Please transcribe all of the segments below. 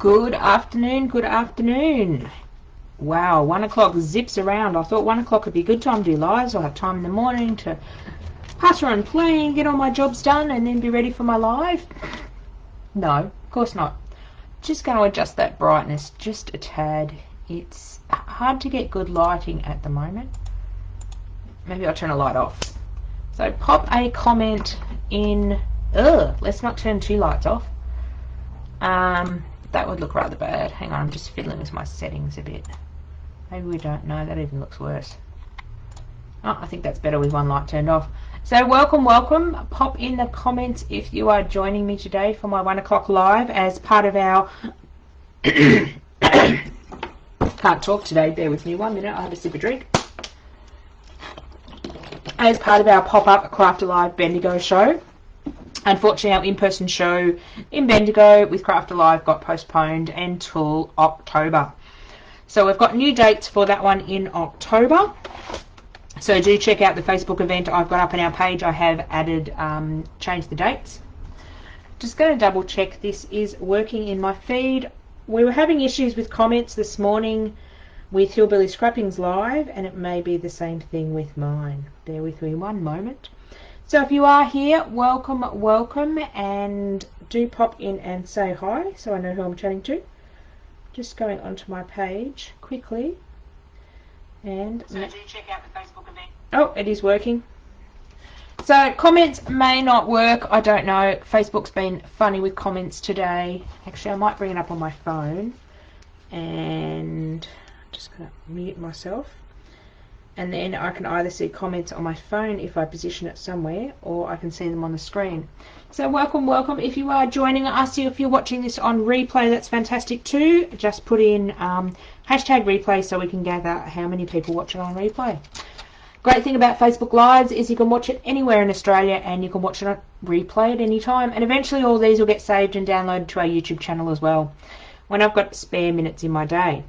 Good afternoon, good afternoon. Wow, 1 o'clock zips around. I thought 1 o'clock would be a good time to do lives. I'll have time in the morning to patter and plane, get all my jobs done, and then be ready for my live. No, of course not. Just going to adjust that brightness just a tad. It's hard to get good lighting at the moment. Maybe I'll turn a light off. So pop a comment in. Let's not turn two lights off. That would look rather bad. Hang on, I'm just fiddling with my settings a bit. Maybe we don't know. That even looks worse. Oh, I think that's better with one light turned off. So welcome, welcome. Pop in the comments if you are joining me today for my 1 o'clock live as part of our... Can't talk today. Bear with me 1 minute. I'll have a sip of drink. As part of our pop-up Craft Alive Bendigo show. Unfortunately, our in-person show in Bendigo with Craft Alive got postponed until October. So we've got new dates for that one in October. So do check out the Facebook event I've got up on our page. I have added, changed the dates. Just going to double check this is working in my feed. We were having issues with comments this morning with Hillbilly Scrappings Live, and it may be the same thing with mine. Bear with me 1 moment. So if you are here, welcome, welcome, and do pop in and say hi so I know who I'm chatting to. Just going onto my page quickly. And so do check out the Facebook event. Oh, it is working. So comments may not work, I don't know. Facebook's been funny with comments today. Actually, I might bring it up on my phone. And I'm just going to mute myself. And then I can either see comments on my phone if I position it somewhere, or I can see them on the screen. So welcome, welcome. If you are joining us, if you're watching this on replay, that's fantastic too. Just put in hashtag replay so we can gather how many people watch it on replay. Great thing about Facebook Lives is you can watch it anywhere in Australia and you can watch it on replay at any time. And eventually all these will get saved and downloaded to our YouTube channel as well when I've got spare minutes in my day.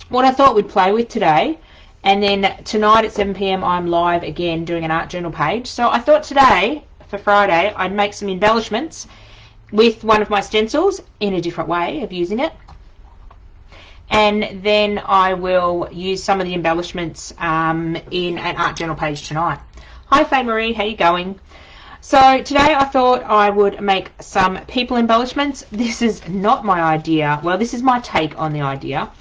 What I thought we'd play with today, and then tonight at 7 PM I'm live again doing an art journal page. So I thought today, for Friday, I'd make some embellishments with one of my stencils in a different way of using it. And then I will use some of the embellishments in an art journal page tonight. Hi Faye Marie, how you going? So today I thought I would make some people embellishments. This is not my idea. Well, this is my take on the idea.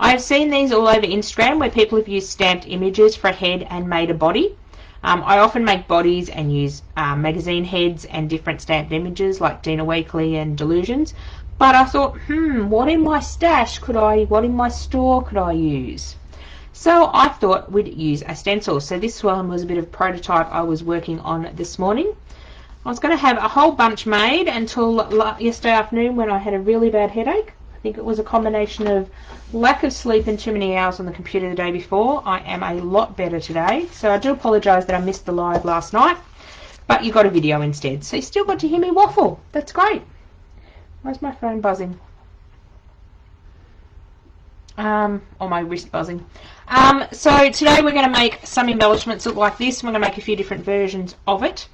I've seen these all over Instagram where people have used stamped images for a head and made a body. I often make bodies and use magazine heads and different stamped images like Dina Weekly and Delusions. But I thought, what in my stash what in my store could I use? So I thought we'd use a stencil. So this one was a bit of a prototype I was working on this morning. I was going to have a whole bunch made until yesterday afternoon when I had a really bad headache. I think it was a combination of lack of sleep and too many hours on the computer the day before. I am a lot better today, so I do apologise that I missed the live last night, but you got a video instead, so you still got to hear me waffle. That's great. Where's my phone buzzing? Or my wrist buzzing. So today we're going to make some embellishments look like this. We're going to make a few different versions of it.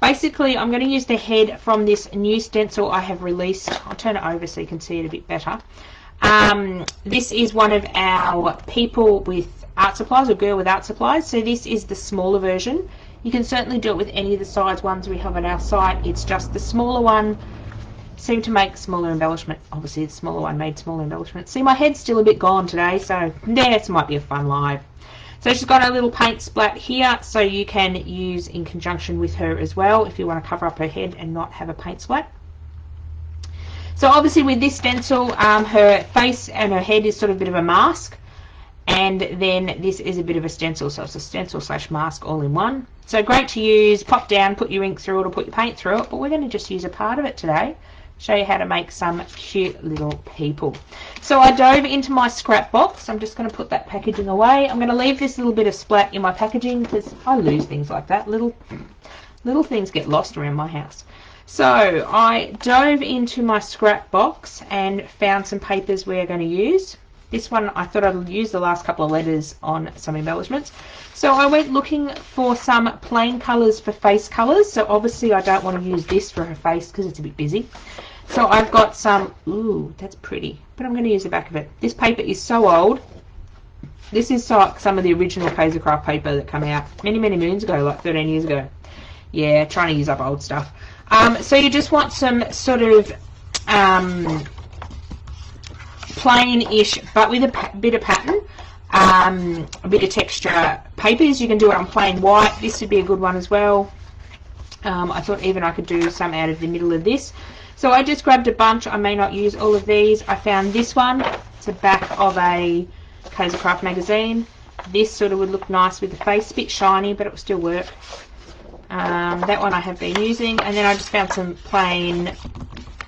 Basically, I'm going to use the head from this new stencil I have released. I'll turn it over so you can see it a bit better. This is one of our people with art supplies, or girl with art supplies. So this is the smaller version. You can certainly do it with any of the size ones we have on our site. It's just the smaller one seemed to make smaller embellishment. Obviously, the smaller one made smaller embellishment. See, my head's still a bit gone today, so this might be a fun live. So she's got a little paint splat here, so you can use in conjunction with her as well if you want to cover up her head and not have a paint splat. So obviously with this stencil, her face and her head is sort of a bit of a mask, and then this is a bit of a stencil, so it's a stencil slash mask all in one. So great to use, pop down, put your ink through it or put your paint through it, but we're going to just use a part of it today. Show you how to make some cute little people. So I dove into my scrap box. I'm just going to put that packaging away. I'm going to leave this little bit of splat in my packaging because I lose things like that. Little things get lost around my house. So I dove into my scrap box and found some papers we're going to use. This one I thought I'd use the last couple of letters on some embellishments. So I went looking for some plain colours for face colours. So obviously I don't want to use this for her face because it's a bit busy. So I've got some, ooh, that's pretty, but I'm going to use the back of it. This paper is so old. This is some of the original Craft paper that came out many, many moons ago, like 13 years ago. Yeah, trying to use up old stuff. So you just want some sort of plain-ish, but with a bit of pattern, a bit of texture papers. You can do it on plain white. This would be a good one as well. I thought even I could do some out of the middle of this. So I just grabbed a bunch. I may not use all of these. I found this one. It's the back of a Craft magazine. This sort of would look nice with the face, a bit shiny, but it will still work. That one I have been using, and then I just found some plain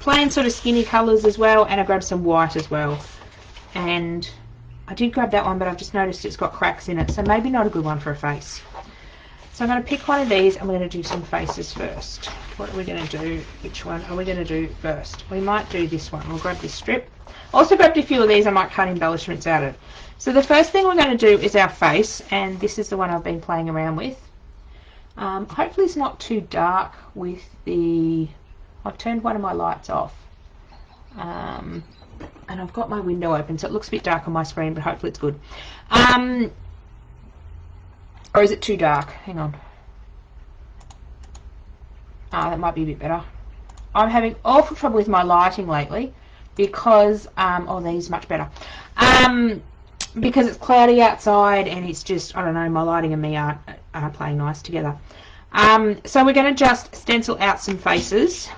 sort of skinny colours as well, and I grabbed some white as well. And I did grab that one, but I've just noticed it's got cracks in it, so maybe not a good one for a face. So I'm going to pick one of these, and we're going to do some faces first. What are we going to do? Which one are we going to do first? We might do this one. We'll grab this strip. Also grabbed a few of these. I might cut embellishments out of it. So the first thing we're going to do is our face, and this is the one I've been playing around with. Hopefully it's not too dark with the... I've turned one of my lights off. And I've got my window open, so it looks a bit dark on my screen, but hopefully it's good. Or is it too dark? Hang on. That might be a bit better. I'm having awful trouble with my lighting lately because, oh, these much better. Because it's cloudy outside and it's just, I don't know, my lighting and me aren't playing nice together. So we're going to just stencil out some faces.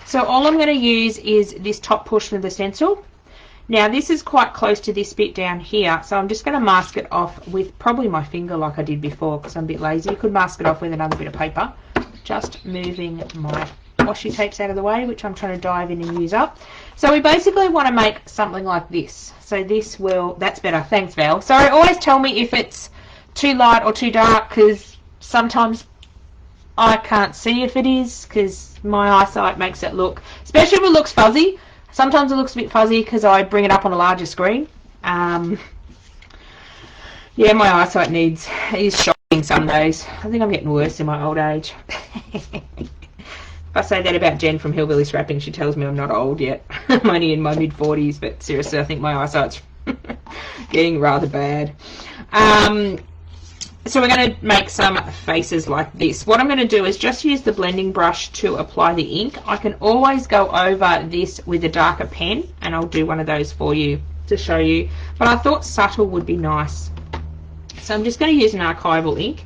So all I'm going to use is this top portion of the stencil. Now this is quite close to this bit down here, so I'm just going to mask it off with probably my finger like I did before because I'm a bit lazy. You could mask it off with another bit of paper. Just moving my washi tapes out of the way, which I'm trying to dive in and use up. So we basically want to make something like this. So this will, that's better, thanks Val. Sorry, always tell me if it's too light or too dark because sometimes I can't see if it is because my eyesight makes it look, especially if it looks fuzzy. Sometimes it looks a bit fuzzy because I bring it up on a larger screen. Yeah, my eyesight is shocking some days. I think I'm getting worse in my old age. If I say that about Jen from Hillbilly Scrapping, she tells me I'm not old yet. I'm only in my mid-40s, but seriously, I think my eyesight's getting rather bad. So we're going to make some faces like this. What I'm going to do is just use the blending brush to apply the ink. I can always go over this with a darker pen, and I'll do one of those for you to show you. But I thought subtle would be nice. So I'm just going to use an archival ink.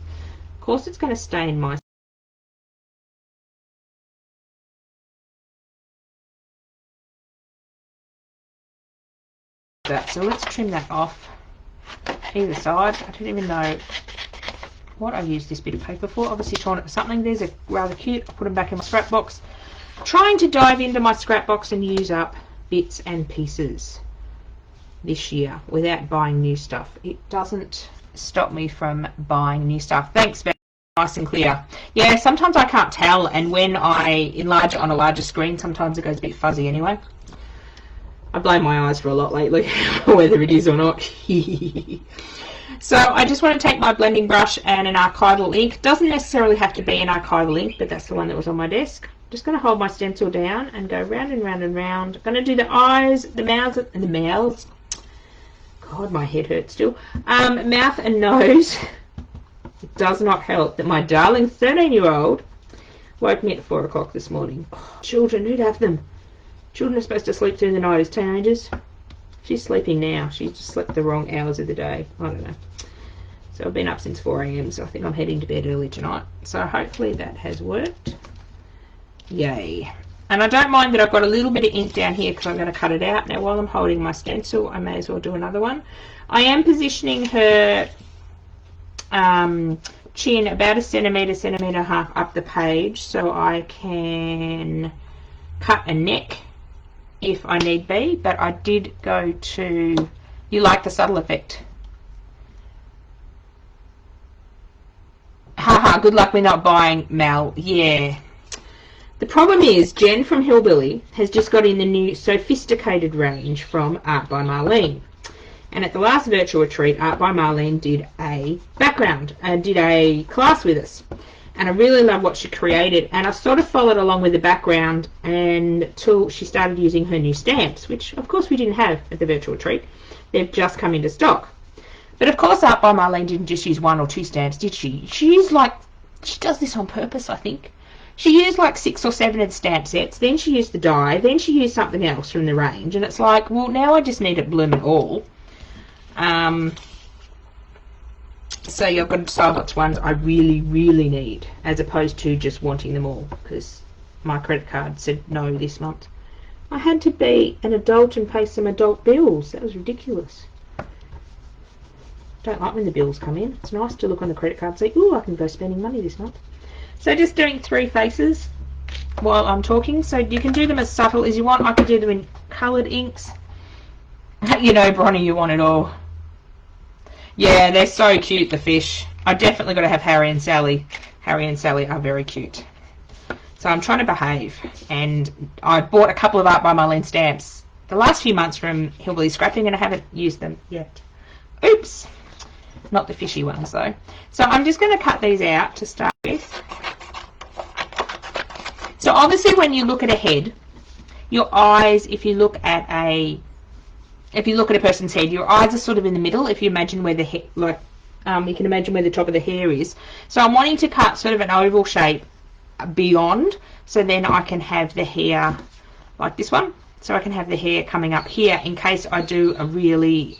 Of course, it's going to stain my... So let's trim that off either side. I don't even know what I used this bit of paper for. Obviously torn it for something. These are rather cute. I'll put them back in my scrap box. Trying to dive into my scrap box and use up bits and pieces this year without buying new stuff. It doesn't stop me from buying new stuff. Thanks, Ben. Nice and clear. Yeah, sometimes I can't tell, and when I enlarge it on a larger screen, sometimes it goes a bit fuzzy anyway. I blame my eyes for a lot lately, whether it is or not. So I just want to take my blending brush and an archival ink. Doesn't necessarily have to be an archival ink, but that's the one that was on my desk. Just going to hold my stencil down and go round and round and round. I'm going to do the eyes, the mouths, and the mouths. God, my head hurts still. Mouth and nose. It does not help that my darling 13-year-old woke me at 4 o'clock this morning. Oh, children, who'd have them? Children are supposed to sleep through the night as teenagers. She's sleeping now. She's just slept the wrong hours of the day. I don't know. So I've been up since 4 AM, so I think I'm heading to bed early tonight. So hopefully that has worked. Yay. And I don't mind that I've got a little bit of ink down here because I'm going to cut it out. Now while I'm holding my stencil, I may as well do another one. I am positioning her chin about a centimetre and a half up the page so I can cut a neck if I need be, but I did go to... You like the subtle effect? Haha, good luck with not buying, Mel. Yeah. The problem is Jen from Hillbilly has just got in the new sophisticated range from Art by Marlene. And at the last virtual retreat, Art by Marlene did a background, did a class with us. and I really love what she created, and I sort of followed along with the background until she started using her new stamps, which of course we didn't have at the virtual retreat. They've just come into stock. But of course Art by Marlene didn't just use 1 or 2 stamps, did she? She used like, she does this on purpose, I think. She used like 6 or 7 of the stamp sets, then she used the die, then she used something else from the range, and it's like, well, now I just need it blooming all. So you've got to decide which ones I really, really need, as opposed to just wanting them all, because my credit card said no this month. I had to be an adult and pay some adult bills. That was ridiculous. Don't like when the bills come in. It's nice to look on the credit card and say, ooh, I can go spending money this month. So just doing 3 faces while I'm talking. So you can do them as subtle as you want. I could do them in coloured inks. You know, Bronnie, you want it all. Yeah, they're so cute, the fish. I definitely got to have Harry and Sally. Harry and Sally are very cute. So I'm trying to behave. And I bought a couple of Art by Marlene stamps the last few months from Hillbilly Scrapping, and I haven't used them yet. Oops. Not the fishy ones, though. So I'm just going to cut these out to start with. So obviously when you look at a head, your eyes, if you look at a person's head, your eyes are sort of in the middle. If you imagine where the head, you can imagine where the top of the hair is. So I'm wanting to cut sort of an oval shape beyond, so then I can have the hair like this one. So I can have the hair coming up here in case I do a really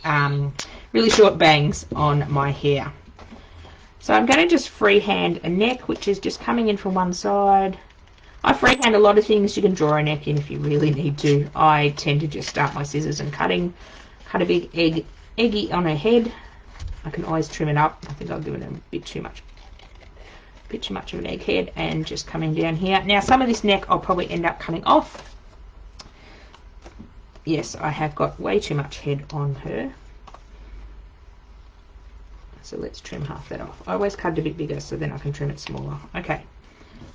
short bangs on my hair. So I'm going to just freehand a neck, which is just coming in from one side. I freehand a lot of things. You can draw a neck in if you really need to. I tend to just start my scissors and cut a big eggy on her head. I can always trim it up. I think I'll do it a bit too much of an egg head, and just coming down here. Now some of this neck I'll probably end up cutting off. Yes, I have got way too much head on her. So let's trim half that off. I always cut it a bit bigger so then I can trim it smaller. Okay,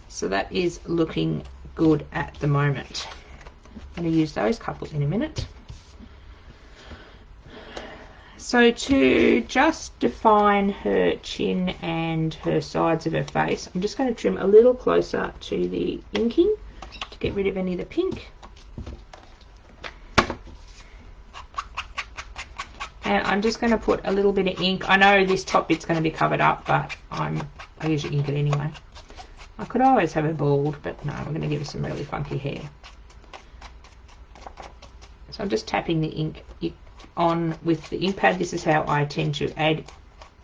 so that is looking good at the moment. I'm going to use those couple in a minute. So to just define her chin and her sides of her face, I'm just going to trim a little closer to the inking to get rid of any of the pink. And I'm just going to put a little bit of ink. I know this top bit's going to be covered up, but I usually ink it anyway. I could always have her bald, but no, we're going to give her some really funky hair. So I'm just tapping the ink on with the ink pad. This is how I tend to add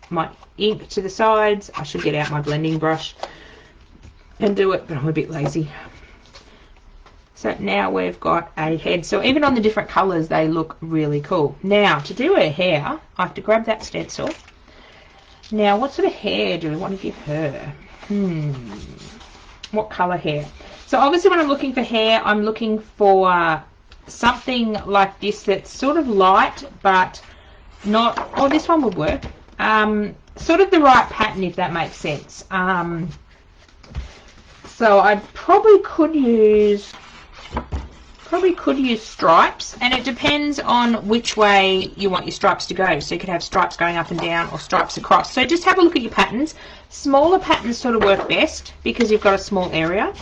my ink to the sides. I should get out my blending brush and do it, but I'm a bit lazy. So now we've got a head. So even on the different colours, they look really cool. Now, to do her hair, I have to grab that stencil. Now, what sort of hair do we want to give her? What colour hair? So obviously when I'm looking for hair, I'm looking for something like this that's sort of light, but not... Oh, this one would work. Sort of the right pattern, if that makes sense. So I probably could use stripes, and it depends on which way you want your stripes to go. So you could have stripes going up and down or stripes across. So just have a look at your patterns. Smaller patterns sort of work best because you've got a small area.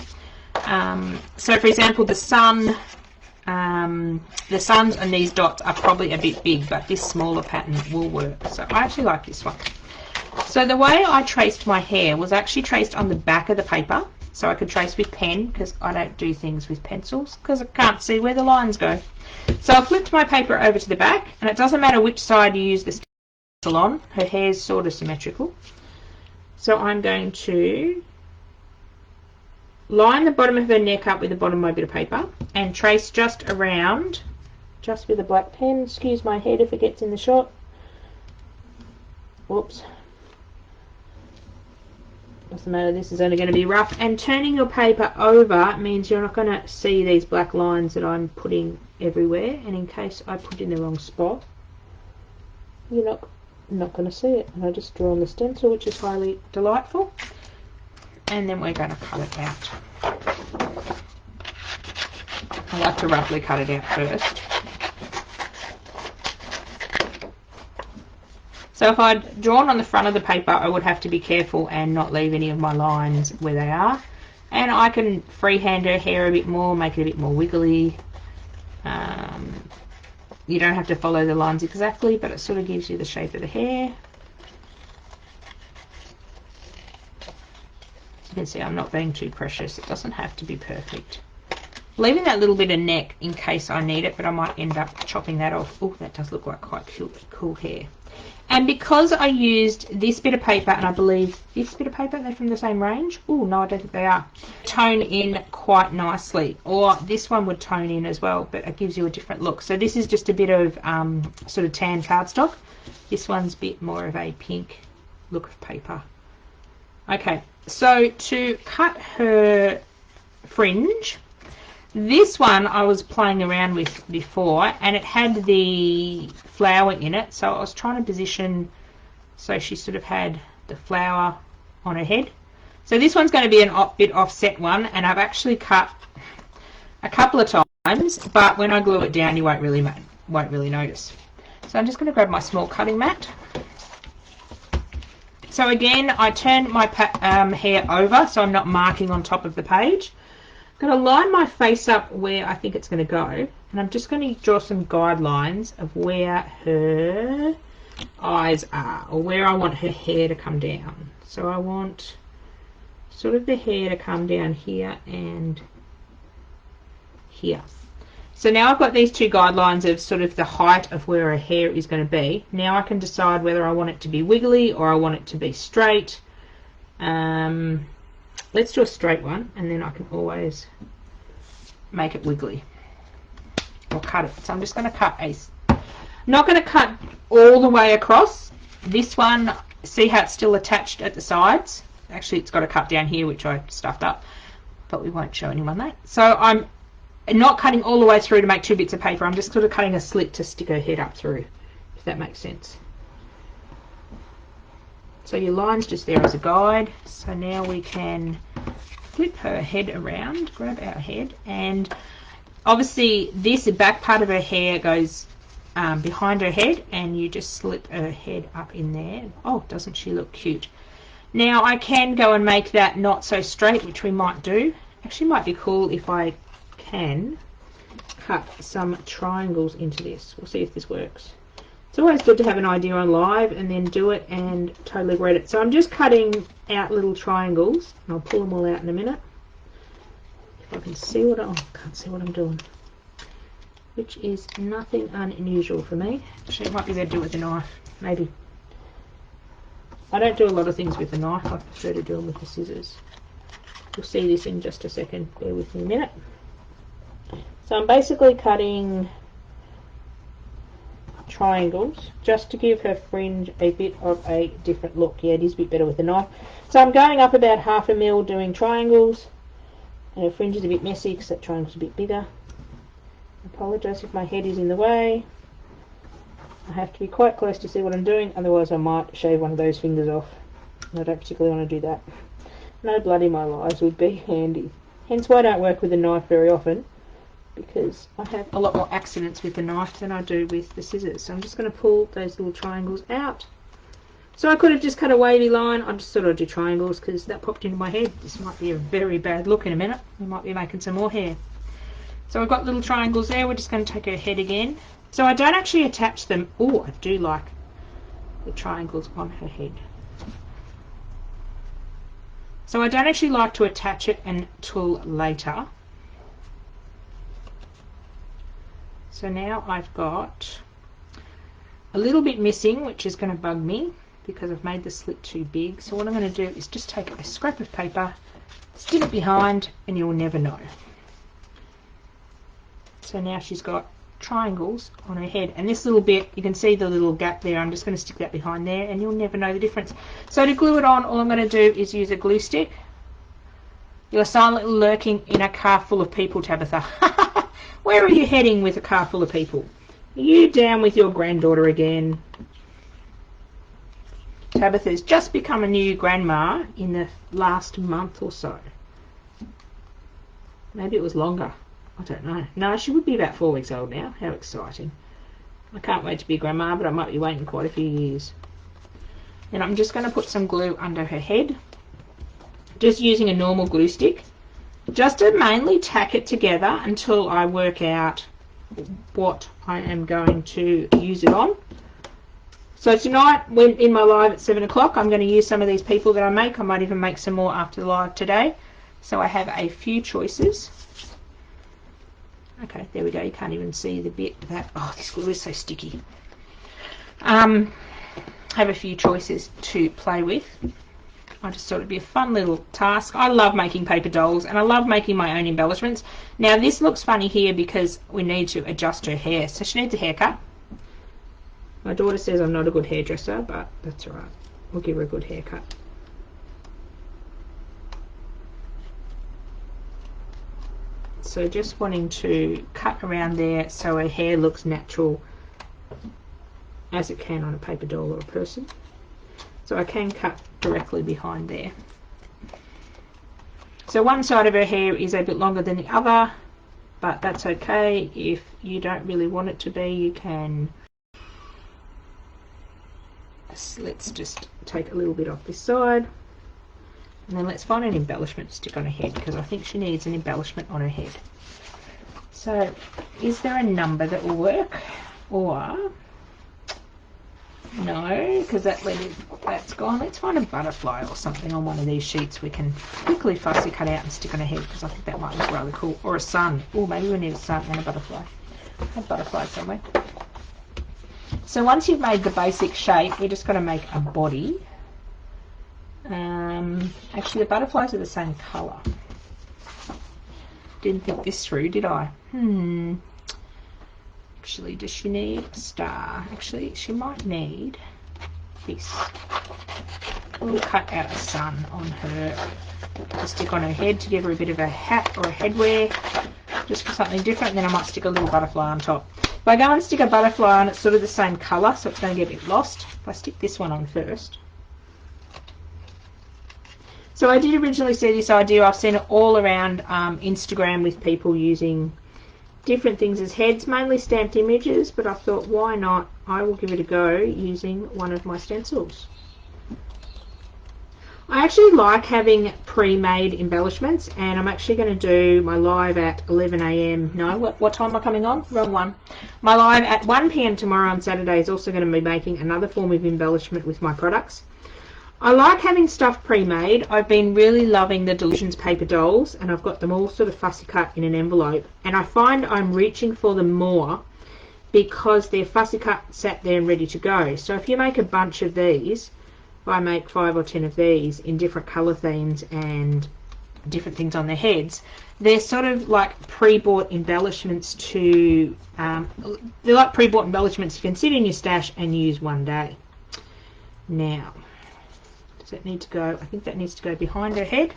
So for example, the suns and these dots are probably a bit big, but this smaller pattern will work. So I actually like this one. So the way I traced my hair was actually traced on the back of the paper. So I could trace with pen, because I don't do things with pencils because I can't see where the lines go. So I flipped my paper over to the back, and it doesn't matter which side you use the stencil on. Her hair's sort of symmetrical. So I'm going to line the bottom of her neck up with the bottom of my bit of paper and trace just around, just with a black pen. Excuse my head if it gets in the shot. Whoops. Doesn't matter, this is only going to be rough. And turning your paper over means you're not going to see these black lines that I'm putting everywhere. And in case I put in the wrong spot, you're not going to see it. And I just draw on the stencil, which is highly delightful. And then we're going to cut it out. I like to roughly cut it out first. So if I'd drawn on the front of the paper, I would have to be careful and not leave any of my lines where they are. And I can freehand her hair a bit more, make it a bit more wiggly. You don't have to follow the lines exactly, but it sort of gives you the shape of the hair. You can see I'm not being too precious. It doesn't have to be perfect. Leaving that little bit of neck in case I need it, but I might end up chopping that off. Oh, that does look like quite cool hair. And because I used this bit of paper, and I believe this bit of paper, they're from the same range. Oh, no, I don't think they are. Tone in quite nicely. Or this one would tone in as well, but it gives you a different look. So this is just a bit of sort of tan cardstock. This one's a bit more of a pink look of paper. Okay, so to cut her fringe, this one I was playing around with before, and it had the flower in it, so I was trying to position so she sort of had the flower on her head. So this one's going to be a bit offset one, and I've actually cut a couple of times, but when I glue it down you won't really notice. So I'm just going to grab my small cutting mat. So again, I turn my hair over so I'm not marking on top of the page. I'm going to line my face up where I think it's going to go, and I'm just going to draw some guidelines of where her eyes are, or where I want her hair to come down. So I want sort of the hair to come down here and here. So now I've got these two guidelines of sort of the height of where her hair is going to be. Now I can decide whether I want it to be wiggly or I want it to be straight. Let's do a straight one, and then I can always make it wiggly or cut it. So I'm just going to cut not going to cut all the way across. This one, see how it's still attached at the sides? Actually, it's got a cut down here, which I stuffed up, but we won't show anyone that. So I'm not cutting all the way through to make two bits of paper. I'm just sort of cutting a slit to stick her head up through, if that makes sense. So your line's just there as a guide. So now we can flip her head around, grab our head, and obviously this back part of her hair goes behind her head, and you just slip her head up in there. Oh, doesn't she look cute? Now I can go and make that not so straight, which we might do. Actually might be cool if I can cut some triangles into this. We'll see if this works. It's always good to have an idea on live and then do it and totally regret it. So I'm just cutting out little triangles, and I'll pull them all out in a minute. If I can see what I can't see what I'm doing, which is nothing unusual for me. Actually, it might be better to do it with a knife, maybe. I don't do a lot of things with a knife. I prefer to do them with the scissors. You'll see this in just a second. Bear with me a minute. So I'm basically cutting triangles just to give her fringe a bit of a different look. Yeah, it is a bit better with a knife. So I'm going up about 1/2 mil doing triangles, and her fringe is a bit messy because that triangle's a bit bigger. I apologise if my head is in the way. I have to be quite close to see what I'm doing, otherwise I might shave one of those fingers off, and I don't particularly want to do that. No blood in my lives would be handy. Hence why I don't work with a knife very often, because I have a lot more accidents with the knife than I do with the scissors. So I'm just going to pull those little triangles out. So I could have just cut a wavy line. I just thought I'd do triangles because that popped into my head. This might be a very bad look in a minute. We might be making some more hair. So I've got little triangles there. We're just going to take her head again. So I don't actually attach them. Oh, I do like the triangles on her head. So I don't actually like to attach it until later. So now I've got a little bit missing, which is going to bug me because I've made the slit too big. So what I'm going to do is just take a scrap of paper, stick it behind, and you'll never know. So now she's got triangles on her head, and this little bit, you can see the little gap there. I'm just going to stick that behind there, and you'll never know the difference. So to glue it on, all I'm going to do is use a glue stick. You're silently lurking in a car full of people, Tabitha. Where are you heading with a car full of people? Are you down with your granddaughter again? Tabitha's just become a new grandma in the last month or so. Maybe it was longer. I don't know. No, she would be about 4 weeks old now. How exciting. I can't wait to be a grandma, but I might be waiting quite a few years. And I'm just going to put some glue under her head, just using a normal glue stick, just to mainly tack it together until I work out what I am going to use it on. So tonight, when in my live at 7 o'clock, I'm going to use some of these people that I make. I might even make some more after the live today. So I have a few choices. Okay, there we go. You can't even see the bit that, oh, this glue is so sticky. Have a few choices to play with. I just thought it'd be a fun little task. I love making paper dolls, and I love making my own embellishments. Now this looks funny here because we need to adjust her hair, so she needs a haircut. My daughter says I'm not a good hairdresser, but that's alright. We'll give her a good haircut. So just wanting to cut around there so her hair looks natural as it can on a paper doll or a person. So I can cut directly behind there. So one side of her hair is a bit longer than the other, but that's okay. If you don't really want it to be, you can. Let's just take a little bit off this side, and then let's find an embellishment to stick on her head, because I think she needs an embellishment on her head. So is there a number that will work, or no, because that's gone. Let's find a butterfly or something on one of these sheets we can quickly fussy cut out and stick on her head, because I think that might look really cool. Or a sun. Oh, maybe we need a sun and a butterfly. I have butterflies somewhere. So once you've made the basic shape, we're just going to make a body. Actually, the butterflies are the same colour. Didn't think this through, did I? Actually, does she need a star? Actually, she might need this. We'll cut out a sun on her to stick on her head to give her a bit of a hat or a headwear, just for something different. And then I might stick a little butterfly on top. If I go and stick a butterfly on, it's sort of the same colour, so it's going to get a bit lost. If I stick this one on first. So I did originally see this idea. I've seen it all around Instagram with people using different things as heads, mainly stamped images, but I thought, why not? I will give it a go using one of my stencils. I actually like having pre-made embellishments, and I'm actually going to do my live at 11 AM. No, what time am I coming on? Wrong one. My live at 1 PM tomorrow on Saturday is also going to be making another form of embellishment with my products. I like having stuff pre-made. I've been really loving the Delusions paper dolls, and I've got them all sort of fussy cut in an envelope, and I find I'm reaching for them more because they're fussy cut, sat there and ready to go. So if you make a bunch of these, if I make 5 or 10 of these in different colour themes and different things on their heads, they're sort of like pre-bought embellishments to, they're like pre-bought embellishments you can sit in your stash and use one day. Now, does that need to go? I think that needs to go behind her head.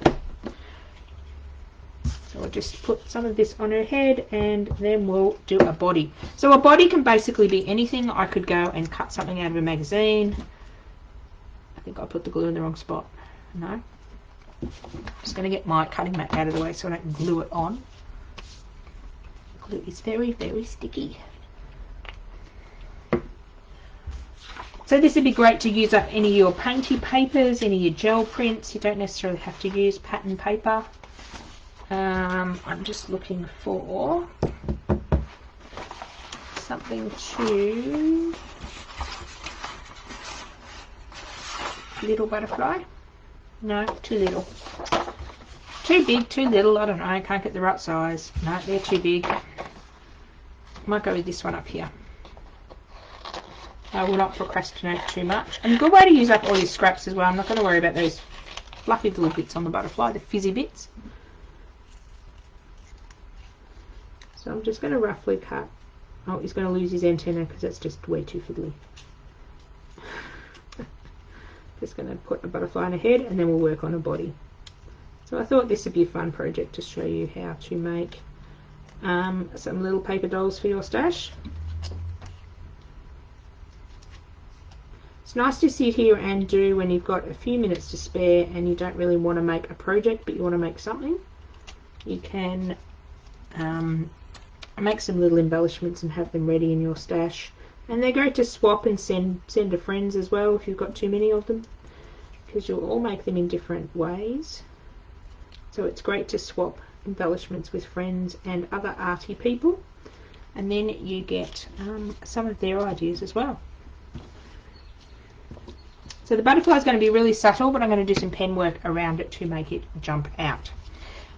So I'll just put some of this on her head, and then we'll do a body. So a body can basically be anything. I could go and cut something out of a magazine. I think I put the glue in the wrong spot. No. I'm just going to get my cutting mat out of the way so I don't glue it on. Glue is very, very sticky. So this would be great to use up any of your painty papers, any of your gel prints. You don't necessarily have to use pattern paper. I'm just looking for something to... Little butterfly? No, too little. Too big, too little, I don't know, I can't get the right size. No, they're too big. Might go with this one up here. I will not procrastinate too much. And a good way to use up all your scraps as well. I'm not going to worry about those fluffy little bits on the butterfly, the fizzy bits. So I'm just going to roughly cut. Oh, he's going to lose his antenna because that's just way too fiddly. Just going to put a butterfly on a head, and then we'll work on a body. So I thought this would be a fun project to show you how to make some little paper dolls for your stash. It's nice to sit here and do when you've got a few minutes to spare and you don't really want to make a project, but you want to make something. You can make some little embellishments and have them ready in your stash. And they're great to swap and send to friends as well if you've got too many of them, because you'll all make them in different ways. So it's great to swap embellishments with friends and other arty people, and then you get some of their ideas as well. So the butterfly is going to be really subtle, but I'm going to do some pen work around it to make it jump out.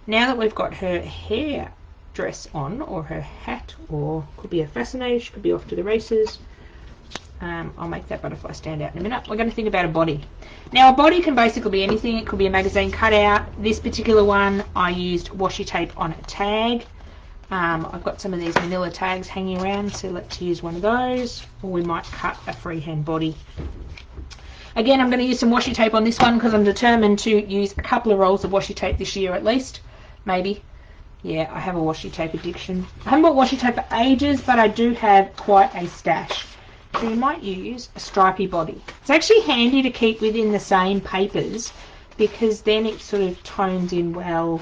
Now that we've got her hair dress on, or her hat, or could be a fascination, could be off to the races, I'll make that butterfly stand out in a minute. We're going to think about a body. Now a body can basically be anything. It could be a magazine cutout. This particular one I used washi tape on a tag. I've got some of these manila tags hanging around, so let's use one of those, or we might cut a freehand body. Again, I'm going to use some washi tape on this one because I'm determined to use a couple of rolls of washi tape this year at least. Maybe. Yeah, I have a washi tape addiction. I haven't bought washi tape for ages, but I do have quite a stash. So you might use a stripy body. It's actually handy to keep within the same papers because then it sort of tones in well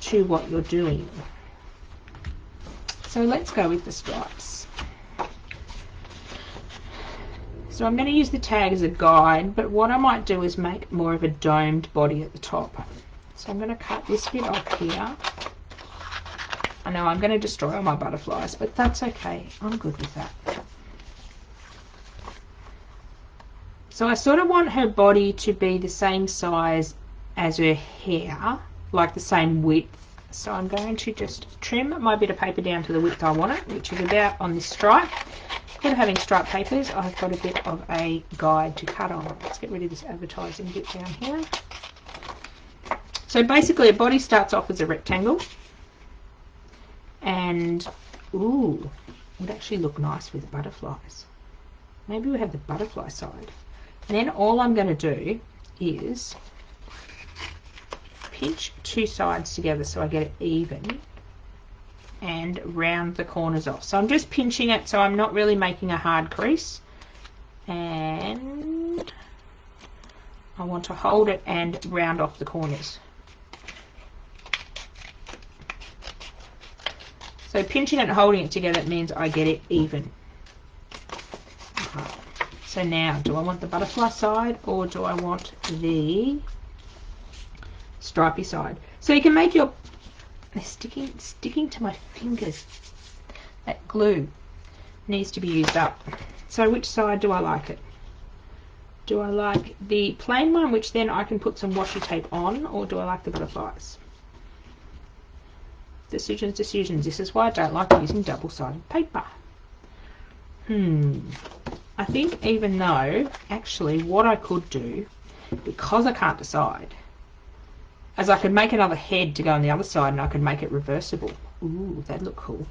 to what you're doing. So let's go with the stripes. So I'm going to use the tag as a guide, but what I might do is make more of a domed body at the top. So I'm going to cut this bit off here. I know I'm going to destroy all my butterflies, but that's okay. I'm good with that. So I sort of want her body to be the same size as her hair, like the same width. So I'm going to just trim my bit of paper down to the width I want it, which is about on this stripe. Instead of having striped papers, I've got a bit of a guide to cut on. Let's get rid of this advertising bit down here. So basically a body starts off as a rectangle, and ooh, would actually look nice with butterflies. Maybe we have the butterfly side. And then all I'm going to do is pinch two sides together so I get it even, and round the corners off. So I'm just pinching it, so I'm not really making a hard crease, and I want to hold it and round off the corners. So pinching it and holding it together means I get it even. So now, do I want the butterfly side or do I want the stripy side? So you can make your, they're sticking to my fingers. That glue needs to be used up. So which side do I like it? Do I like the plain one, which then I can put some washi tape on, or do I like the butterflies? Decisions. This is why I don't like using double-sided paper. I think even though, actually, what I could do, because I can't decide, is I could make another head to go on the other side, and I could make it reversible. Ooh, that'd look cool.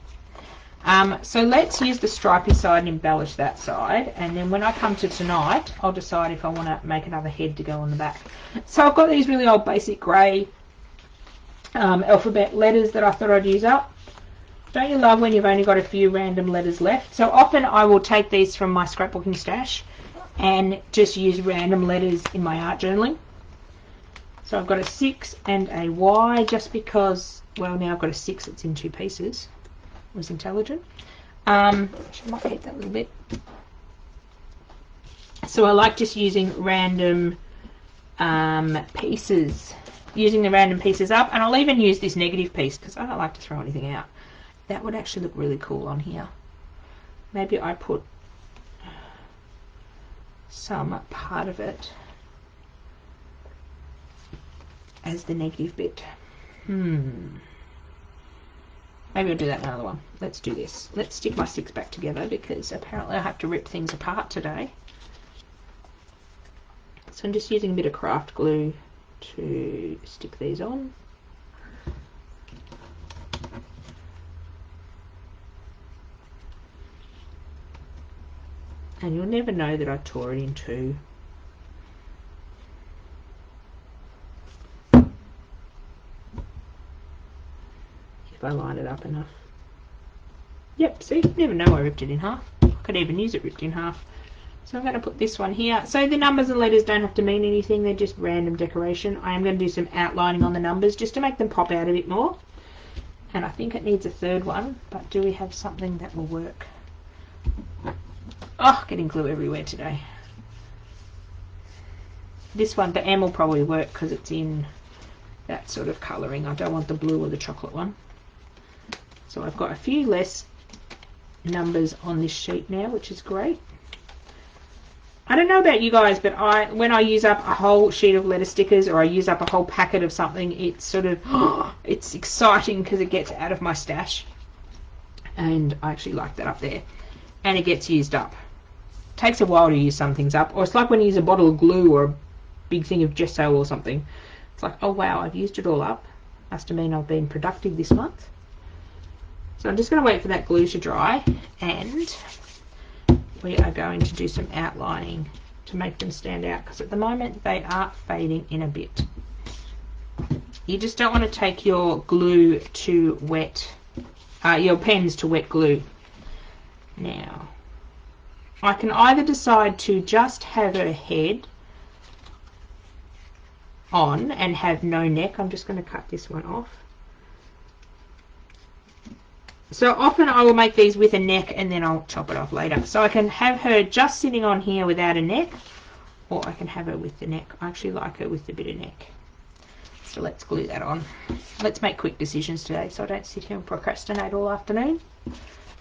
So let's use the stripy side and embellish that side, and then when I come to tonight, I'll decide if I want to make another head to go on the back. So I've got these really old basic grey alphabet letters that I thought I'd use up. Don't you love when you've only got a few random letters left? So often I will take these from my scrapbooking stash and just use random letters in my art journaling. So I've got a 6 and a Y just because, well, now I've got a 6 that's in two pieces. It was intelligent. I might keep that little bit. So I like just using random pieces, using the random pieces up, and I'll even use this negative piece because I don't like to throw anything out. That would actually look really cool on here. Maybe I put some part of it as the negative bit. Maybe I'll do that in another one. Let's do this. Let's stick my 6 back together because apparently I have to rip things apart today. So I'm just using a bit of craft glue to stick these on. And you'll never know that I tore it in two. If I line it up enough. Yep, see, you never know I ripped it in half. I could even use it ripped in half. So I'm going to put this one here. So the numbers and letters don't have to mean anything, they're just random decoration. I am going to do some outlining on the numbers just to make them pop out a bit more. And I think it needs a third one, but do we have something that will work? Oh, getting glue everywhere today. This one, the M will probably work because it's in that sort of colouring. I don't want the blue or the chocolate one. So I've got a few less numbers on this sheet now, which is great. I don't know about you guys, but when I use up a whole sheet of letter stickers, or I use up a whole packet of something, it's sort of, it's exciting because it gets out of my stash. And I actually like that up there. And it gets used up. It takes a while to use some things up. Or it's like when you use a bottle of glue or a big thing of gesso or something. It's like, oh wow, I've used it all up. Must have mean I've been productive this month. So I'm just going to wait for that glue to dry, and we are going to do some outlining to make them stand out, because at the moment they are fading in a bit. You just don't want to take your glue to wet, your pens to wet glue. Now, I can either decide to just have her head on and have no neck. I'm just going to cut this one off. So often I will make these with a neck and then I'll chop it off later. So I can have her just sitting on here without a neck, or I can have her with the neck. I actually like her with a bit of neck. So let's glue that on. Let's make quick decisions today so I don't sit here and procrastinate all afternoon,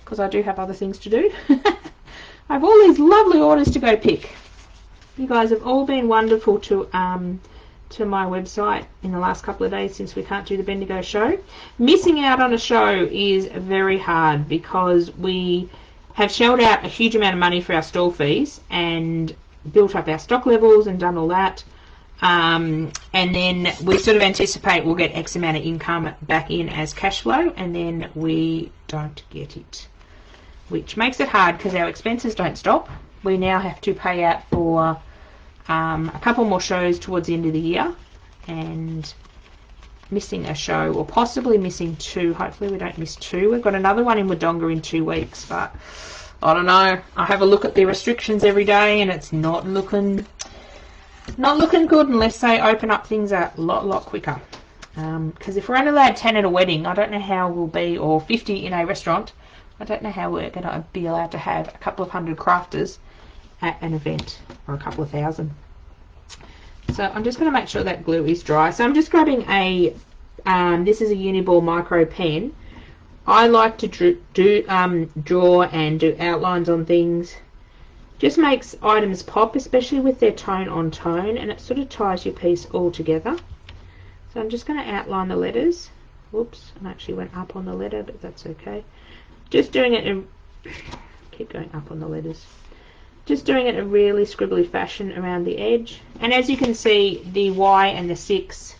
because I do have other things to do. I have all these lovely orders to go pick. You guys have all been wonderful to my website in the last couple of days since we can't do the Bendigo show. Missing out on a show is very hard because we have shelled out a huge amount of money for our stall fees and built up our stock levels and done all that. And then we sort of anticipate we'll get X amount of income back in as cash flow, and then we don't get it, which makes it hard because our expenses don't stop. We now have to pay out for a couple more shows towards the end of the year, and missing a show, or possibly missing two. Hopefully we don't miss two. We've got another one in Wodonga in 2 weeks, but I don't know. I have a look at the restrictions every day and it's not looking good unless they open up things a lot quicker. Because if we're only allowed 10 at a wedding, I don't know how we'll be, or 50 in a restaurant, I don't know how we're going to be allowed to have a couple of hundred crafters at an event, or a couple of thousand. So I'm just going to make sure that glue is dry. So I'm just grabbing a this is a Uniball micro pen. I like to draw and do outlines on things. Just makes items pop, especially with their tone on tone, and it sort of ties your piece all together. So I'm just going to outline the letters. Whoops, I actually went up on the letter, but that's okay. Just doing it in, keep going up on the letters. Just doing it in a really scribbly fashion around the edge. And as you can see, the Y and the 6,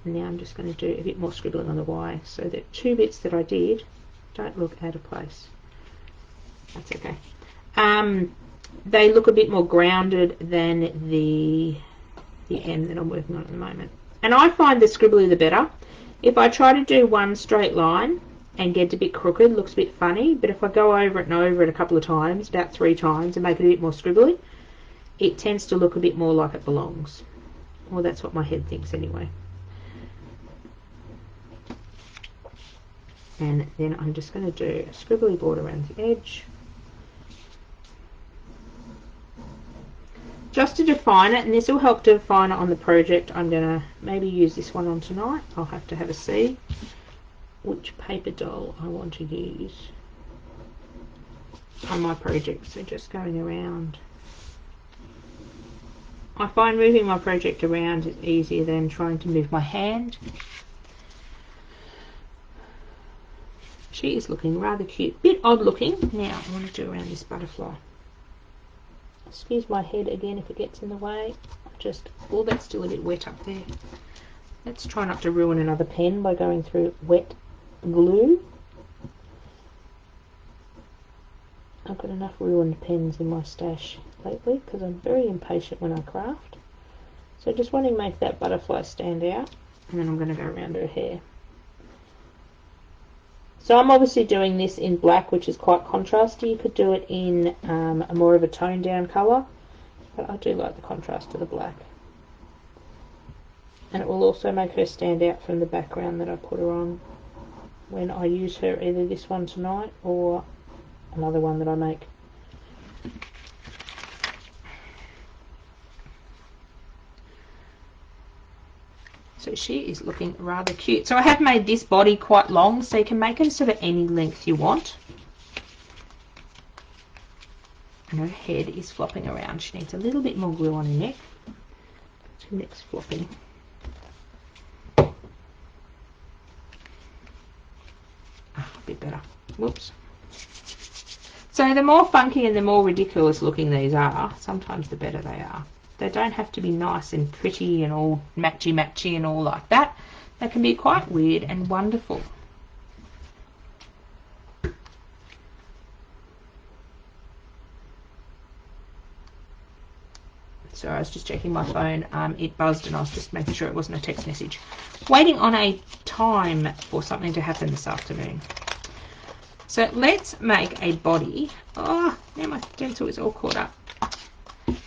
and now I'm just going to do a bit more scribbling on the Y, so that 2 bits that I did don't look out of place. That's okay. They look a bit more grounded than the M that I'm working on at the moment. And I find the scribbly the better. If I try to do one straight line and get a bit crooked, it looks a bit funny, but if I go over it and over it a couple of times, about 3 times, and make it a bit more scribbly, it tends to look a bit more like it belongs. Well, that's what my head thinks anyway. And then I'm just going to do a scribbly border around the edge, just to define it, and this will help to define it on the project. I'm going to maybe use this one on tonight. I'll have to have a see which paper doll I want to use on my project. So just going around. I find moving my project around is easier than trying to move my hand. She is looking rather cute. Bit odd looking. Now I want to do around this butterfly. Excuse my head again if it gets in the way. Oh, that's still a bit wet up there. Let's try not to ruin another pen by going through wet glue. I've got enough ruined pens in my stash lately because I'm very impatient when I craft. So just want to make that butterfly stand out, and then I'm going to go around her hair. So I'm obviously doing this in black, which is quite contrasty. You could do it in a more of a toned down colour, but I do like the contrast of the black. And it will also make her stand out from the background that I put her on when I use her, either this one tonight or another one that I make. So she is looking rather cute. So I have made this body quite long, so you can make it sort of any length you want. And her head is flopping around. She needs a little bit more glue on her neck. Her neck's flopping. A bit better. Whoops. So the more funky and the more ridiculous looking these are, sometimes the better they are. They don't have to be nice and pretty and all matchy and all like that. They can be quite weird and wonderful. So I was just checking my phone. It buzzed and I was just making sure it wasn't a text message. Waiting on a time for something to happen this afternoon. So let's make a body. Oh, now my stencil is all caught up.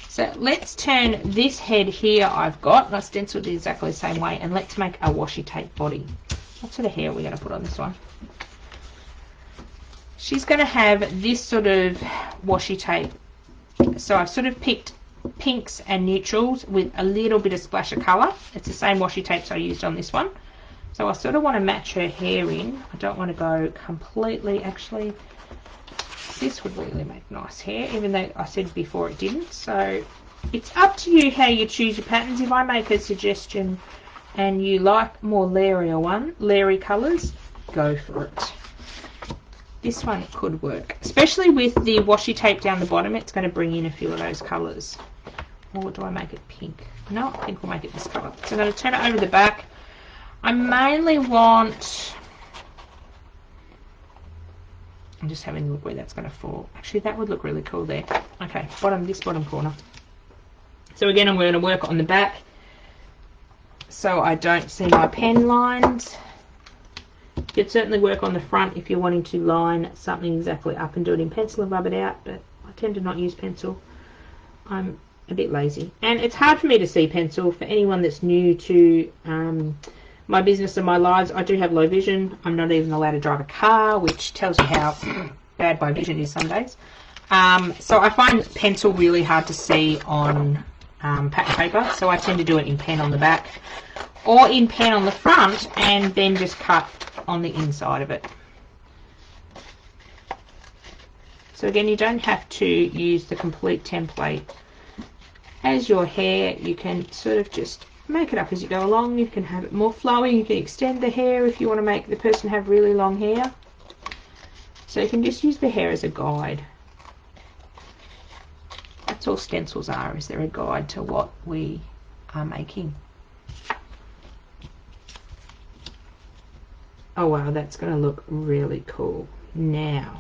So let's turn this head here I've got, and I stenciled it exactly the same way, and let's make a washi tape body. What sort of hair are we going to put on this one? She's going to have this sort of washi tape. So I've sort of picked pinks and neutrals with a little bit of splash of colour. It's the same washi tapes I used on this one. So I sort of want to match her hair in. I don't want to go completely, actually. This would really make nice hair, even though I said before it didn't. So it's up to you how you choose your patterns. If I make a suggestion and you like more leery colours, go for it. This one could work, especially with the washi tape down the bottom. It's going to bring in a few of those colours. Or do I make it pink? No, I think we'll make it this colour. So I'm going to turn it over the back. I mainly want... I'm just having a look where that's going to fall. Actually, that would look really cool there. Okay, this bottom corner. So again, I'm going to work on the back so I don't see my pen lines. You could certainly work on the front if you're wanting to line something exactly up and do it in pencil and rub it out, but I tend to not use pencil. I'm a bit lazy. And it's hard for me to see pencil. For anyone that's new to my business and my lives, I do have low vision. I'm not even allowed to drive a car, which tells you how bad my vision is some days. So I find pencil really hard to see on pattern paper, so I tend to do it in pen on the back or in pen on the front and then just cut on the inside of it. So again, you don't have to use the complete template as your hair. You can sort of just make it up as you go along. You can have it more flowing. You can extend the hair if you want to make the person have really long hair. So you can just use the hair as a guide. That's all stencils are, is they're a guide to what we are making. Oh wow, that's going to look really cool. Now,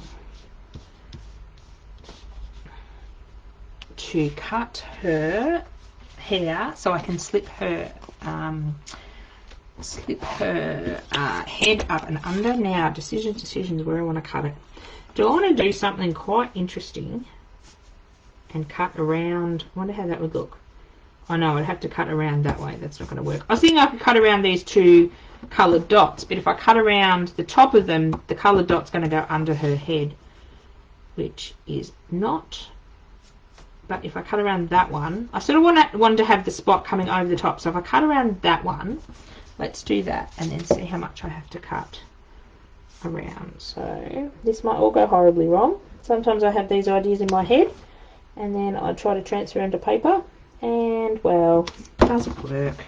to cut her hair so I can slip her head up and under. Now, decisions where I want to cut it. Do I want to do something quite interesting and cut around? I wonder how that would look. Oh no, I'd have to cut around that way. That's not going to work. I was thinking I could cut around these two coloured dots, but if I cut around the top of them, the coloured dot's going to go under her head, which is not. But if I cut around that one, I sort of wanted to have the spot coming over the top. So if I cut around that one, let's do that and then see how much I have to cut around. So this might all go horribly wrong. Sometimes I have these ideas in my head and then I try to transfer into paper and, well, it doesn't work.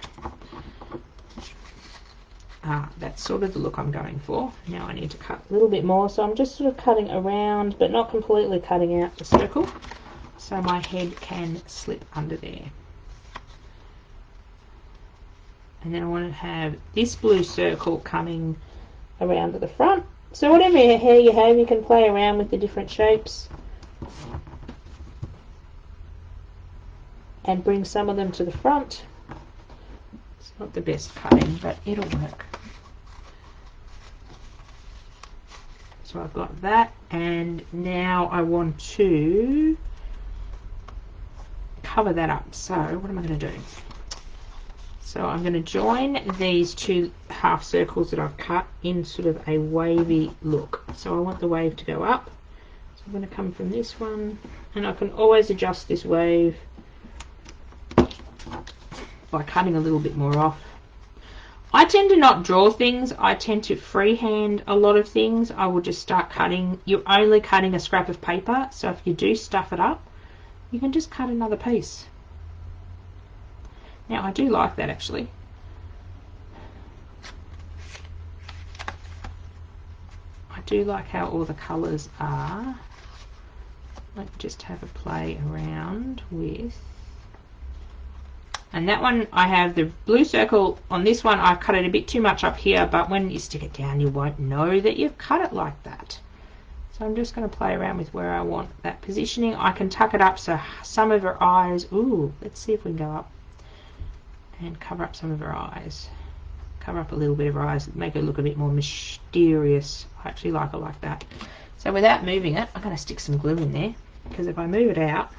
That's sort of the look I'm going for. Now I need to cut a little bit more. So I'm just sort of cutting around, but not completely cutting out the circle, so my head can slip under there. And then I want to have this blue circle coming around to the front. So whatever hair you have, you can play around with the different shapes and bring some of them to the front. It's not the best cutting, but it'll work. So I've got that, and now I want to cover that up. So what am I going to do? So I'm going to join these two half circles that I've cut in sort of a wavy look. So I want the wave to go up. So I'm going to come from this one, and I can always adjust this wave by cutting a little bit more off. I tend to not draw things. I tend to freehand a lot of things. I will just start cutting. You're only cutting a scrap of paper, so if you do stuff it up, you can just cut another piece. Now I do like that actually. I do like how all the colours are. Let's just have a play around with. And that one, I have the blue circle on this one. I've cut it a bit too much up here, but when you stick it down, you won't know that you've cut it like that. So I'm just going to play around with where I want that positioning. I can tuck it up so some of her eyes, ooh, let's see if we can go up and cover up some of her eyes. Cover up a little bit of her eyes, make her look a bit more mysterious. I actually like her like that. So without moving it, I'm going to stick some glue in there, because if I move it out,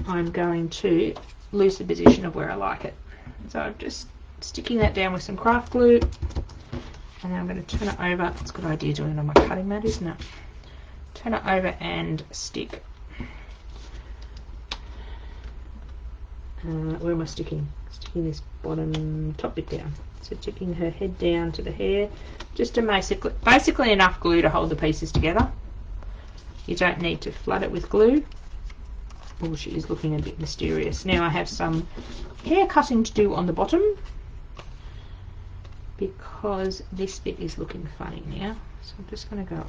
I'm going to lose the position of where I like it. So I'm just sticking that down with some craft glue, and then I'm going to turn it over. It's a good idea doing it on my cutting mat, isn't it? Turn it over and stick. Where am I sticking? Sticking this bottom top bit down. So sticking her head down to the hair, just to basically enough glue to hold the pieces together. You don't need to flood it with glue. Oh, she is looking a bit mysterious. Now I have some hair cutting to do on the bottom, because this bit is looking funny now. So I'm just going to go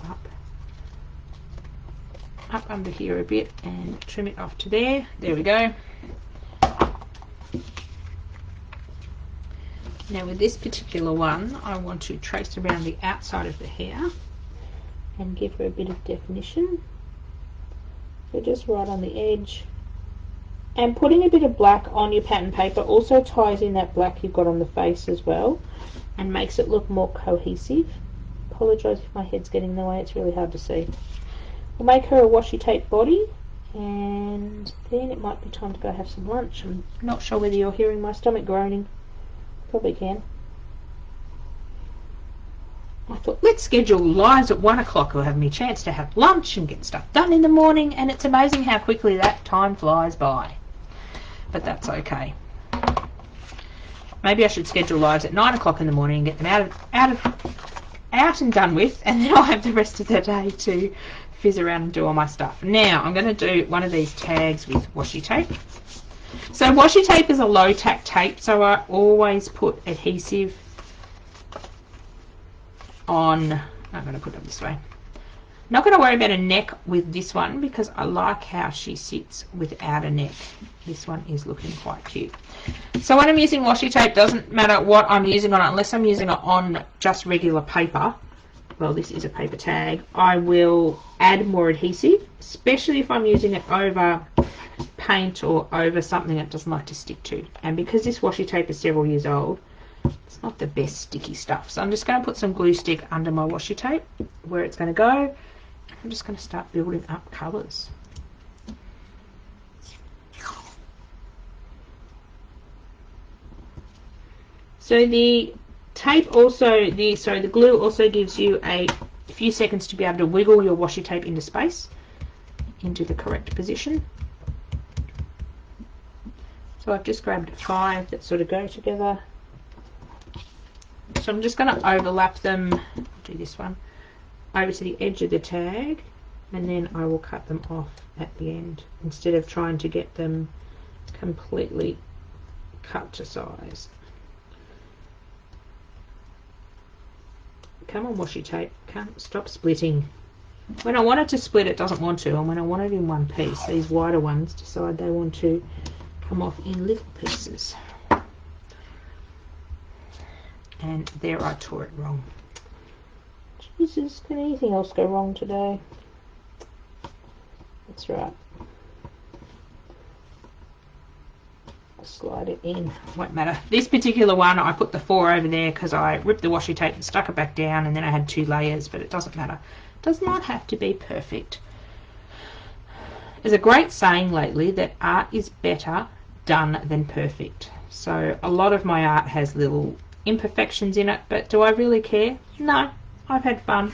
up under here a bit and trim it off to there. There we go. Now with this particular one, I want to trace around the outside of the hair and give her a bit of definition. So just right on the edge, and putting a bit of black on your pattern paper also ties in that black you've got on the face as well and makes it look more cohesive. Apologise if my head's getting in the way, it's really hard to see. We'll make her a washi tape body, and then it might be time to go have some lunch. I'm not sure whether you're hearing my stomach groaning. Probably can. I thought, let's schedule lives at 1 o'clock. It'll have me a chance to have lunch and get stuff done in the morning, and it's amazing how quickly that time flies by. But that's okay. Maybe I should schedule lives at 9 o'clock in the morning and get them out and done with, and then I'll have the rest of the day to fizz around and do all my stuff. Now I'm going to do one of these tags with washi tape. So washi tape is a low tack tape, so I always put adhesive on. I'm going to put it this way. Not going to worry about a neck with this one because I like how she sits without a neck. This one is looking quite cute. So when I'm using washi tape, doesn't matter what I'm using on it, unless I'm using it on just regular paper. Well, this is a paper tag. I will add more adhesive, especially if I'm using it over paint or over something it doesn't like to stick to. And because this washi tape is several years old, it's not the best sticky stuff. So I'm just going to put some glue stick under my washi tape where it's going to go. I'm just going to start building up colours. So the tape also, the glue also gives you a few seconds to be able to wiggle your washi tape into space, into the correct position. So I've just grabbed 5 that sort of go together. So I'm just going to overlap them, do this one, over to the edge of the tag, and then I will cut them off at the end instead of trying to get them completely cut to size. Come on, washi tape, can't stop splitting. When I want it to split, it doesn't want to, and when I want it in one piece, these wider ones decide they want to come off in little pieces. And there, I tore it wrong. Jesus, can anything else go wrong today? That's right. I'll slide it in. Won't matter. This particular one, I put the 4 over there because I ripped the washi tape and stuck it back down, and then I had 2 layers, but it doesn't matter. It does not have to be perfect. There's a great saying lately that art is better done than perfect. So a lot of my art has little imperfections in it, but do I really care? No, I've had fun.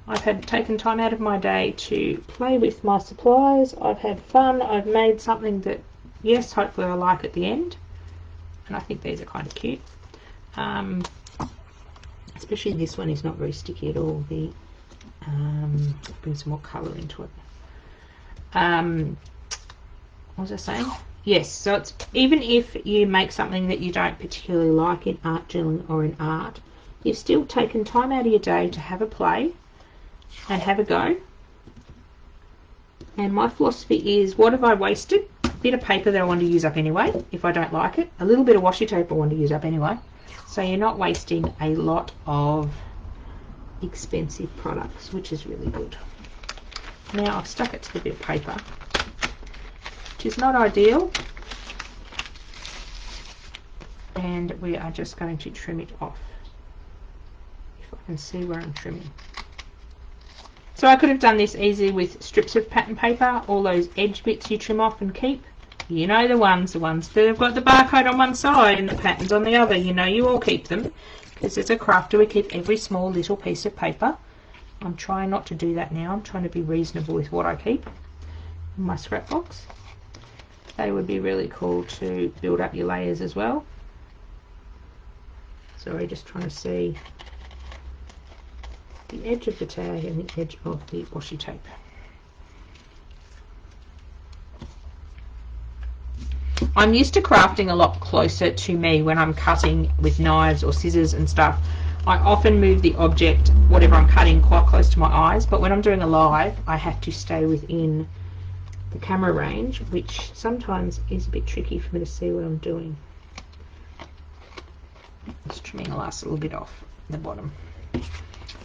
I've taken time out of my day to play with my supplies. I've had fun. I've made something that, yes, hopefully I like at the end. And I think these are kind of cute. Especially this one is not very sticky at all. The bring some more colour into it. What was I saying? Yes, so it's even if you make something that you don't particularly like in art journaling or in art, you've still taken time out of your day to have a play and have a go. And my philosophy is, what have I wasted? A bit of paper that I want to use up anyway, if I don't like it. A little bit of washi tape I want to use up anyway. So you're not wasting a lot of expensive products, which is really good. Now I've stuck it to the bit of paper, which is not ideal. And we are just going to trim it off. If I can see where I'm trimming. So I could have done this easily with strips of pattern paper, all those edge bits you trim off and keep. You know the ones that have got the barcode on one side and the patterns on the other. You know you all keep them, because as a crafter we keep every small little piece of paper. I'm trying not to do that now. I'm trying to be reasonable with what I keep in my scrapbooks. They would be really cool to build up your layers as well. Sorry, just trying to see the edge of the tag and the edge of the washi tape. I'm used to crafting a lot closer to me when I'm cutting with knives or scissors and stuff. I often move the object, whatever I'm cutting, quite close to my eyes, but when I'm doing a live I have to stay within the camera range, which sometimes is a bit tricky for me to see what I'm doing. Just trimming the last little bit off the bottom.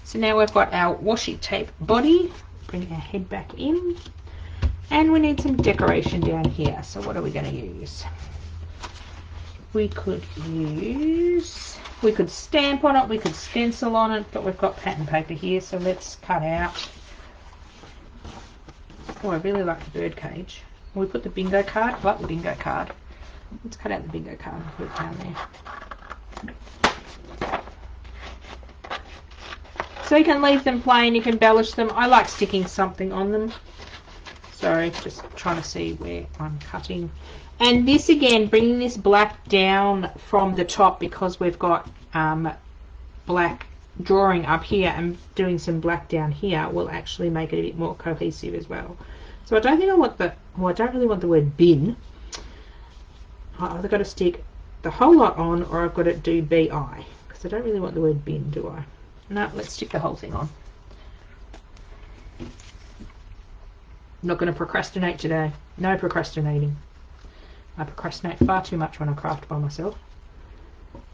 So now we've got our washi tape body. Bring our head back in. And we need some decoration down here. So what are we going to use? We could stamp on it, we could stencil on it, but we've got pattern paper here, so let's cut out. Oh, I really like the bird cage. We put the bingo card. I like the bingo card. Let's cut out the bingo card and put it down there. So you can leave them plain, you can embellish them. I like sticking something on them. Sorry, just trying to see where I'm cutting. And this again, bringing this black down from the top, because we've got black drawing up here and doing some black down here, will actually make it a bit more cohesive as well. So I don't think I want the, well, I don't really want the word bin. I've either got to stick the whole lot on, or I've got to do BI, because I don't really want the word bin, do I? No, let's stick the whole thing on. I'm not going to procrastinate today. No procrastinating. I procrastinate far too much when I craft by myself,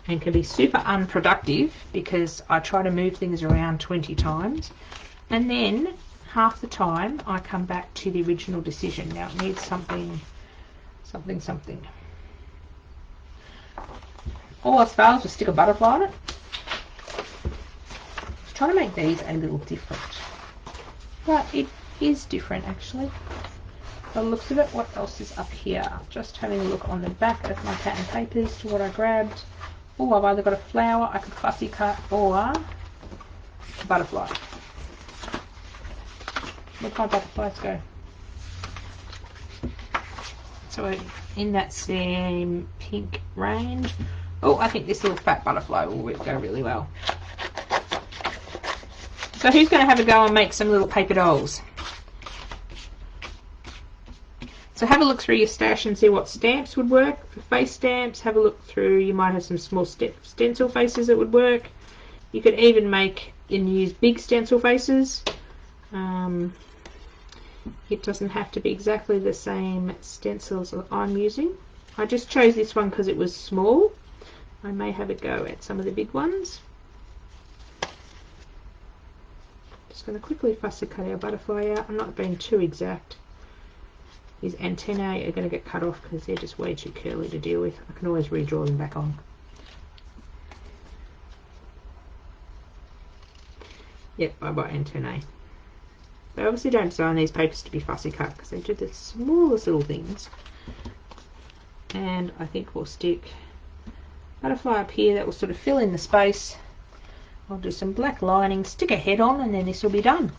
and can be super unproductive because I try to move things around 20 times, and then half the time I come back to the original decision. Now it needs something. All else fails, just stick a butterfly on it. I'm trying to make these a little different, but it is different actually. By the looks of it, what else is up here? Just having a look on the back of my pattern papers to what I grabbed. Oh, I've either got a flower I could fussy cut, or a butterfly. Where'd my butterflies go? So in that same pink range. Oh, I think this little fat butterfly will go really well. So who's going to have a go and make some little paper dolls? So have a look through your stash and see what stamps would work. For face stamps, have a look through. You might have some small stencil faces that would work. You could even make and use big stencil faces. It doesn't have to be exactly the same stencils that I'm using. I just chose this one because it was small. I may have a go at some of the big ones. Just going to quickly fussy cut our butterfly out. I'm not being too exact. These antennae are going to get cut off because they're just way too curly to deal with. I can always redraw them back on. Yep, bye-bye antennae. They obviously don't design these papers to be fussy cut because they do the smallest little things. And I think we'll stick butterfly up here that will sort of fill in the space I'll do some black lining, stick a head on, and then this will be done.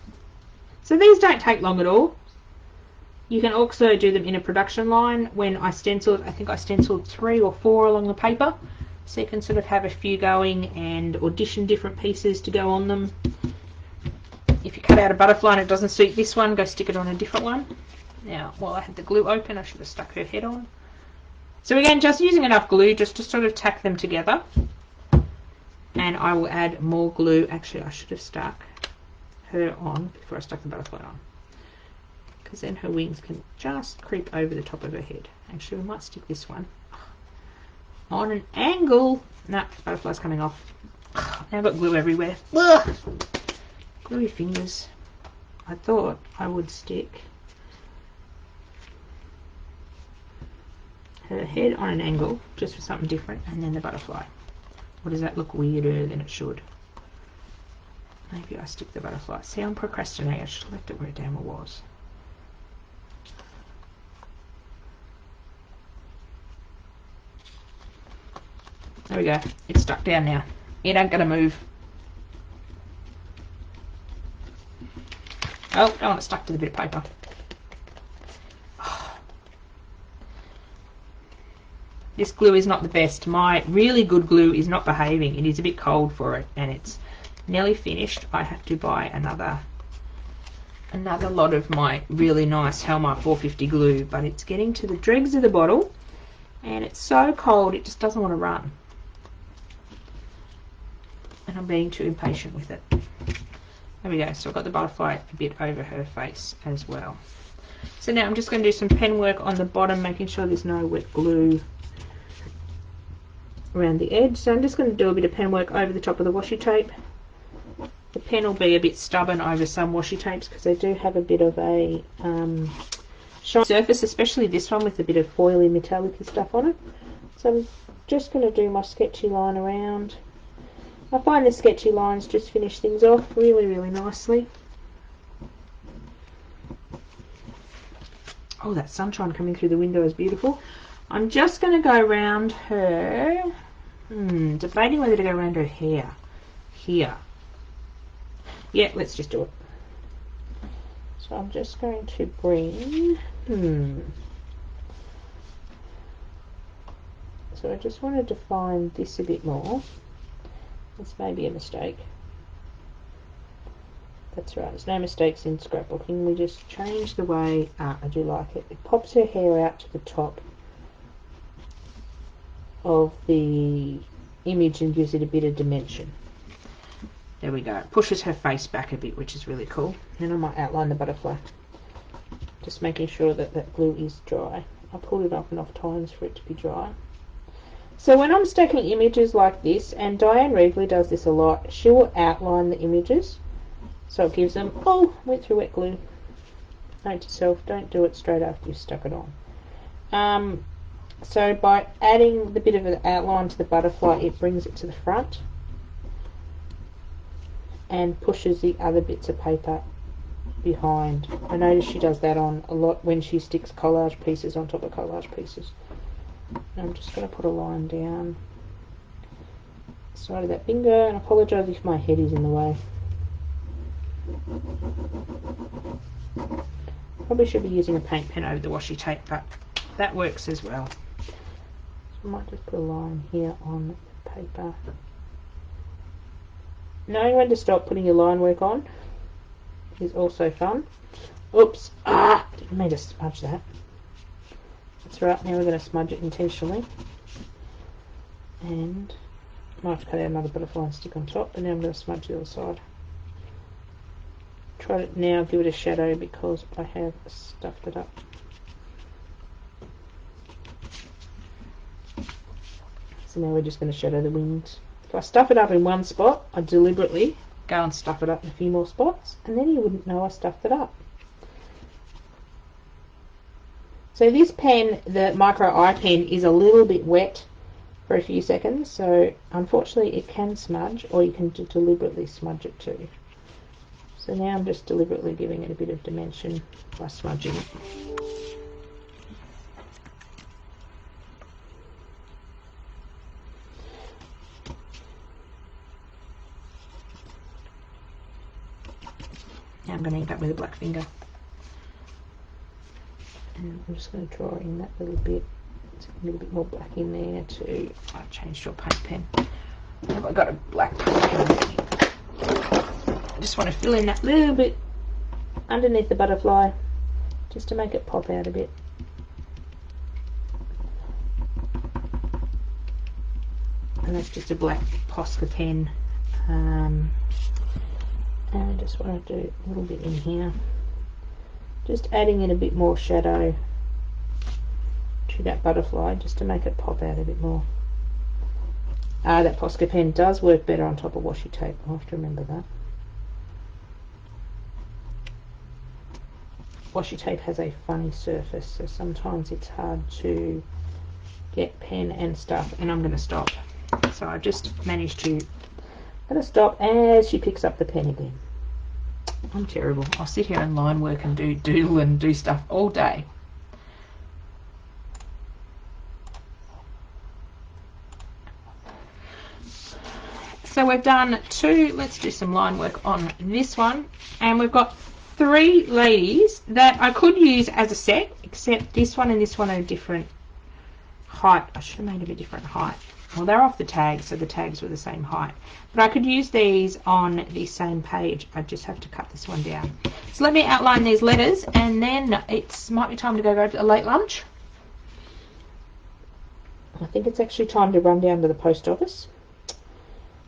So these don't take long at all. You can also do them in a production line. When I stenciled, I think I stenciled 3 or 4 along the paper. So you can sort of have a few going and audition different pieces to go on them. If you cut out a butterfly and it doesn't suit this one, go stick it on a different one. Now, while I had the glue open, I should have stuck her head on. So again, just using enough glue just to sort of tack them together. And I will add more glue. Actually, I should have stuck her on before I stuck the butterfly on, because then her wings can just creep over the top of her head. Actually, we might stick this one on an angle. No, butterfly's coming off. Now I've got glue everywhere. Ugh. Gluey fingers. I thought I would stick her head on an angle just for something different, and then the butterfly. Or does that look weirder than it should? Maybe I stick the butterfly. See, I'm procrastinating. I should have left it where it damn well was. There we go. It's stuck down now. It ain't gonna move. Oh, don't want it stuck to the bit of paper. This glue is not the best. My really good glue is not behaving. It is a bit cold for it, and it's nearly finished. I have to buy another lot of my really nice Helmar 450 glue, but it's getting to the dregs of the bottle, and it's so cold it just doesn't want to run. And I'm being too impatient with it. There we go. So I've got the butterfly a bit over her face as well. So now I'm just going to do some pen work on the bottom, making sure there's no wet glue around the edge. So I'm just going to do a bit of pen work over the top of the washi tape. The pen will be a bit stubborn over some washi tapes because they do have a bit of a shiny surface, especially this one with a bit of foily metallic stuff on it. So I'm just going to do my sketchy line around. I find the sketchy lines just finish things off really, really nicely. Oh, that sunshine coming through the window is beautiful. I'm just going to go around her, debating whether to go around her hair. Here. Yeah, let's just do it. So I'm just going to bring, so I just want to define this a bit more. This may be a mistake. That's right, there's no mistakes in scrapbooking. We just change the way, I do like it. It pops her hair out to the top of the image and gives it a bit of dimension. There we go. It pushes her face back a bit, which is really cool. Then I might outline the butterfly. Just making sure that that glue is dry. I pulled it off enough times for it to be dry. So when I'm stacking images like this, and Diane Regley does this a lot, she will outline the images. So it gives them, oh, went through wet glue. Note to self, don't do it straight after you've stuck it on. So by adding the bit of an outline to the butterfly, it brings it to the front and pushes the other bits of paper behind. I notice she does that on a lot when she sticks collage pieces on top of collage pieces. And I'm just going to put a line down the side of that finger, and I apologise if my head is in the way. Probably should be using a paint pen over the washi tape, but that works as well. So I might just put a line here on the paper. Knowing when to stop putting your line work on is also fun. Oops, didn't mean to smudge that. That's right, now we're going to smudge it intentionally. And I might have to cut out another butterfly and stick on top, and now I'm going to smudge the other side. Try to now give it a shadow because I have stuffed it up. So now we're just going to shadow the wings. If I stuff it up in one spot, I deliberately go and stuff it up in a few more spots, and then you wouldn't know I stuffed it up. So this pen, the micro eye pen, is a little bit wet for a few seconds, so unfortunately it can smudge, or you can deliberately smudge it too. So now I'm just deliberately giving it a bit of dimension by smudging it. Now I'm going to ink up with a black finger. And I'm just going to draw in that little bit. It's a little bit more black in there too. I've changed to a paint pen. Have I got a black paint pen? I just want to fill in that little bit underneath the butterfly, just to make it pop out a bit. And that's just a black Posca pen. And I just want to do a little bit in here, just adding in a bit more shadow to that butterfly, just to make it pop out a bit more. That Posca pen does work better on top of washi tape. I'll have to remember that. Washi tape has a funny surface, so sometimes it's hard to get pen and stuff. And I'm going to stop. So I just managed to let her stop as she picks up the pen again. I'm terrible. I'll sit here and line work and doodle and do stuff all day. So we've done two. Let's do some line work on this one. And we've got 3 ladies that I could use as a set, except this one and this one are a different height. I should have made them a different height. Well, they're off the tags, so the tags were the same height. But I could use these on the same page. I just have to cut this one down. So let me outline these letters, and then it might be time to go grab a late lunch. I think it's actually time to run down to the post office.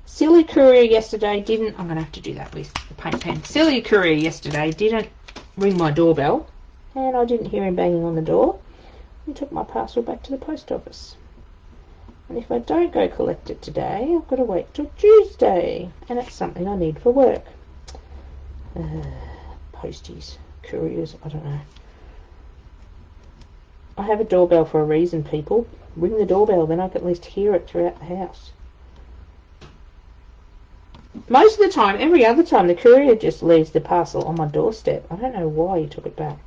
Silly courier yesterday didn't... I'm going to have to do that with the paint pen. Silly courier yesterday didn't ring my doorbell, and I didn't hear him banging on the door. He took my parcel back to the post office. And if I don't go collect it today, I've got to wait till Tuesday. And it's something I need for work. Posties, couriers, I don't know. I have a doorbell for a reason, people. Ring the doorbell, then I can at least hear it throughout the house. Most of the time, every other time, the courier just leaves the parcel on my doorstep. I don't know why he took it back.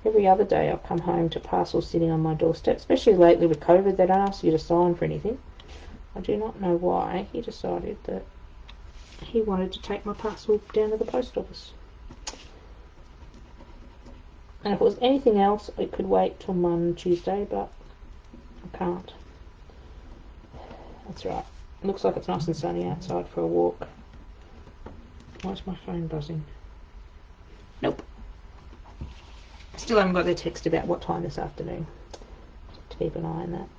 Every other day I'll come home to parcels sitting on my doorstep, especially lately with COVID. They don't ask you to sign for anything. I do not know why he decided that he wanted to take my parcel down to the post office. And if it was anything else, it could wait till Tuesday, but I can't. That's right. It looks like it's nice and sunny outside for a walk. Why is my phone buzzing? Nope. Still haven't got their text about what time this afternoon. Just to keep an eye on that.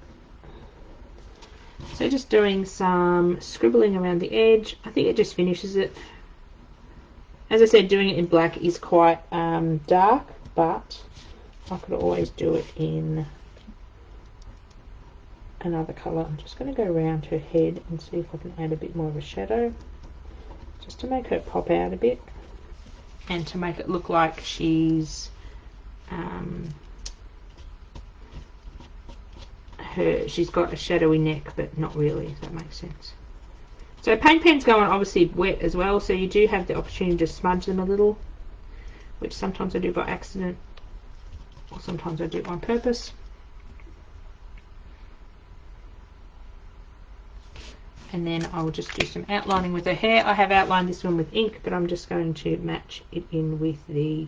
So just doing some scribbling around the edge. I think it just finishes it. As I said, doing it in black is quite dark, but I could always do it in another colour. I'm just going to go around her head and see if I can add a bit more of a shadow, just to make her pop out a bit and to make it look like she's she's got a shadowy neck, but not really, if that makes sense. So paint pens go on obviously wet as well, so you do have the opportunity to smudge them a little, which sometimes I do by accident, or sometimes I do it on purpose. And then I will just do some outlining with her hair. I have outlined this one with ink, but I'm just going to match it in with the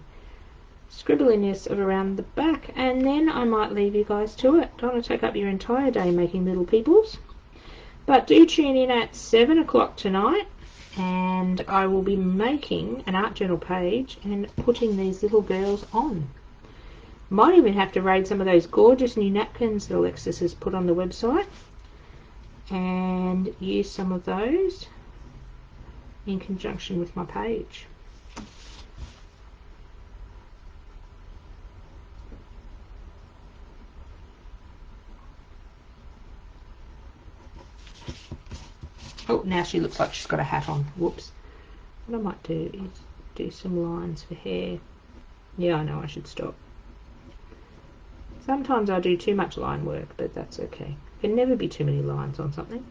scribbliness of around the back, and then I might leave you guys to it. Don't want to take up your entire day making little peoples, but do tune in at 7 o'clock tonight, and I will be making an art journal page and putting these little girls on. Might even have to raid some of those gorgeous new napkins that Alexis has put on the website and use some of those in conjunction with my page. Oh, now she looks like she's got a hat on. Whoops. What I might do is do some lines for hair. Yeah, I know I should stop. Sometimes I do too much line work, but that's okay. Can never be too many lines on something.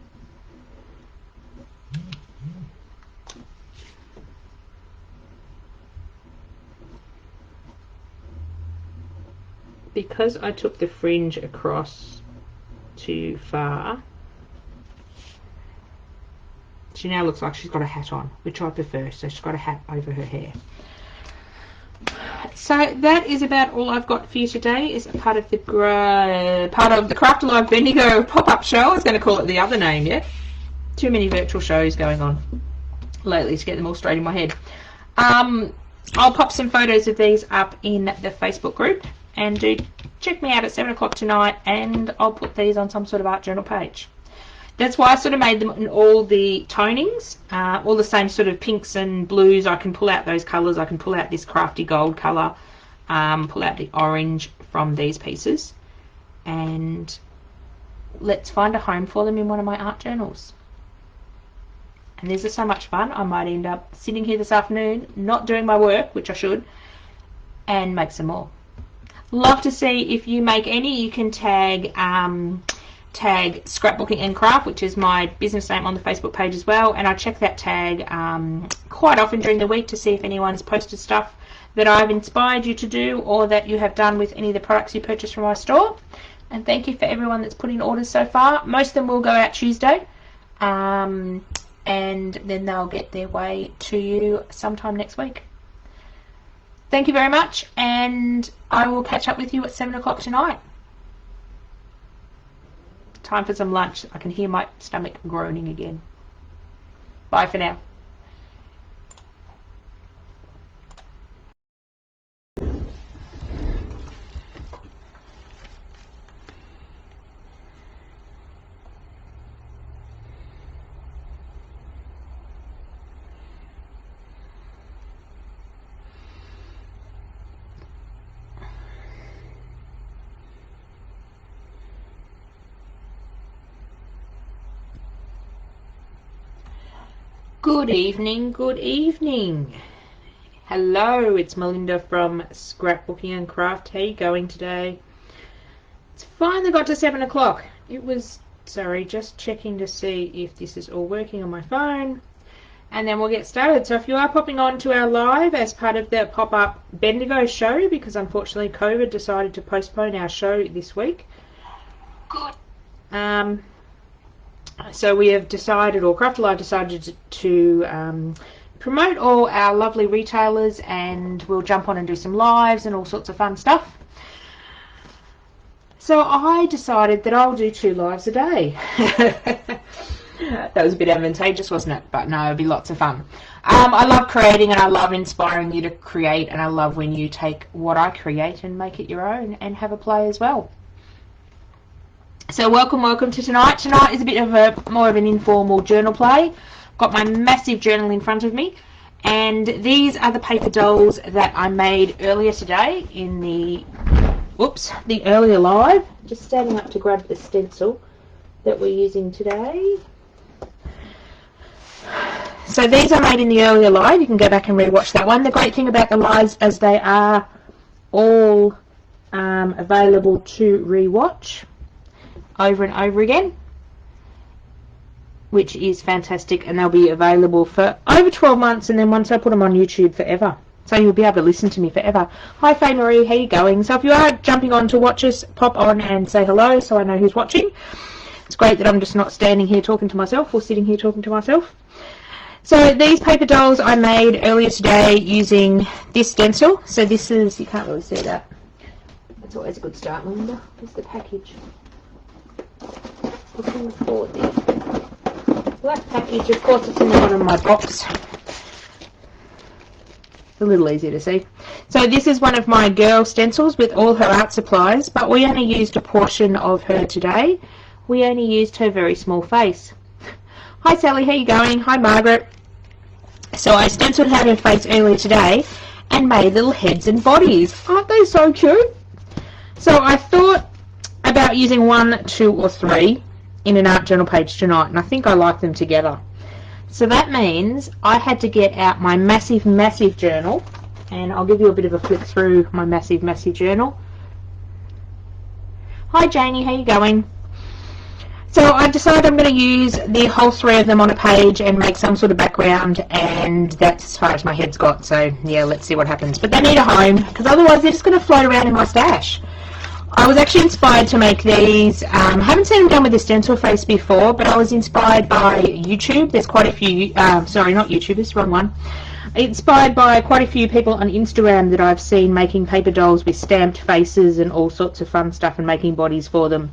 Because I took the fringe across too far, she now looks like she's got a hat on, which I prefer, so she's got a hat over her hair. So that is about all I've got for you today. Is part of the Craft Alive Bendigo pop-up show. I was going to call it the other name, yeah. Too many virtual shows going on lately to get them all straight in my head. I'll pop some photos of these up in the Facebook group, and do check me out at 7 o'clock tonight, and I'll put these on some sort of art journal page. That's why I sort of made them in all the tonings, all the same sort of pinks and blues. I can pull out those colours. I can pull out this crafty gold colour, pull out the orange from these pieces, and let's find a home for them in one of my art journals. And these are so much fun. I might end up sitting here this afternoon, not doing my work, which I should, and make some more. Love to see if you make any. You can tag Scrapbooking which is my business name, on the Facebook page as well, and I check that tag quite often during the week to see if anyone's posted stuff that I've inspired you to do, or that you have done with any of the products you purchased from my store. And thank you for everyone that's put in orders so far. Most of them will go out Tuesday, and then they'll get their way to you sometime next week. Thank you very much, and I will catch up with you at 7 o'clock tonight. Time for some lunch. I can hear my stomach groaning again. Bye for now. Good evening, good evening. Hello, it's Melinda from Scrapbooking Craft. How are you going today? It's finally got to 7 o'clock. It was, sorry, just checking to see if this is all working on my phone, and then we'll get started. So if you are popping on to our live as part of the pop-up Bendigo show, because unfortunately COVID decided to postpone our show this week. Good. So we have decided, or Craft Alive decided to promote all our lovely retailers, and we'll jump on and do some lives and all sorts of fun stuff. So I decided that I'll do 2 lives a day. That was a bit advantageous, wasn't it? But no, it'll be lots of fun. I love creating, and I love inspiring you to create, and I love when you take what I create and make it your own and have a play as well. So welcome to tonight. Tonight is a bit of more of an informal journal play. Got my massive journal in front of me, and these are the paper dolls that I made earlier today in the earlier live. Just standing up to grab the stencil that we're using today. So these are made in the earlier live. You can go back and rewatch that one. The great thing about the lives is they are all available to rewatch over and over again, which is fantastic, and they'll be available for over 12 months, and then once I put them on YouTube, forever. So you'll be able to listen to me forever. Hi Faye Marie, how you going? So if you are jumping on to watch us, pop on and say hello so I know who's watching. It's great that I'm just not standing here talking to myself or sitting here talking to myself. So these paper dolls I made earlier today using this stencil. So this is, you can't really see that. That's always a good start, Melinda. Here's the package. Looking forward there. Black package, of course it's in the bottom of my box. It's a little easier to see. So this is one of my girl stencils with all her art supplies, but we only used a portion of her today. We only used her very small face. Hi Sally, how you going? Hi Margaret. So I stenciled out her face earlier today and made little heads and bodies. Aren't they so cute? So I thought about using 1, 2 or 3 in an art journal page tonight, and I think I like them together. So that means I had to get out my massive journal, and I'll give you a bit of a flick through my massive journal. Hi Janie, how you going? So I decided I'm going to use the whole 3 of them on a page and make some sort of background, and that's as far as my head's got. So yeah, let's see what happens. But they need a home, because otherwise they're just going to float around in my stash. I was actually inspired to make these. Haven't seen them done with a stencil face before, but I was inspired by YouTube. There's quite a few, sorry, not YouTubers, wrong one. Inspired by quite a few people on Instagram that I've seen making paper dolls with stamped faces and all sorts of fun stuff and making bodies for them.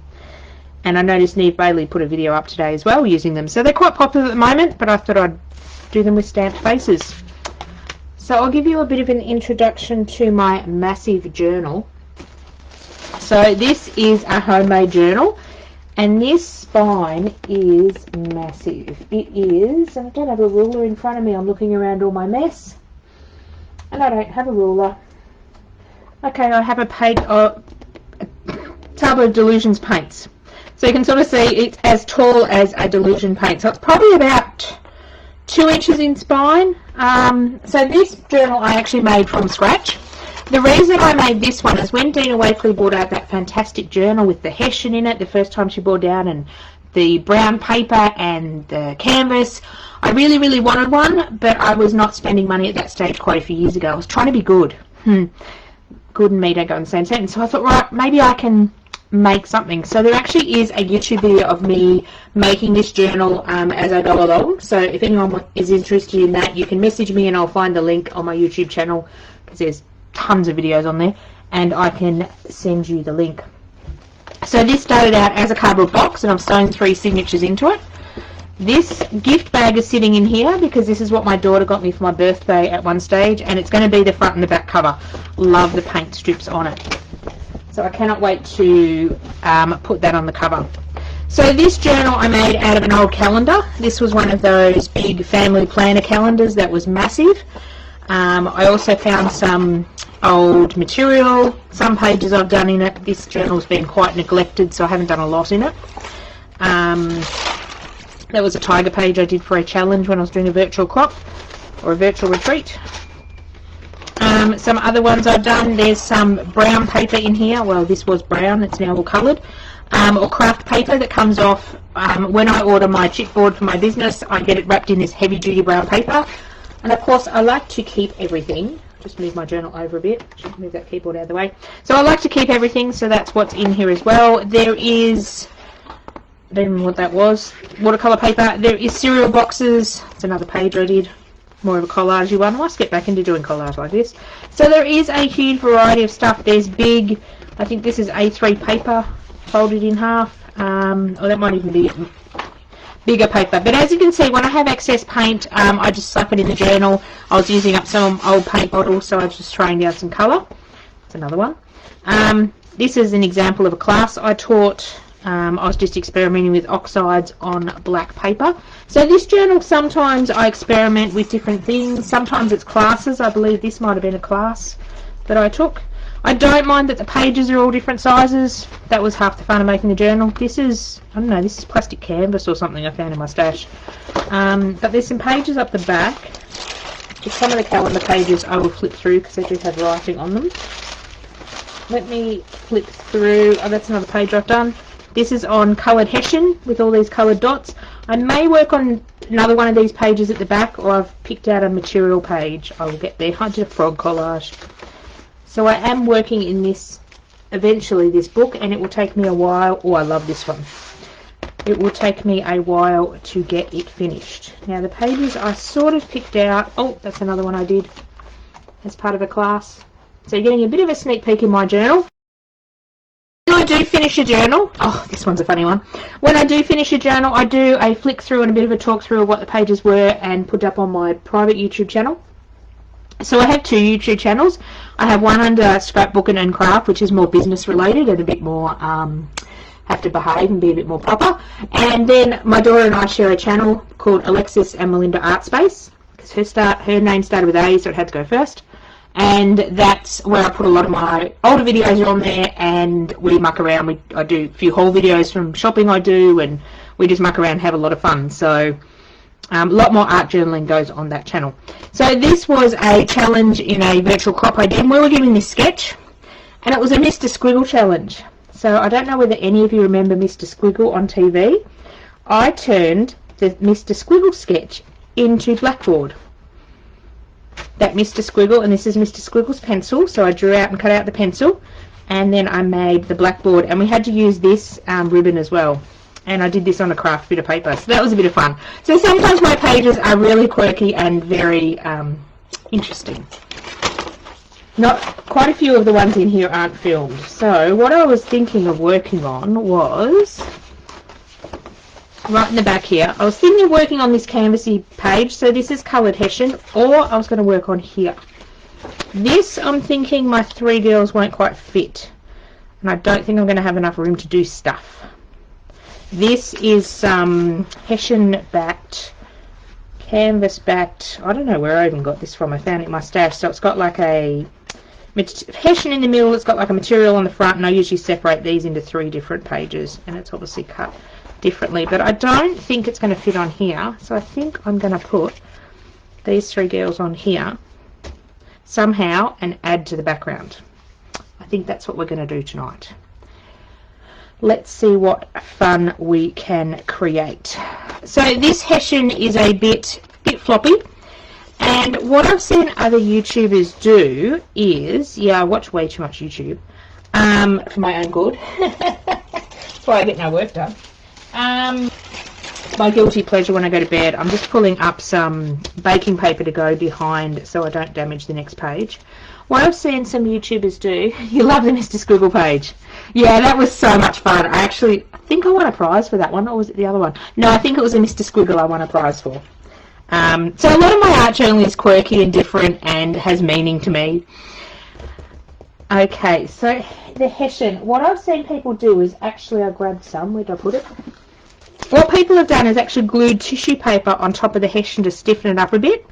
And I noticed Neve Bailey put a video up today as well using them. So they're quite popular at the moment, but I thought I'd do them with stamped faces. So I'll give you a bit of an introduction to my massive journal. So this is a homemade journal, and this spine is massive. It is, I don't have a ruler in front of me, I'm looking around all my mess, and I don't have a ruler. Okay, I have a tub of Delusions paints. So you can sort of see it's as tall as a Delusion paint. So it's probably about 2 inches in spine. So this journal I actually made from scratch. The reason I made this one is when Dina Wakeley brought out that fantastic journal with the hessian in it the first time she brought down, and the brown paper and the canvas, I really, really wanted one, but I was not spending money at that stage quite a few years ago. I was trying to be good. Good and me don't go in the same sentence. So I thought, right, maybe I can make something. So there actually is a YouTube video of me making this journal as I go along. So if anyone is interested in that, you can message me and I'll find the link on my YouTube channel, because there's tons of videos on there, and I can send you the link. So this started out as a cardboard box, and I've sewn 3 signatures into it. This gift bag is sitting in here because this is what my daughter got me for my birthday at one stage, and it's going to be the front and the back cover. Love the paint strips on it. So I cannot wait to put that on the cover. So this journal I made out of an old calendar. This was one of those big family planner calendars that was massive. I also found some old material, some pages I've done in it. This journal's been quite neglected, so I haven't done a lot in it. That was a tiger page I did for a challenge when I was doing a virtual crop or a virtual retreat. Some other ones I've done, there's some brown paper in here. Well, this was brown, it's now all coloured. Or craft paper that comes off. When I order my chipboard for my business, I get it wrapped in this heavy duty brown paper. And of course I like to keep everything. Just move my journal over a bit. Just move that keyboard out of the way. So I like to keep everything, so that's what's in here as well. There is, I don't know what that was, watercolour paper. There is cereal boxes. It's another page I did. More of a collage one. I must get back into doing collage like this. So there is a huge variety of stuff. There's big, I think this is A3 paper folded in half. Or that might even be bigger paper. But as you can see, when I have excess paint, I just slap it in the journal. I was using up some old paint bottles, so I was just throwing down some colour. That's another one. This is an example of a class I taught. I was just experimenting with oxides on black paper. So this journal, sometimes I experiment with different things. Sometimes it's classes. I believe this might have been a class that I took. I don't mind that the pages are all different sizes. That was half the fun of making the journal. This is, I don't know, this is plastic canvas or something I found in my stash. But there's some pages up the back. Just some of the calendar pages I will flip through because they do have writing on them. Let me flip through. Oh, that's another page I've done. This is on coloured hessian with all these coloured dots. I may work on another one of these pages at the back, or I've picked out a material page. I will get there. I did a frog collage. So I am working in this, eventually, this book, and it will take me a while. Oh, I love this one. It will take me a while to get it finished. Now the pages I sort of picked out. Oh, that's another one I did as part of a class. So you're getting a bit of a sneak peek in my journal. When I do finish a journal, oh, this one's a funny one. When I do finish a journal, I do a flick through and a bit of a talk through of what the pages were and put up on my private YouTube channel. So I have 2 YouTube channels. I have one under Scrapbooking which is more business related and a bit more have to behave and be a bit more proper. And then my daughter and I share a channel called Alexis and Melinda Art Space, because her name started with A, so it had to go first. And that's where I put a lot of my older videos on there, and we muck around. I do a few haul videos from shopping I do, and we just muck around and have a lot of fun. So a lot more art journaling goes on that channel. So this was a challenge in a virtual crop I did. We were given this sketch, and it was a Mr. Squiggle challenge. So I don't know whether any of you remember Mr. Squiggle on TV. I turned the Mr. Squiggle sketch into Blackboard. That Mr. Squiggle, and this is Mr. Squiggle's pencil, so I drew out and cut out the pencil, and then I made the blackboard, and we had to use this ribbon as well, and I did this on a craft bit of paper, so that was a bit of fun. So sometimes my pages are really quirky and very Interesting. Not quite a few of the ones in here aren't filmed. So what I was thinking of working on was right in the back here. I was thinking of working on this canvasy page. So this is coloured Hessian, or I was going to work on here. This, I'm thinking my 3 girls won't quite fit, and I don't think I'm going to have enough room to do stuff. This is some Hessian backed, canvas backed, I don't know where I even got this from, I found it in my stash. So it's got like a Hessian in the middle, it's got like a material on the front, and I usually separate these into 3 different pages, and it's obviously cut differently, but I don't think it's going to fit on here. So I think I'm going to put these 3 girls on here somehow and add to the background. I think that's what we're going to do tonight. Let's see what fun we can create. So this Hessian is a bit floppy, and what I've seen other YouTubers do is, yeah, I watch way too much YouTube for my own good. That's why I get no work done. My guilty pleasure when I go to bed, I'm just pulling up some baking paper to go behind so I don't damage the next page. What I've seen some YouTubers do, you love the Mr. Squiggle page. Yeah, that was so much fun. I think I won a prize for that one, or was it the other one? No, I think it was a Mr. Squiggle I won a prize for. So a lot of my art journaling is quirky and different and has meaning to me. Okay, so the Hessian, what I've seen people do is actually, I grabbed some, where did I put it? What people have done is actually glued tissue paper on top of the Hessian to stiffen it up a bit.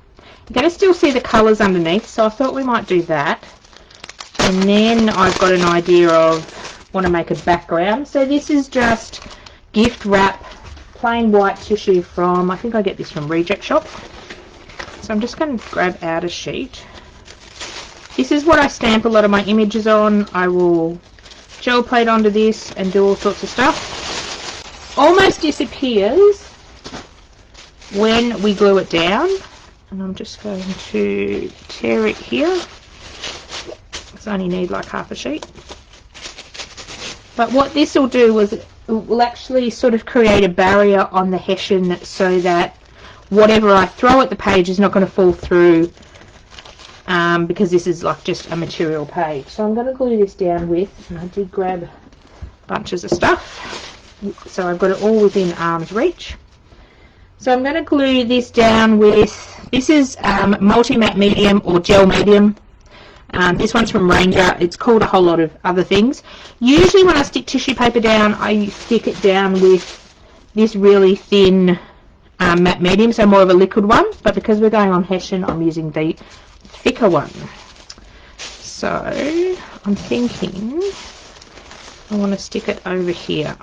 You're going to still see the colours underneath, so I thought we might do that. And then I've got an idea of, want to make a background. So this is just gift wrap, plain white tissue from, I think I get this from Reject Shop. So I'm just going to grab out a sheet. This is what I stamp a lot of my images on. I will gel plate onto this and do all sorts of stuff. Almost disappears when we glue it down. And I'm just going to tear it here. I only need like half a sheet. But what this will do is it will actually sort of create a barrier on the Hessian so that whatever I throw at the page is not going to fall through, because this is like just a material page. So I'm going to glue this down with, and I did grab bunches of stuff, so I've got it all within arm's reach. So I'm going to glue this down with, this is multi-matte medium or gel medium. This one's from Ranger. It's called a whole lot of other things. Usually when I stick tissue paper down, I stick it down with this really thin matte medium, so more of a liquid one. But because we're going on Hessian, I'm using the thicker one. So I'm thinking I want to stick it over here.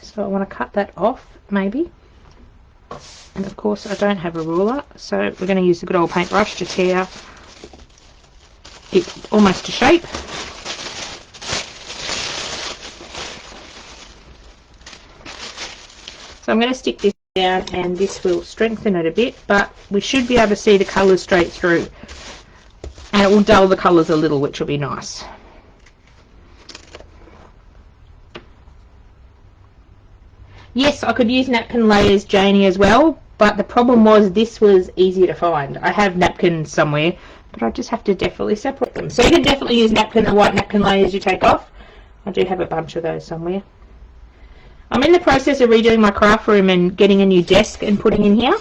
So I want to cut that off, maybe. And of course I don't have a ruler, so we're going to use the good old paintbrush to tear it almost to shape. So I'm going to stick this down, and this will strengthen it a bit, but we should be able to see the colours straight through. And it will dull the colours a little, which will be nice. Yes, I could use napkin layers, Janie, as well, but the problem was this was easier to find. I have napkins somewhere, but I just have to definitely separate them. So you can definitely use napkin, the white napkin layers you take off. I do have a bunch of those somewhere. I'm in the process of redoing my craft room and getting a new desk and putting in here.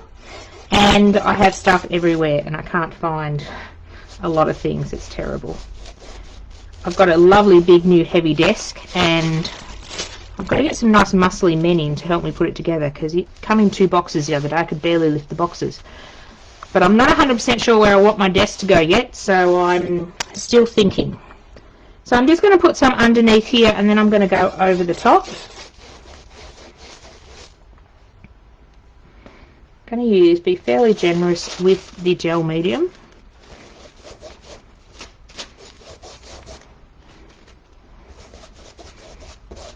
And I have stuff everywhere and I can't find a lot of things. It's terrible. I've got a lovely big new heavy desk, and I've got to get some nice muscly men in to help me put it together, because it came in 2 boxes the other day. I could barely lift the boxes. But I'm not 100% sure where I want my desk to go yet, so I'm still thinking. So I'm just going to put some underneath here, and then I'm going to go over the top. I'm going to be fairly generous with the gel medium.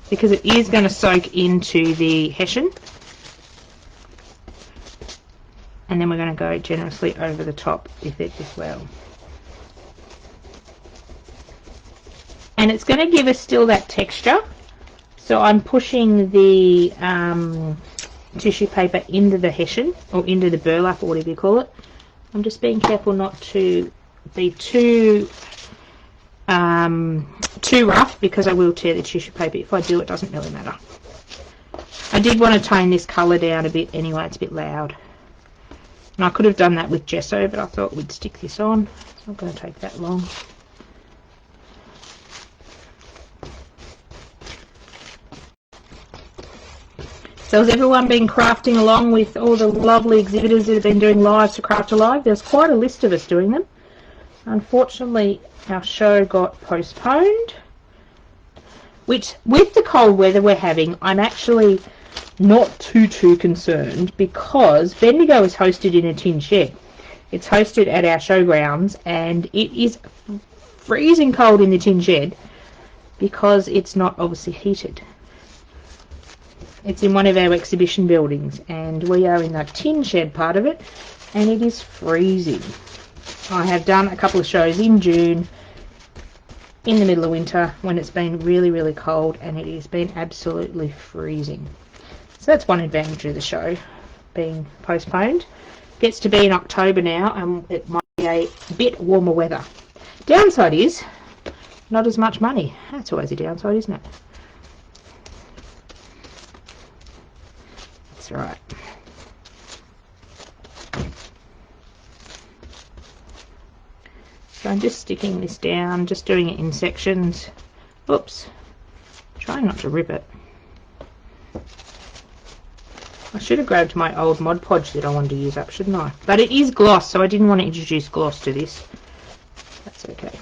Because it is going to soak into the Hessian. And then we're going to go generously over the top with it as well. And it's going to give us still that texture. So I'm pushing the tissue paper into the hessian, or into the burlap, or whatever you call it. I'm just being careful not to be too rough, because I will tear the tissue paper. If I do, it doesn't really matter. I did want to tone this colour down a bit anyway, it's a bit loud. And I could have done that with gesso, but I thought we'd stick this on. It's not going to take that long. So has everyone been crafting along with all the lovely exhibitors that have been doing lives for Craft Alive? There's quite a list of us doing them. Unfortunately, our show got postponed, which, with the cold weather we're having, I'm actually not too concerned, because Bendigo is hosted in a tin shed. It's hosted at our showgrounds, and it is freezing cold in the tin shed because it's not obviously heated. It's in one of our exhibition buildings, and we are in the tin shed part of it, and it is freezing. I have done a couple of shows in June, in the middle of winter, when it's been really cold, and it has been absolutely freezing. So that's one advantage of the show being postponed. Gets to be in October now, and it might be a bit warmer weather. Downside is not as much money. That's always a downside, isn't it? That's right. So I'm just sticking this down, just doing it in sections. Oops. Trying not to rip it. I should have grabbed my old Mod Podge that I wanted to use up, shouldn't I? But it is gloss, so I didn't want to introduce gloss to this. That's okay.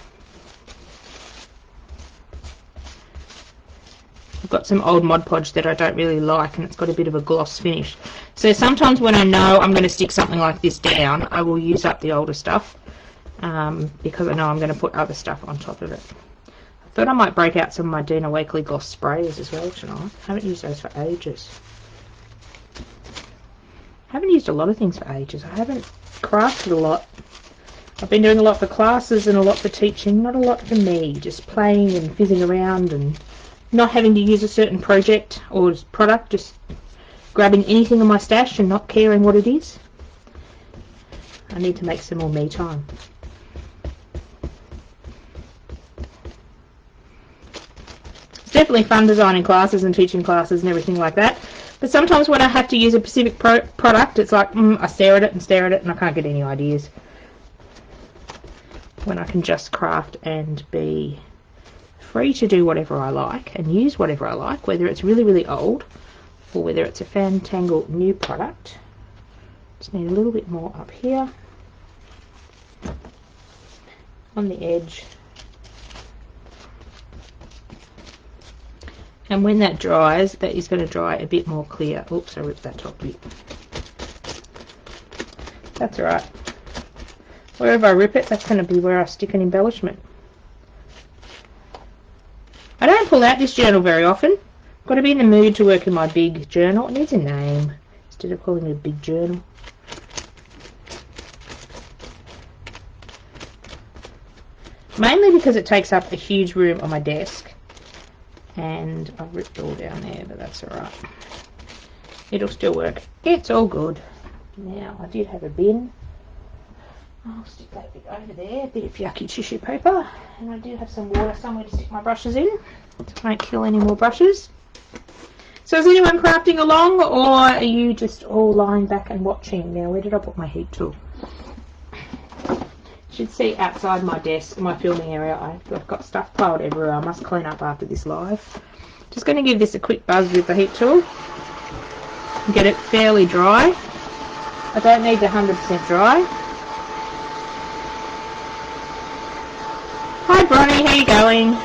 I've got some old Mod Podge that I don't really like, and it's got a bit of a gloss finish. So sometimes when I know I'm going to stick something like this down, I will use up the older stuff, because I know I'm going to put other stuff on top of it. I thought I might break out some of my Dina Wakley gloss sprayers as well tonight. I haven't used those for ages. I haven't used a lot of things for ages. I haven't crafted a lot. I've been doing a lot for classes and a lot for teaching, not a lot for me, just playing and fizzing around and not having to use a certain project or product, just grabbing anything in my stash and not caring what it is. I need to make some more me time. It's definitely fun designing classes and teaching classes and everything like that. But sometimes when I have to use a specific product, it's like, I stare at it and I can't get any ideas. When I can just craft and be free to do whatever I like and use whatever I like, whether it's really old or whether it's a fantangle new product. Just need a little bit more up here on the edge. And when that dries, that is going to dry a bit more clear. Oops, I ripped that top bit. That's alright. Wherever I rip it, that's going to be where I stick an embellishment. I don't pull out this journal very often. I've got to be in the mood to work in my big journal. It needs a name instead of calling it a big journal. Mainly because it takes up a huge room on my desk. And I've ripped all down there, but that's alright. It'll still work. It's all good. Now, I did have a bin. I'll stick that bit over there, a bit of yucky tissue paper. And I do have some water somewhere to stick my brushes in. So I won't kill any more brushes. So is anyone crafting along, or are you just all lying back and watching? Now, where did I put my heat tool? You should see outside my desk, my filming area, I've got stuff piled everywhere. I must clean up after this live. Just going to give this a quick buzz with the heat tool. Get it fairly dry. I don't need the 100% dry. Hi Bronnie, how you going?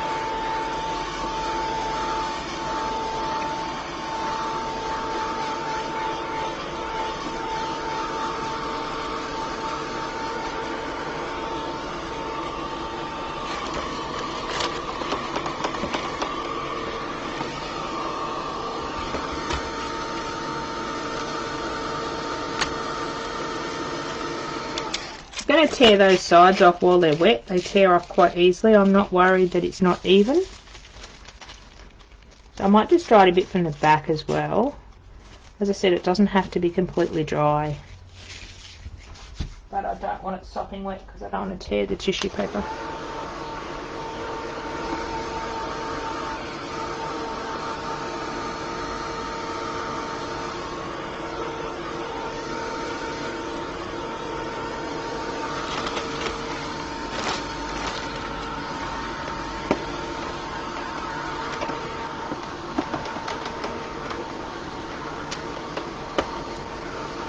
I'm going to tear those sides off while they're wet. They tear off quite easily. I'm not worried that it's not even. So I might just try it a bit from the back as well. As I said, it doesn't have to be completely dry. But I don't want it sopping wet because I don't want to tear the tissue paper.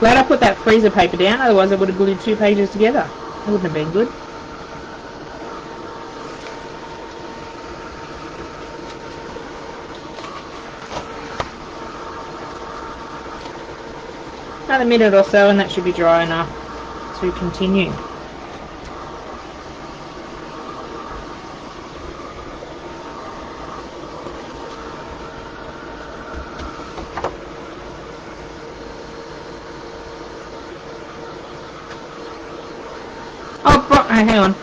Glad I put that freezer paper down, otherwise I would have glued 2 pages together. It wouldn't have been good. Another minute or so and that should be dry enough to continue. Oh, hang on.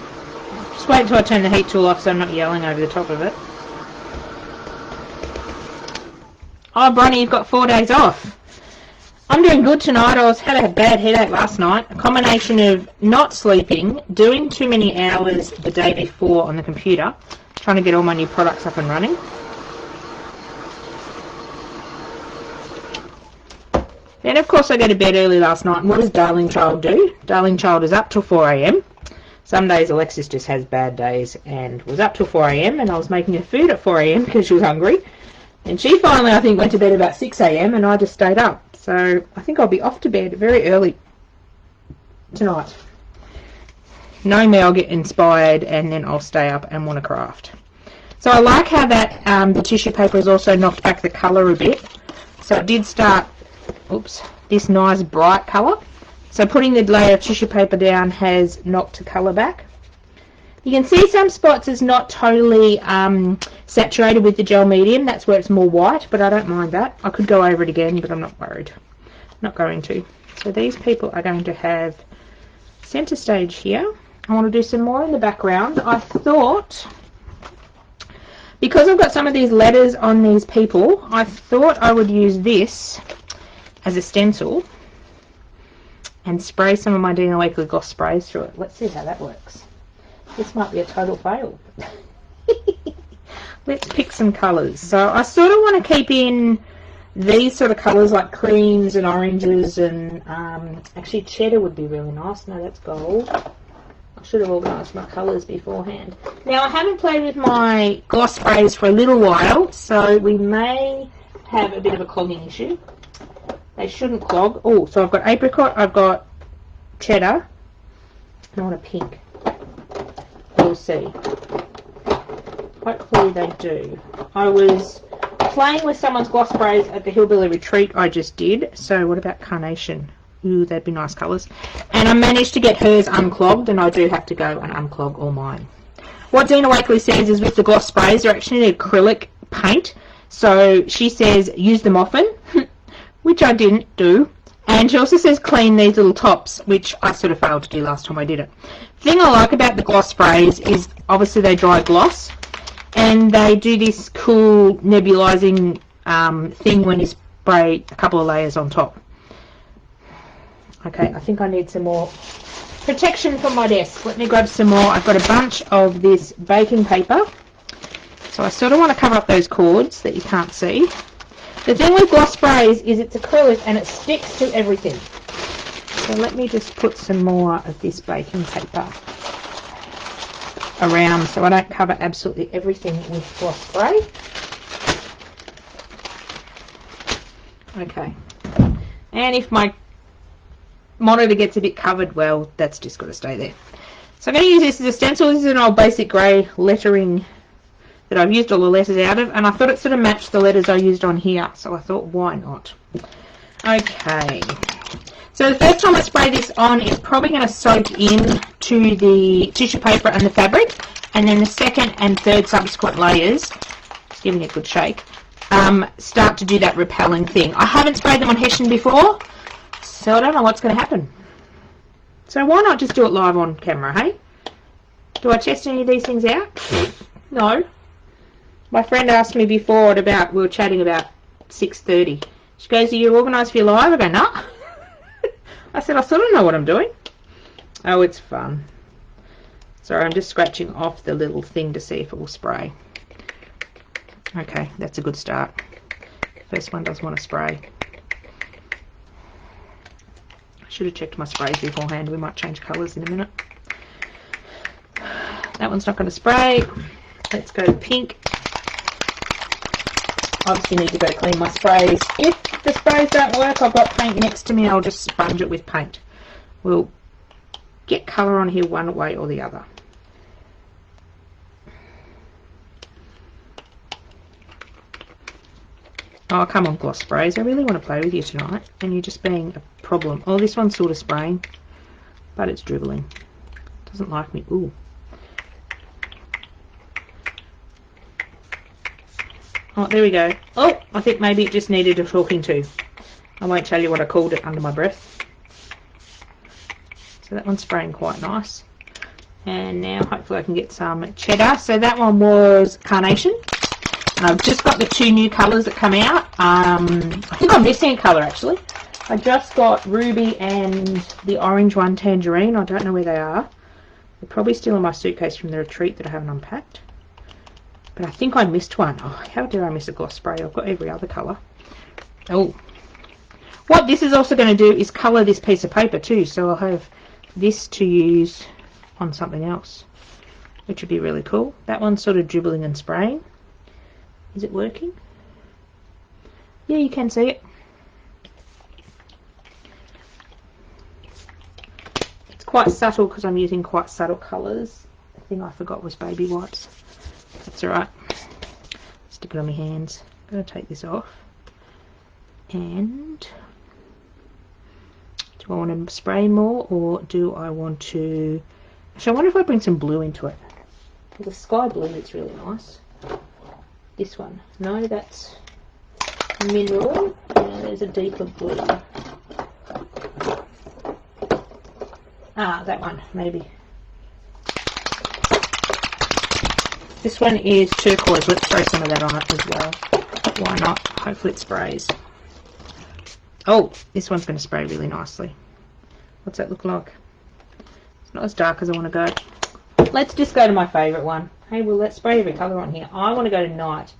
Just wait until I turn the heat tool off so I'm not yelling over the top of it. Oh, Bronny, you've got 4 days off. I'm doing good tonight. I had a bad headache last night. A combination of not sleeping, doing too many hours the day before on the computer, trying to get all my new products up and running. Then, of course, I go to bed early last night. And what does Darling Child do? Darling Child is up till 4 a.m. Some days Alexis just has bad days and was up till 4 a.m. and I was making her food at 4 a.m. because she was hungry. And she finally, I think, went to bed about 6 a.m. and I just stayed up. So I think I'll be off to bed very early tonight. Knowing me, I'll get inspired and then I'll stay up and want to craft. So I like how that the tissue paper has also knocked back the colour a bit. So it did start, oops, this nice bright colour. So putting the layer of tissue paper down has knocked the colour back. You can see some spots is not totally saturated with the gel medium. That's where it's more white, but I don't mind that. I could go over it again, but I'm not worried. Not going to. So these people are going to have centre stage here. I want to do some more in the background. I thought, because I've got some of these letters on these people, I thought I would use this as a stencil and spray some of my Dina Wakley gloss sprays through it. Let's see how that works. This might be a total fail. Let's pick some colours. So I sort of want to keep in these sort of colours like creams and oranges and actually cheddar would be really nice. No, that's gold. I should have organised my colours beforehand. Now I haven't played with my gloss sprays for a little while, so we may have a bit of a clogging issue. They shouldn't clog. Oh, so I've got apricot, I've got cheddar, and I want a pink. We'll see. Hopefully they do. I was playing with someone's gloss sprays at the Hillbilly Retreat I just did. So what about carnation? Ooh, that'd be nice colours. And I managed to get hers unclogged, and I do have to go and unclog all mine. What Dina Wakley says is with the gloss sprays, they're actually acrylic paint. So she says use them often, which I didn't do. And she also says clean these little tops, which I sort of failed to do last time I did it. The thing I like about the gloss sprays is obviously they dry gloss and they do this cool nebulizing thing when you spray a couple of layers on top. Okay, I think I need some more protection from my desk. Let me grab some more. I've got a bunch of this baking paper. So I sort of want to cover up those cords that you can't see. The thing with gloss sprays is it's acrylic and it sticks to everything. So let me just put some more of this baking paper around so I don't cover absolutely everything with gloss spray. Okay. And if my monitor gets a bit covered, well, that's just got to stay there. So I'm going to use this as a stencil. This is an old basic grey lettering that I've used all the letters out of, and I thought it sort of matched the letters I used on here, so I thought, why not? Okay, so the first time I spray this on, it's probably going to soak in to the tissue paper and the fabric, and then the second and third subsequent layers, just giving it a good shake, start to do that repelling thing. I haven't sprayed them on Hessian before, so I don't know what's going to happen. So why not just do it live on camera, hey? Do I test any of these things out? No. My friend asked me before at about, we were chatting about 6:30, She goes, are you organised for your live? I go, nah. I said, I sort of know what I'm doing. Oh, it's fun. Sorry, I'm just scratching off the little thing to see if it will spray. Okay, that's a good start. First one does want to spray. I should have checked my sprays beforehand. We might change colours in a minute. That one's not going to spray. Let's go to pink. Obviously need to go clean my sprays. If the sprays don't work, I've got paint next to me. I'll just sponge it with paint. We'll get colour on here one way or the other. Oh, come on, gloss sprays. I really want to play with you tonight, and you're just being a problem. Oh, this one's sort of spraying, but it's dribbling. Doesn't like me. Ooh. Oh, there we go. Oh, I think maybe it just needed a talking to. I won't tell you what I called it under my breath. So that one's spraying quite nice. And now hopefully I can get some cheddar. So that one was carnation. And I've just got the 2 new colours that come out. I think I'm missing a colour actually. I just got ruby and the orange one, tangerine. I don't know where they are. They're probably still in my suitcase from the retreat that I haven't unpacked. But I think I missed one. Oh, how dare I miss a gloss spray? I've got every other colour. Oh. What this is also going to do is colour this piece of paper too. So I'll have this to use on something else, which would be really cool. That one's sort of dribbling and spraying. Is it working? Yeah, you can see it. It's quite subtle because I'm using quite subtle colours. The thing I forgot was baby wipes. That's alright. Stick it on my hands. I'm going to take this off. And do I want to spray more, or do I want to... Actually, I wonder if I bring some blue into it. The sky blue looks really nice. This one. No, that's mineral. Yeah, there's a deeper blue. Ah, that one, maybe. This one is turquoise. Let's throw some of that on it as well. Why not? Hopefully it sprays. Oh, this one's going to spray really nicely. What's that look like? It's not as dark as I want to go. Let's just go to my favourite one. Hey, well, let's spray every colour on here. I want to go to night.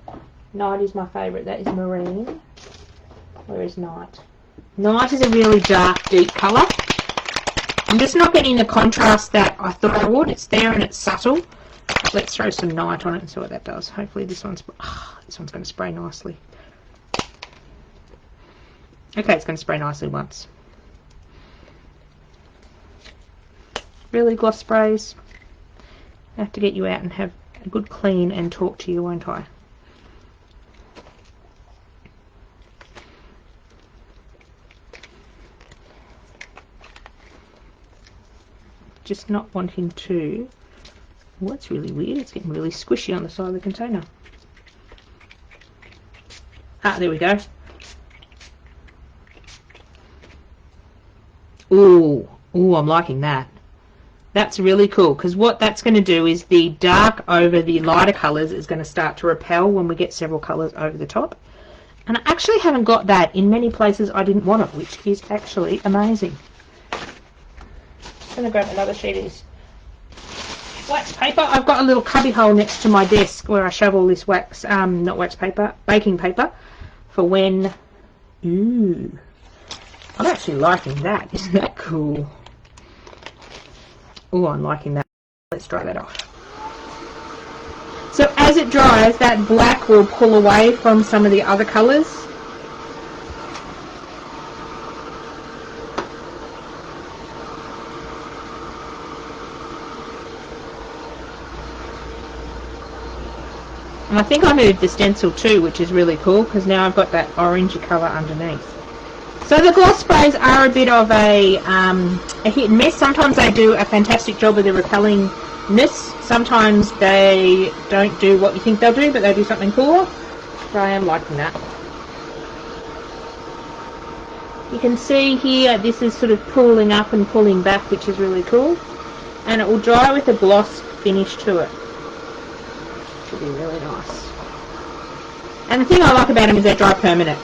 Night is my favourite. That is marine. Where is night? Night is a really dark, deep colour. I'm just not getting the contrast that I thought I would. It's there and it's subtle. Let's throw some night on it and see what that does. Hopefully this one's going to spray nicely. Okay, it's going to spray nicely once. Really, gloss sprays? I have to get you out and have a good clean and talk to you, won't I? Just not wanting to... Oh, that's really weird. It's getting really squishy on the side of the container. Ah, there we go. Ooh, ooh, I'm liking that. That's really cool, because what that's going to do is the dark over the lighter colours is going to start to repel when we get several colours over the top. And I actually haven't got that in many places I didn't want it, which is actually amazing. I'm going to grab another sheet of this wax paper. I've got a little cubby hole next to my desk where I shove all this wax, not wax paper, baking paper, for when... Ooh, I'm actually liking that. Isn't that cool? Oh, I'm liking that. Let's dry that off. So as it dries, that black will pull away from some of the other colours. And I think I moved the stencil too, which is really cool, because now I've got that orangey colour underneath. So the gloss sprays are a bit of a hit and miss. Sometimes they do a fantastic job of the repellingness. Sometimes they don't do what you think they'll do, but they do something cooler. So I am liking that. You can see here this is sort of pulling up and pulling back, which is really cool. And it will dry with a gloss finish to it. Should be really nice. And the thing I like about them is they dry permanent.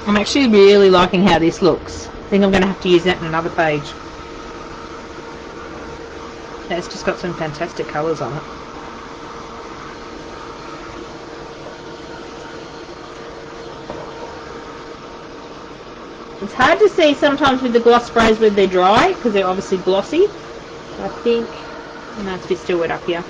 I'm actually really liking how this looks. I think I'm going to have to use that in another page. It's just got some fantastic colours on it. It's hard to see sometimes with the gloss sprays when they're dry because they're obviously glossy. I think, no, it's a bit still wet up here.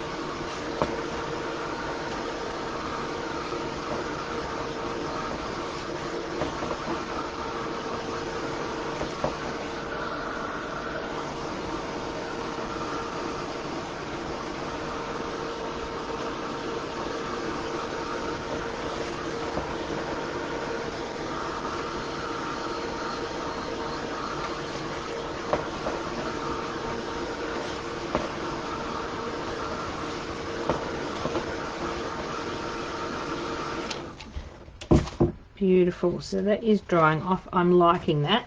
Beautiful. So that is drying off. I'm liking that.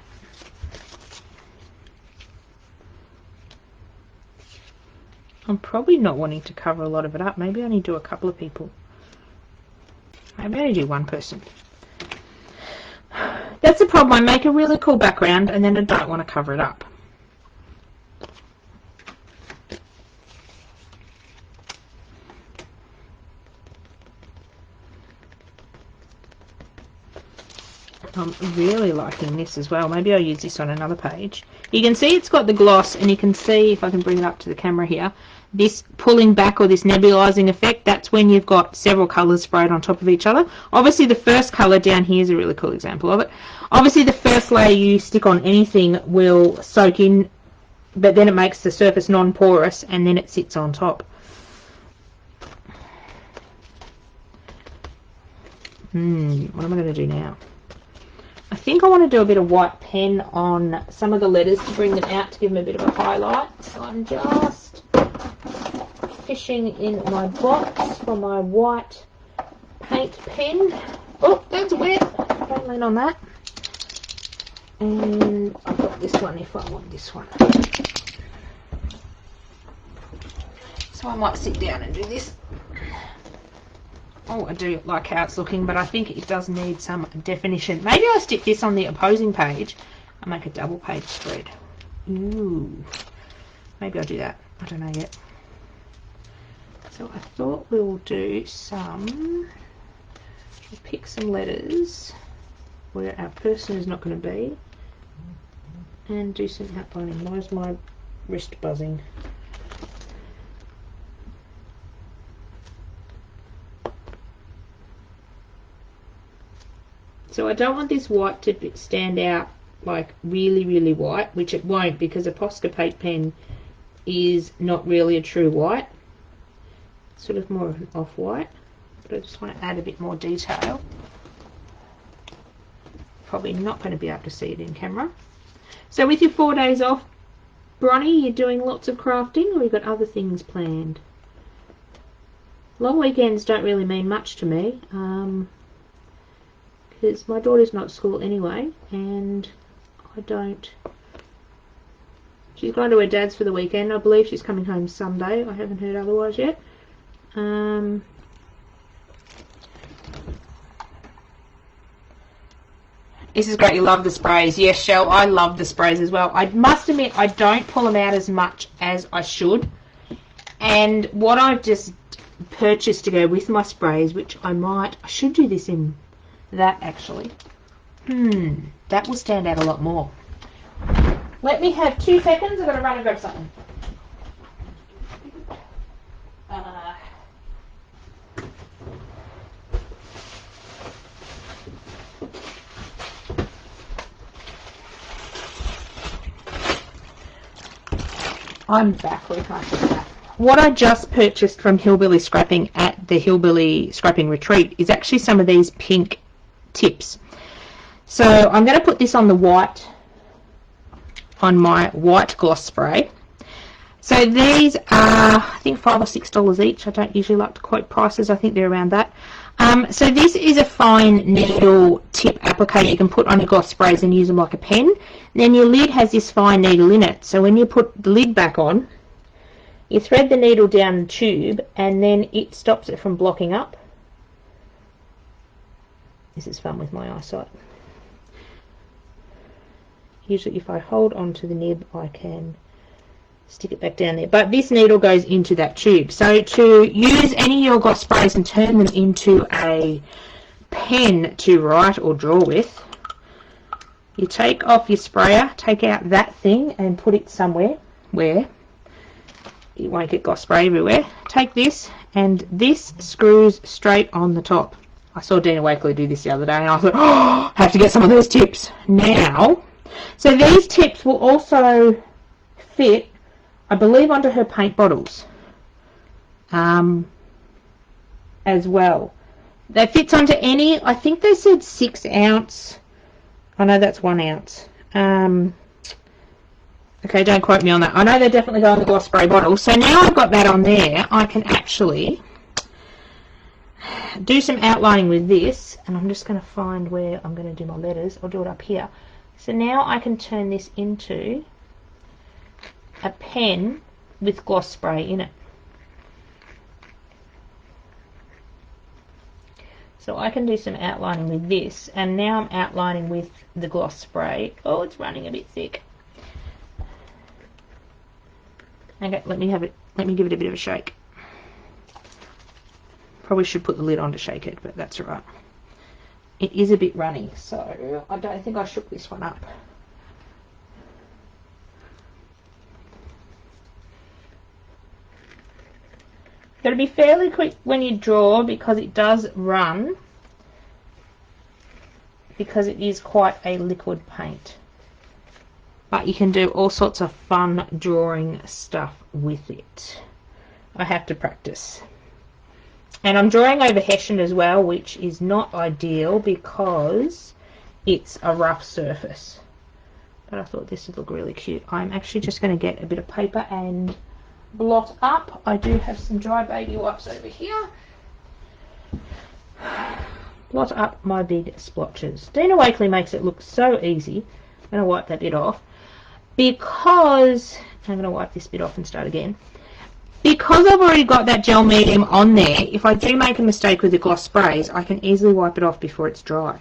I'm probably not wanting to cover a lot of it up. Maybe I only do a couple of people. Maybe I only do one person. That's the problem. I make a really cool background and then I don't want to cover it up. I'm really liking this as well. Maybe I'll use this on another page. You can see it's got the gloss, and you can see, if I can bring it up to the camera here, this pulling back or this nebulizing effect. That's when you've got several colours sprayed on top of each other. Obviously the first colour down here is a really cool example of it. Obviously the first layer you stick on anything will soak in, but then it makes the surface non-porous and then it sits on top. What am I going to do now? I think I want to do a bit of white pen on some of the letters to bring them out, to give them a bit of a highlight. So I'm just fishing in my box for my white paint pen. Oh, that's wet. Don't lean on that. And I've got this one if I want this one. So I might sit down and do this. Oh, I do like how it's looking, but I think it does need some definition. Maybe I'll stick this on the opposing page and make a double page spread. Ooh. Maybe I'll do that. I don't know yet. So I thought we'll do some... We'll pick some letters where our person is not going to be and do some outlining. Why is my wrist buzzing? So I don't want this white to stand out like really, really white, which it won't because a Posca paint pen is not really a true white. It's sort of more of an off-white, but I just want to add a bit more detail. Probably not going to be able to see it in camera. So with your 4 days off, Bronnie, you're doing lots of crafting or you've got other things planned? Long weekends don't really mean much to me. Because my daughter's not at school anyway, and I don't... She's going to her dad's for the weekend. I believe she's coming home Sunday. I haven't heard otherwise yet. This is great. You love the sprays. Yes, Shell, I love the sprays as well. I must admit, I don't pull them out as much as I should. And what I've just purchased to go with my sprays, which I should do this in... that actually. That will stand out a lot more. Let me have 2 seconds. I've got to run and grab something. I'm back. We can't do that. What I just purchased from Hillbilly Scrapping at the Hillbilly Scrapping Retreat is actually some of these pink tips. So I'm going to put this on the white, on my white gloss spray. So these are, I think, $5 or $6 each. I don't usually like to quote prices. I think they're around that. So this is a fine needle tip applicator you can put on your gloss sprays and use them like a pen. Then your lid has this fine needle in it. So when you put the lid back on, you thread the needle down the tube and then it stops it from blocking up. This is fun with my eyesight. Usually if I hold onto the nib, I can stick it back down there. But this needle goes into that tube. So to use any of your gloss sprays and turn them into a pen to write or draw with, you take off your sprayer, take out that thing and put it somewhere where it won't get gloss spray everywhere. Take this, and this screws straight on the top. I saw Dina Wakeley do this the other day and I thought, oh, I have to get some of those tips now. So these tips will also fit, I believe, under her paint bottles as well. That fits onto any, I think they said 6 ounce. I know that's 1 ounce. Okay, don't quote me on that. I know they definitely go on the gloss spray bottle. So now I've got that on there, I can actually do some outlining with this, and I'm just going to find where I'm going to do my letters. I'll do it up here. So now I can turn this into a pen with gloss spray in it. So I can do some outlining with this, and now I'm outlining with the gloss spray. Oh, it's running a bit thick. Okay, let me give it a bit of a shake. Probably should put the lid on to shake it, but that's all right. It is a bit runny, so I don't think I shook this one up. Got to be fairly quick when you draw because it does run, because it is quite a liquid paint. But you can do all sorts of fun drawing stuff with it. I have to practice. And I'm drawing over Hessian as well, which is not ideal because it's a rough surface. But I thought this would look really cute. I'm actually just going to get a bit of paper and blot up. I do have some dry baby wipes over here. Blot up my big splotches. Dina Wakeley makes it look so easy. I'm going to wipe that bit off. Because I'm going to wipe this bit off and start again. Because I've already got that gel medium on there, if I do make a mistake with the gloss sprays, I can easily wipe it off before it's dry,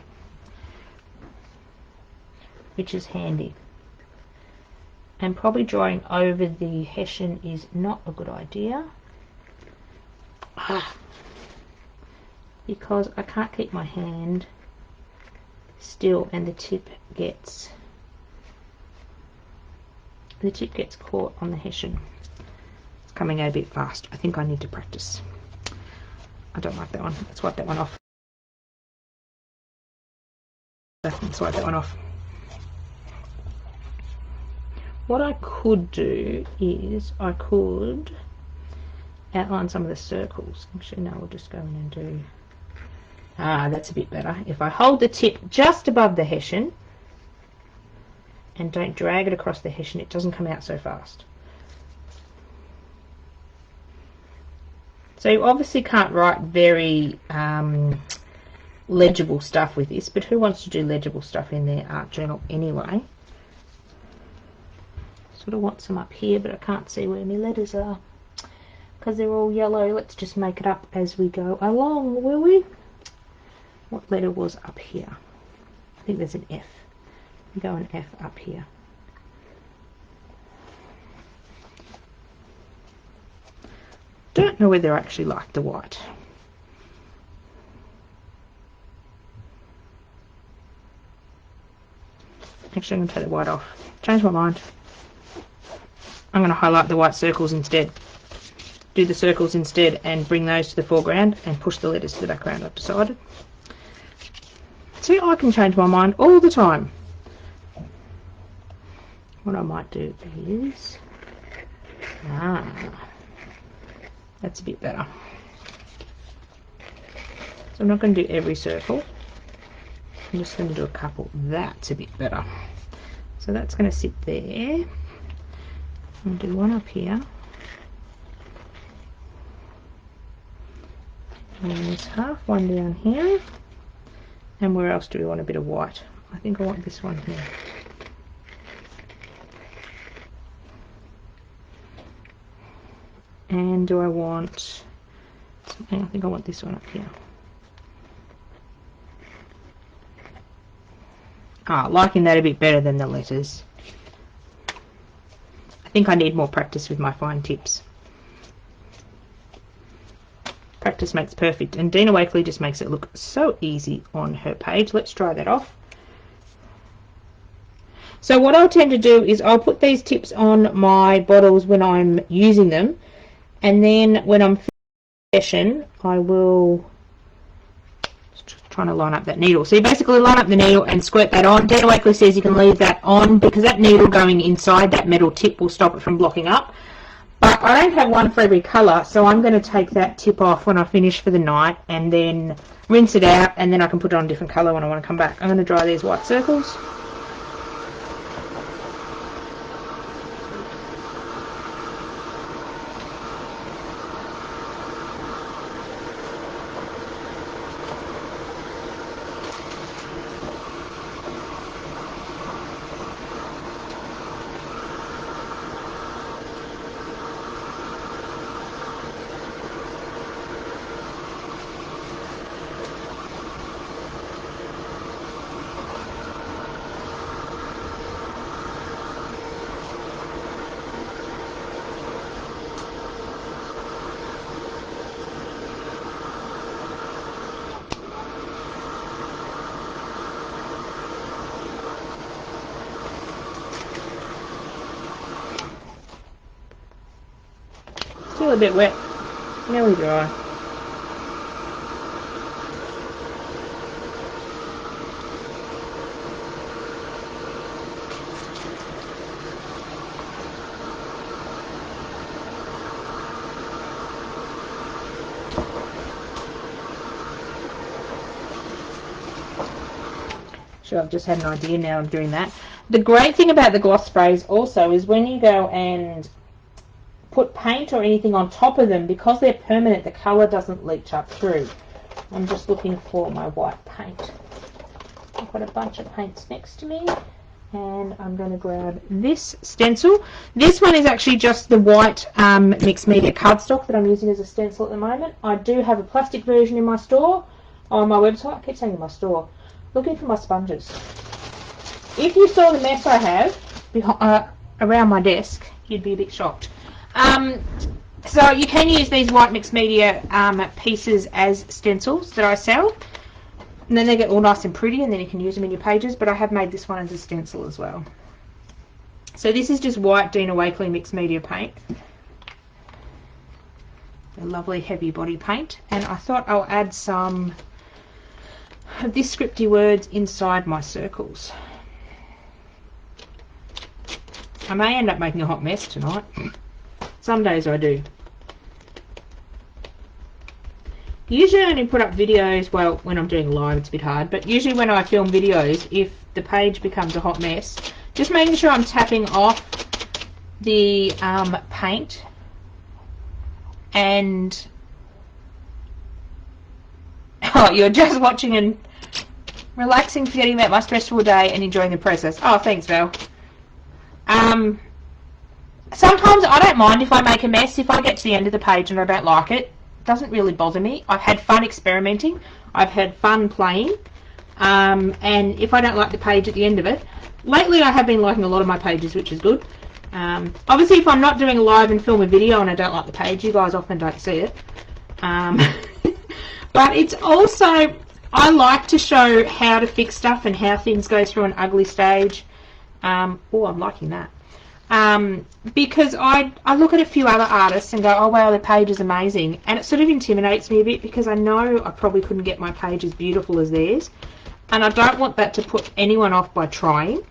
which is handy. And probably drawing over the Hessian is not a good idea, because I can't keep my hand still and the tip gets caught on the Hessian. It's coming out a bit fast. I think I need to practice. I don't like that one. Let's wipe that one off. Let's wipe that one off. What I could do is I could outline some of the circles. Actually, no, we'll just go in and do... that's a bit better. If I hold the tip just above the Hessian and don't drag it across the Hessian, it doesn't come out so fast. So you obviously can't write very legible stuff with this, but who wants to do legible stuff in their art journal anyway? Sort of want some up here, but I can't see where my letters are because they're all yellow. Let's just make it up as we go along, will we? What letter was up here? I think there's an F. We go an F up here. Don't know whether I actually like the white. Actually, I'm going to take the white off. Change my mind. I'm going to highlight the white circles instead. Do the circles instead and bring those to the foreground and push the letters to the background, I've decided. See, I can change my mind all the time. What I might do is... that's a bit better. So I'm not going to do every circle. I'm just going to do a couple. That's a bit better. So that's going to sit there. I'm going to do one up here. And there's half one down here. And where else do we want a bit of white? I think I want this one here. And do I want something? I think I want this one up here. Liking that a bit better than the letters. I think I need more practice with my fine tips. Practice makes perfect, and Dina Wakley just makes it look so easy on her page. Let's try that off. So what I'll tend to do is I'll put these tips on my bottles when I'm using them, and then when I'm session I will trying to line up that needle. So you basically line up the needle and squirt that on. Dina Wakley says you can leave that on because that needle going inside that metal tip will stop it from blocking up. But I don't have one for every colour, so I'm going to take that tip off when I finish for the night and then rinse it out, and then I can put it on a different colour when I want to come back. I'm going to dry these white circles. Still a bit wet, nearly dry. Sure, I've just had an idea now of doing that. The great thing about the gloss sprays also is when you go and put paint or anything on top of them, because they're permanent, the colour doesn't leach up through. I'm just looking for my white paint. I've got a bunch of paints next to me, and I'm going to grab this stencil. This one is actually just the white mixed media cardstock that I'm using as a stencil at the moment. I do have a plastic version in my store, on my website. I keep saying in my store. Looking for my sponges. If you saw the mess I have around my desk, you'd be a bit shocked. So you can use these white mixed media pieces as stencils that I sell, and then they get all nice and pretty, and then you can use them in your pages. But I have made this one as a stencil as well. So this is just white Dina Wakley mixed media paint, a lovely heavy body paint, and I thought I'll add some of this scripty words inside my circles. I may end up making a hot mess tonight. Some days I do. Usually I only put up videos, well, when I'm doing live it's a bit hard, but usually when I film videos, if the page becomes a hot mess, just making sure I'm tapping off the paint and you're just watching and relaxing, forgetting about my stressful day and enjoying the process. Oh, thanks, Val. Sometimes I don't mind if I make a mess. If I get to the end of the page and I don't like it, it doesn't really bother me. I've had fun experimenting. I've had fun playing. And if I don't like the page at the end of it, lately I have been liking a lot of my pages, which is good. Obviously, if I'm not doing a live and film a video and I don't like the page, you guys often don't see it. But it's also, I like to show how to fix stuff and how things go through an ugly stage. Oh, I'm liking that. Because I look at a few other artists and go, oh wow, their page is amazing, and it sort of intimidates me a bit because I know I probably couldn't get my page as beautiful as theirs, and I don't want that to put anyone off by trying.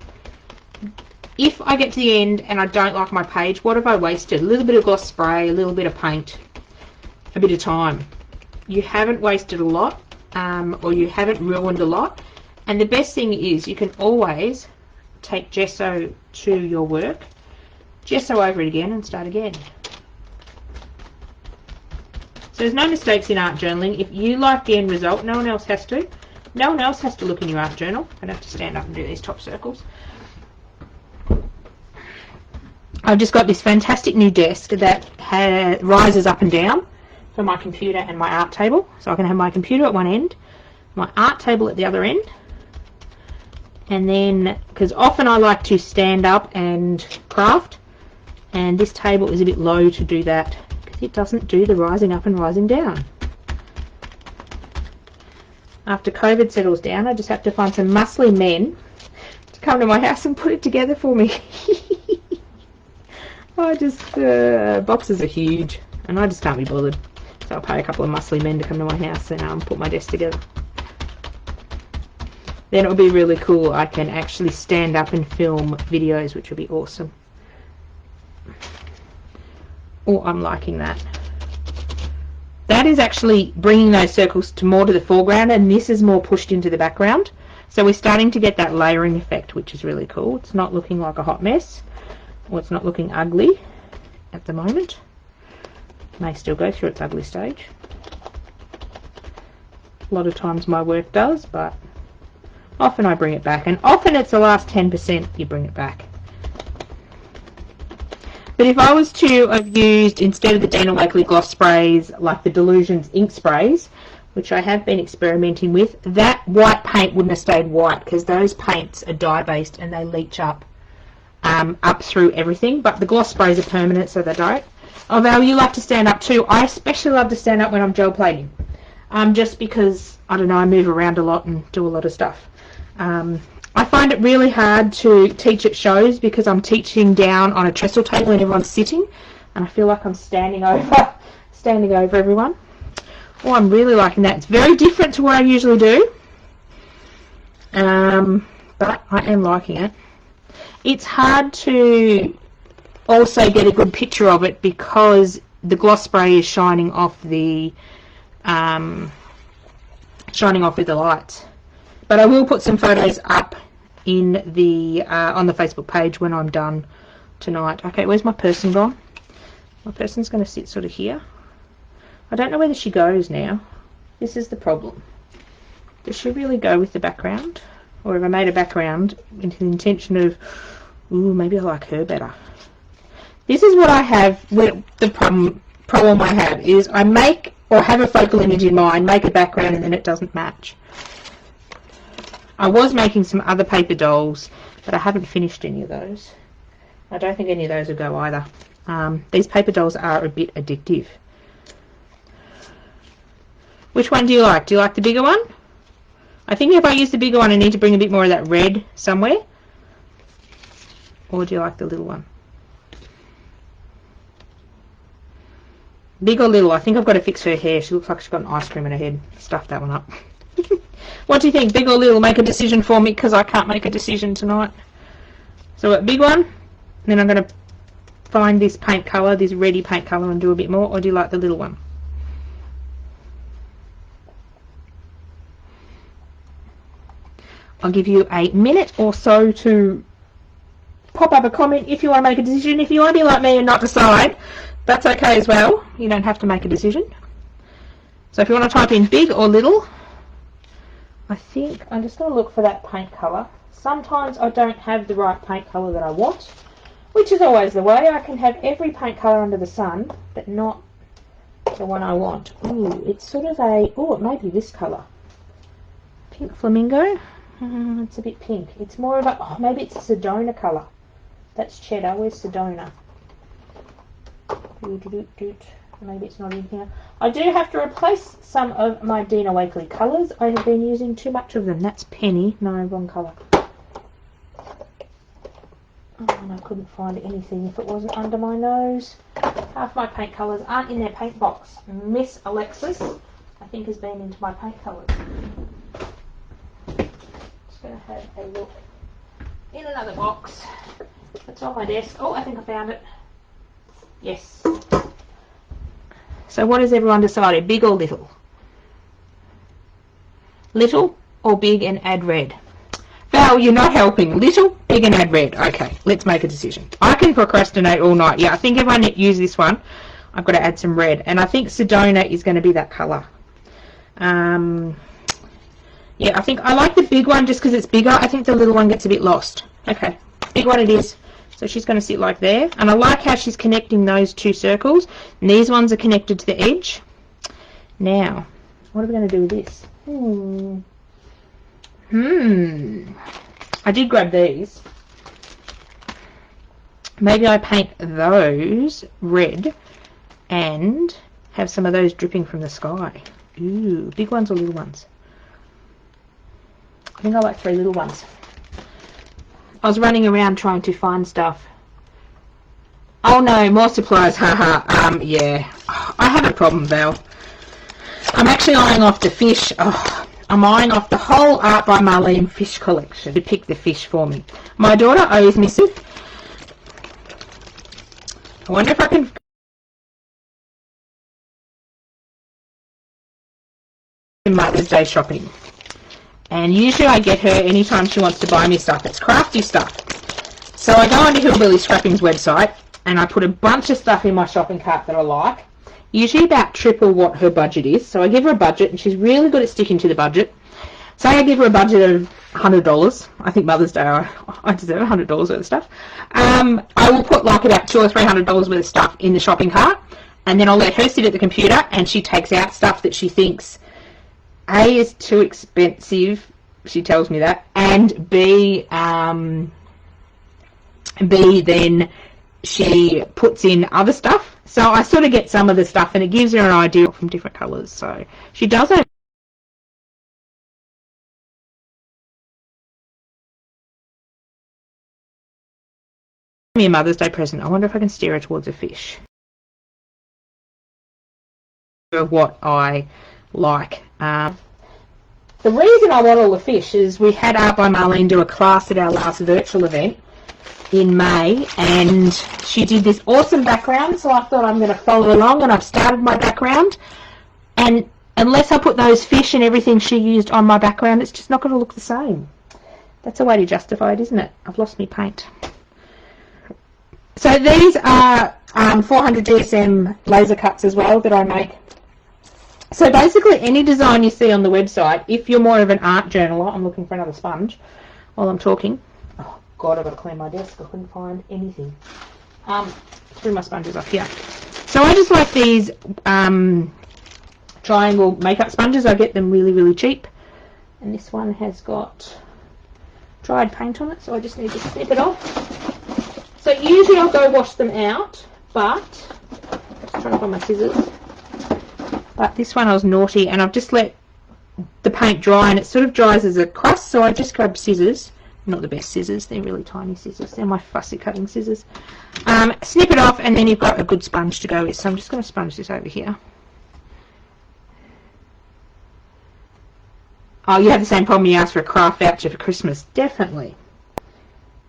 If I get to the end and I don't like my page, what have I wasted? A little bit of gloss spray, a little bit of paint, a bit of time. You haven't wasted a lot, or you haven't ruined a lot. And the best thing is you can always take gesso to your work, gesso over it again and start again. So there's no mistakes in art journaling. If you like the end result, no one else has to. No one else has to look in your art journal. I don't have to stand up and do these top circles. I've just got this fantastic new desk that rises up and down for my computer and my art table. So I can have my computer at one end, my art table at the other end, And then, because often I like to stand up and craft, and this table is a bit low to do that because it doesn't do the rising up and rising down. After COVID settles down, I just have to find some muscly men to come to my house and put it together for me. Boxes are huge and I just can't be bothered. So I'll pay a couple of muscly men to come to my house and put my desk together. Then it'll be really cool. I can actually stand up and film videos, which will be awesome. Oh, I'm liking that. That is actually bringing those circles more to the foreground, and this is more pushed into the background. So we're starting to get that layering effect, which is really cool. It's not looking like a hot mess, or it's not looking ugly at the moment. It may still go through its ugly stage. A lot of times my work does, but often I bring it back, and often it's the last 10% you bring it back. But if I was to have used, instead of the Dina Wakley gloss sprays, like the Delusions ink sprays, which I have been experimenting with, that white paint wouldn't have stayed white because those paints are dye-based and they leach up through everything. But the gloss sprays are permanent, so they don't. Oh, Val, you love to stand up too. I especially love to stand up when I'm gel plating, just because, I don't know, I move around a lot and do a lot of stuff. I find it really hard to teach at shows because I'm teaching down on a trestle table and everyone's sitting, and I feel like I'm standing over everyone. Oh, I'm really liking that. It's very different to what I usually do, but I am liking it. It's hard to also get a good picture of it because the gloss spray is shining off with the lights. But I will put some photos up in the on the Facebook page when I'm done tonight. Okay, where's my person gone? My person's going to sit sort of here. I don't know whether she goes now. This is the problem. Does she really go with the background? Or have I made a background with the intention of, ooh, maybe I like her better. This is what I have. The problem I have is I make or have a focal image in mind, make a background, and then it doesn't match. I was making some other paper dolls, but I haven't finished any of those. I don't think any of those will go either. These paper dolls are a bit addictive. Which one do you like? Do you like the bigger one? I think if I use the bigger one, I need to bring a bit more of that red somewhere. Or do you like the little one? Big or little? I think I've got to fix her hair. She looks like she's got an ice cream in her head. Stuff that one up. What do you think? Big or little? Make a decision for me because I can't make a decision tonight. So a big one. Then I'm going to find this paint colour, this reddy paint colour, and do a bit more. Or do you like the little one? I'll give you a minute or so to pop up a comment if you want to make a decision. If you want to be like me and not decide, that's okay as well. You don't have to make a decision. So if you want to type in big or little, I think I'm just going to look for that paint colour. Sometimes I don't have the right paint colour that I want, which is always the way. I can have every paint colour under the sun, but not the one I want. Ooh, it's sort of a, oh, it may be this colour. Pink flamingo. It's a bit pink. It's more of a, oh, maybe it's a Sedona colour. That's cheddar. Where's Sedona? Maybe it's not in here. I do have to replace some of my Dina Wakley colours. I have been using too much of them. That's Penny. No, wrong colour. Oh, and I couldn't find anything if it wasn't under my nose. Half my paint colours aren't in their paint box. Miss Alexis, I think, has been into my paint colours. Just going to have a look in another box. It's on my desk. Oh, I think I found it. Yes. So what has everyone decided? Big or little? Little or big and add red? Val, you're not helping. Little, big and add red. Okay, let's make a decision. I can procrastinate all night. Yeah, I think if I use this one, I've got to add some red. And I think Sedona is going to be that colour. Yeah, I think I like the big one just because it's bigger. I think the little one gets a bit lost. Okay, big one it is. So she's going to sit like there. And I like how she's connecting those two circles. And these ones are connected to the edge. Now, what are we going to do with this? I did grab these. Maybe I paint those red and have some of those dripping from the sky. Ooh, big ones or little ones? I think I like 3 little ones. I was running around trying to find stuff. Oh no, more supplies, haha. Yeah, I have a problem, Val. I'm actually eyeing off the fish. Oh, I'm eyeing off the whole Art by Marlene fish collection to pick the fish for me. My daughter owes me some. I wonder if I can... Mother's Day shopping. And usually I get her anytime she wants to buy me stuff. It's crafty stuff. So I go onto Hillbilly Scrapping's website and I put a bunch of stuff in my shopping cart that I like. Usually about triple what her budget is. So I give her a budget and she's really good at sticking to the budget. Say I give her a budget of $100. I think Mother's Day I deserve $100 worth of stuff. I will put like about $200 or $300 worth of stuff in the shopping cart, and then I'll let her sit at the computer and she takes out stuff that she thinks A is too expensive, she tells me that, and B then she puts in other stuff. So I sort of get some of the stuff and it gives her an idea from different colours. So she does have me a Mother's Day present. I wonder if I can steer her towards a fish. What I like. The reason I want all the fish is we had Art by Marlene do a class at our last virtual event in May, and she did this awesome background, so I thought I'm going to follow along, and I've started my background, and unless I put those fish and everything she used on my background, it's just not going to look the same. That's a way to justify it, isn't it? I've lost my paint. So these are 400 DSM laser cuts as well that I make. So basically any design you see on the website, if you're more of an art journaler, I'm looking for another sponge while I'm talking. Oh God, I've got to clean my desk. I couldn't find anything. Threw my sponges off here. So I just like these triangle makeup sponges. I get them really, really cheap. And this one has got dried paint on it, so I just need to snip it off. So usually I'll go wash them out, but just trying to find my scissors. But this one I was naughty, and I've just let the paint dry, and it sort of dries as a crust, so I just grab scissors. Not the best scissors, they're really tiny scissors. They're my fussy cutting scissors. Snip it off, and then you've got a good sponge to go with. So I'm just going to sponge this over here. Oh, you have the same problem you asked for a craft voucher for Christmas. Definitely.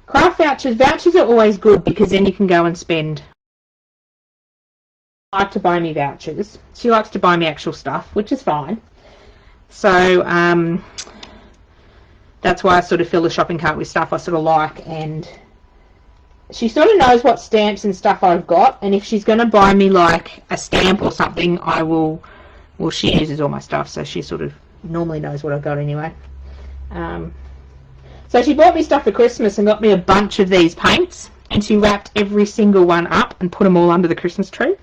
Craft vouchers are always good because then you can go and spend. She likes to buy me vouchers. She likes to buy me actual stuff, which is fine. So that's why I sort of fill the shopping cart with stuff I sort of like, and she sort of knows what stamps and stuff I've got, and if she's going to buy me like a stamp or something, I will, well, she uses all my stuff, so she sort of normally knows what I've got anyway. So she bought me stuff for Christmas and got me a bunch of these paints, and she wrapped every single one up and put them all under the Christmas tree.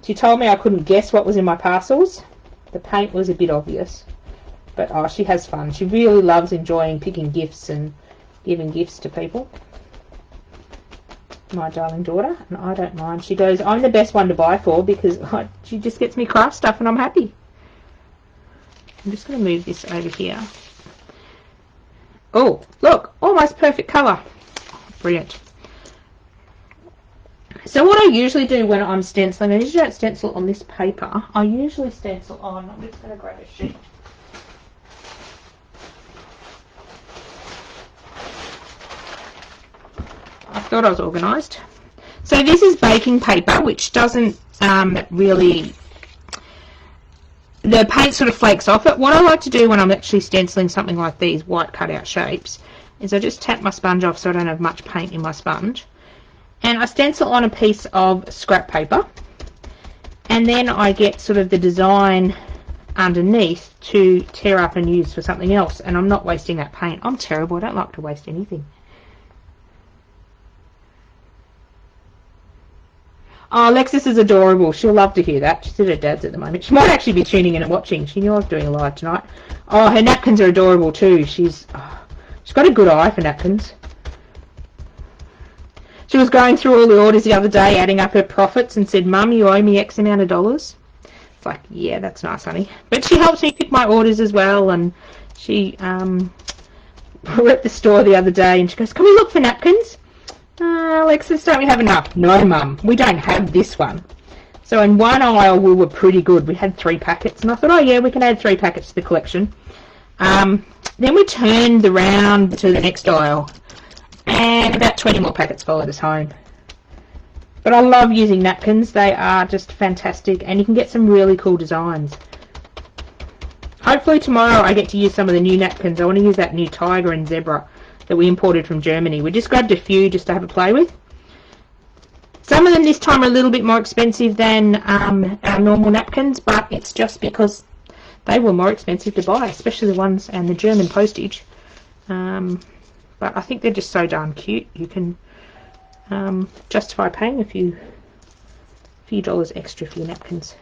She told me I couldn't guess what was in my parcels. The paint was a bit obvious, but oh, she has fun. She really loves enjoying picking gifts and giving gifts to people. My darling daughter, and I don't mind. She goes, I'm the best one to buy for because she just gets me craft stuff and I'm happy. I'm just going to move this over here. Oh, look, almost perfect colour. Brilliant. So what I usually do when I'm stenciling, I usually don't stencil on this paper. I usually stencil on, I'm just going to grab a sheet. I thought I was organised. So this is baking paper, which doesn't really, the paint sort of flakes off it. What I like to do when I'm actually stenciling something like these white cutout shapes is I just tap my sponge off so I don't have much paint in my sponge. And I stencil on a piece of scrap paper, and then I get sort of the design underneath to tear up and use for something else, and I'm not wasting that paint. I'm terrible, I don't like to waste anything. Oh, Alexis is adorable. She'll love to hear that. She's at her dad's at the moment. She might actually be tuning in and watching. She knew I was doing a live tonight. Oh, her napkins are adorable too. She's She's got a good eye for napkins. She was going through all the orders the other day, adding up her profits, and said, Mum, you owe me X amount of dollars. It's like, yeah, that's nice, honey. But she helps me pick my orders as well, and she we're at the store the other day, and she goes, can we look for napkins? Alexis, don't we have enough? No, Mum, we don't have this one. So in one aisle, we were pretty good. We had 3 packets, and I thought, oh, yeah, we can add 3 packets to the collection. Then we turned around to the next aisle, and about 20 more packets followed us home. But I love using napkins. They are just fantastic, and you can get some really cool designs. Hopefully tomorrow I get to use some of the new napkins. I want to use that new tiger and zebra that we imported from Germany. We just grabbed a few just to have a play with. Some of them this time are a little bit more expensive than our normal napkins, but it's just because they were more expensive to buy, especially the ones and the German postage. But I think they're just so darn cute. You can justify paying a few dollars extra for your napkins.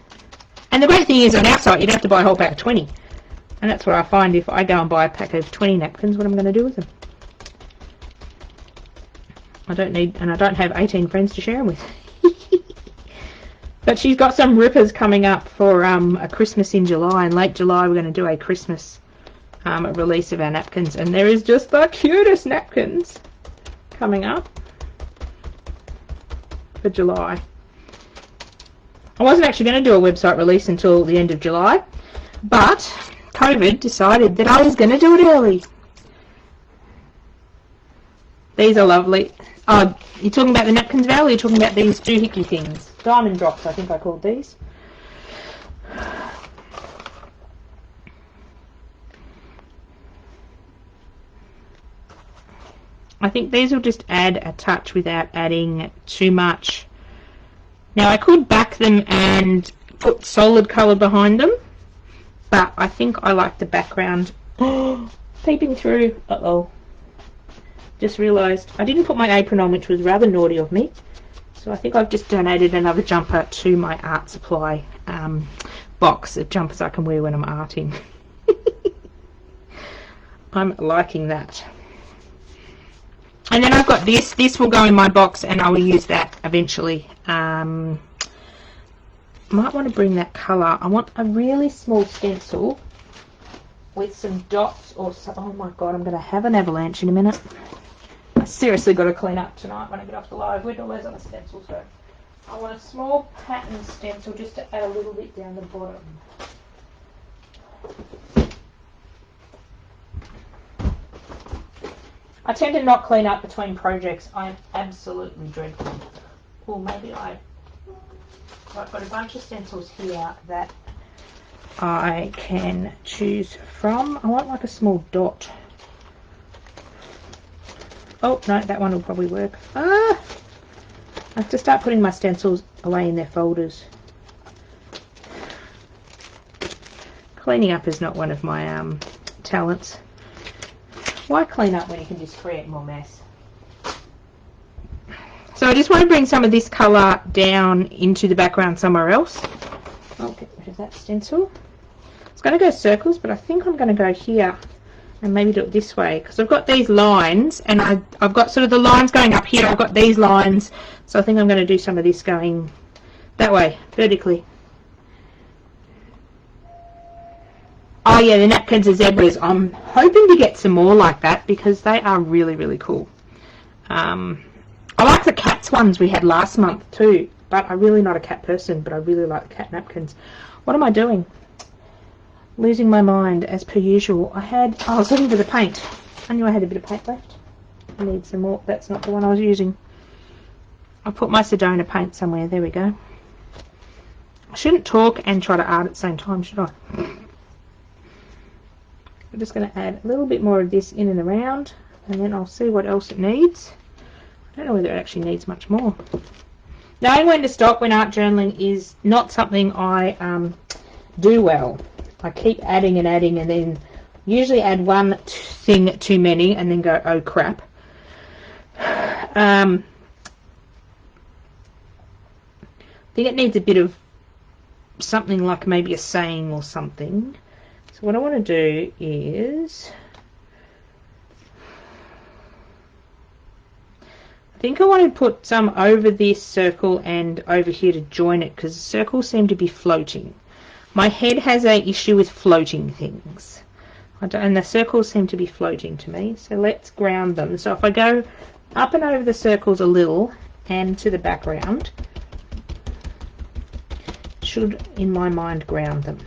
And the great thing is on our site, you don't have to buy a whole pack of 20. And that's what I find if I go and buy a pack of 20 napkins, what I'm going to do with them. I don't have 18 friends to share them with. But she's got some rippers coming up for a Christmas in July. In late July, we're going to do a Christmas release of our napkins. And there is just the cutest napkins coming up for July. I wasn't actually going to do a website release until the end of July, but COVID decided that I was going to do it early. These are lovely. Oh, you're talking about the napkins, Val, or you're talking about these doohickey things? Diamond drops, I think I called these. I think these will just add a touch without adding too much. Now I could back them and put solid colour behind them, but I think I like the background. Peeping through. Uh-oh. Just realised I didn't put my apron on, which was rather naughty of me. So I think I've just donated another jumper to my art supply box of jumpers I can wear when I'm arting. I'm liking that. And then I've got this. This will go in my box, and I will use that eventually. Might want to bring that colour. I want a really small stencil with some dots or so. Oh my god, I'm going to have an avalanche in a minute. I seriously got to clean up tonight when I get off the live. Where do all those other stencils go? I want a small pattern stencil just to add a little bit down the bottom. I tend to not clean up between projects. I'm absolutely dreadful. Or maybe I've got a bunch of stencils here that I can choose from. I want like a small dot. Oh, no, that one will probably work. I have to start putting my stencils away in their folders. Cleaning up is not one of my talents. Why clean up when you can just create more mess? So I just want to bring some of this colour down into the background somewhere else. I'll get rid of that stencil. It's going to go circles, but I think I'm going to go here and maybe do it this way, because I've got these lines, and I've got sort of the lines going up here. I've got these lines, so I think I'm going to do some of this going that way, vertically. Oh yeah, the napkins are zebras. I'm hoping to get some more like that because they are really, really cool. I like the cats ones we had last month too, but I'm really not a cat person, but I really like the cat napkins. What am I doing? Losing my mind as per usual. I was looking for the paint. I knew I had a bit of paint left. I need some more. That's not the one I was using. I put my Sedona paint somewhere. There we go. I shouldn't talk and try to art at the same time, should I? I'm just going to add a little bit more of this in and around, and then I'll see what else it needs. I don't know whether it actually needs much more. Knowing when to stop when art journaling is not something I do well. I keep adding and adding, and then usually add one thing too many and then go, oh crap. I think it needs a bit of something like maybe a saying or something. So what I want to do is I think I want to put some over this circle and over here to join it, because the circles seem to be floating. My head has an issue with floating things. And the circles seem to be floating to me, so let's ground them. So if I go up and over the circles a little and to the background, should in my mind ground them.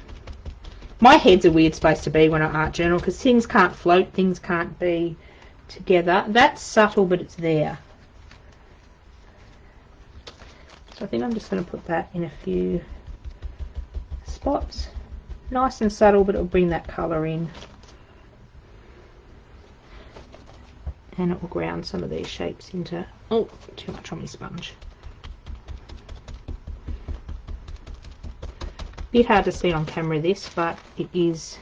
My head's a weird space to be when I art journal, because things can't float, things can't be together. That's subtle, but it's there. So I think I'm just going to put that in a few spots. Nice and subtle, but it'll bring that colour in. And it will ground some of these shapes into... Oh, too much on my sponge. Bit hard to see on camera this, but it is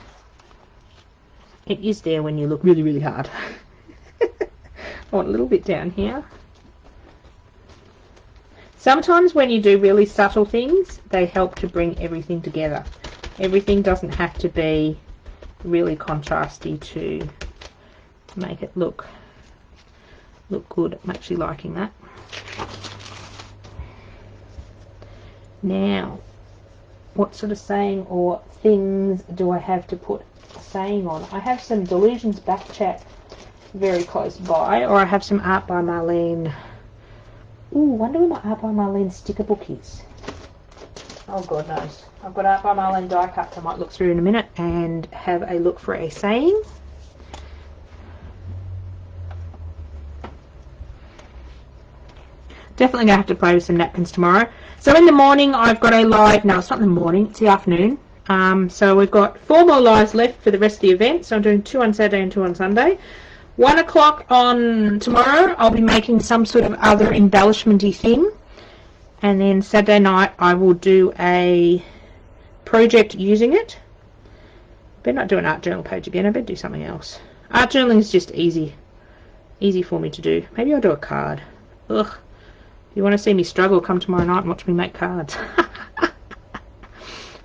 there when you look really, really hard. I want a little bit down here. Sometimes when you do really subtle things, they help to bring everything together. Everything doesn't have to be really contrasty to make it look good. I'm actually liking that. Now, what sort of saying or things do I have to put saying on? I have some Delusions back chat very close by, or I have some Art by Marlene. Ooh, wonder where my Art by Marlene sticker book is. Oh, God knows. I've got Art by Marlene die cuts I might look through in a minute and have a look for a saying. Definitely going to have to play with some napkins tomorrow. So in the morning I've got a live, no it's not in the morning, it's the afternoon. So we've got 4 more lives left for the rest of the event. So I'm doing 2 on Saturday and 2 on Sunday. 1 o'clock on tomorrow I'll be making some sort of other embellishment-y thing. And then Saturday night I will do a project using it. Better not do an art journal page again, I better do something else. Art journaling is just easy for me to do. Maybe I'll do a card. Ugh. If you want to see me struggle, come tomorrow night and watch me make cards.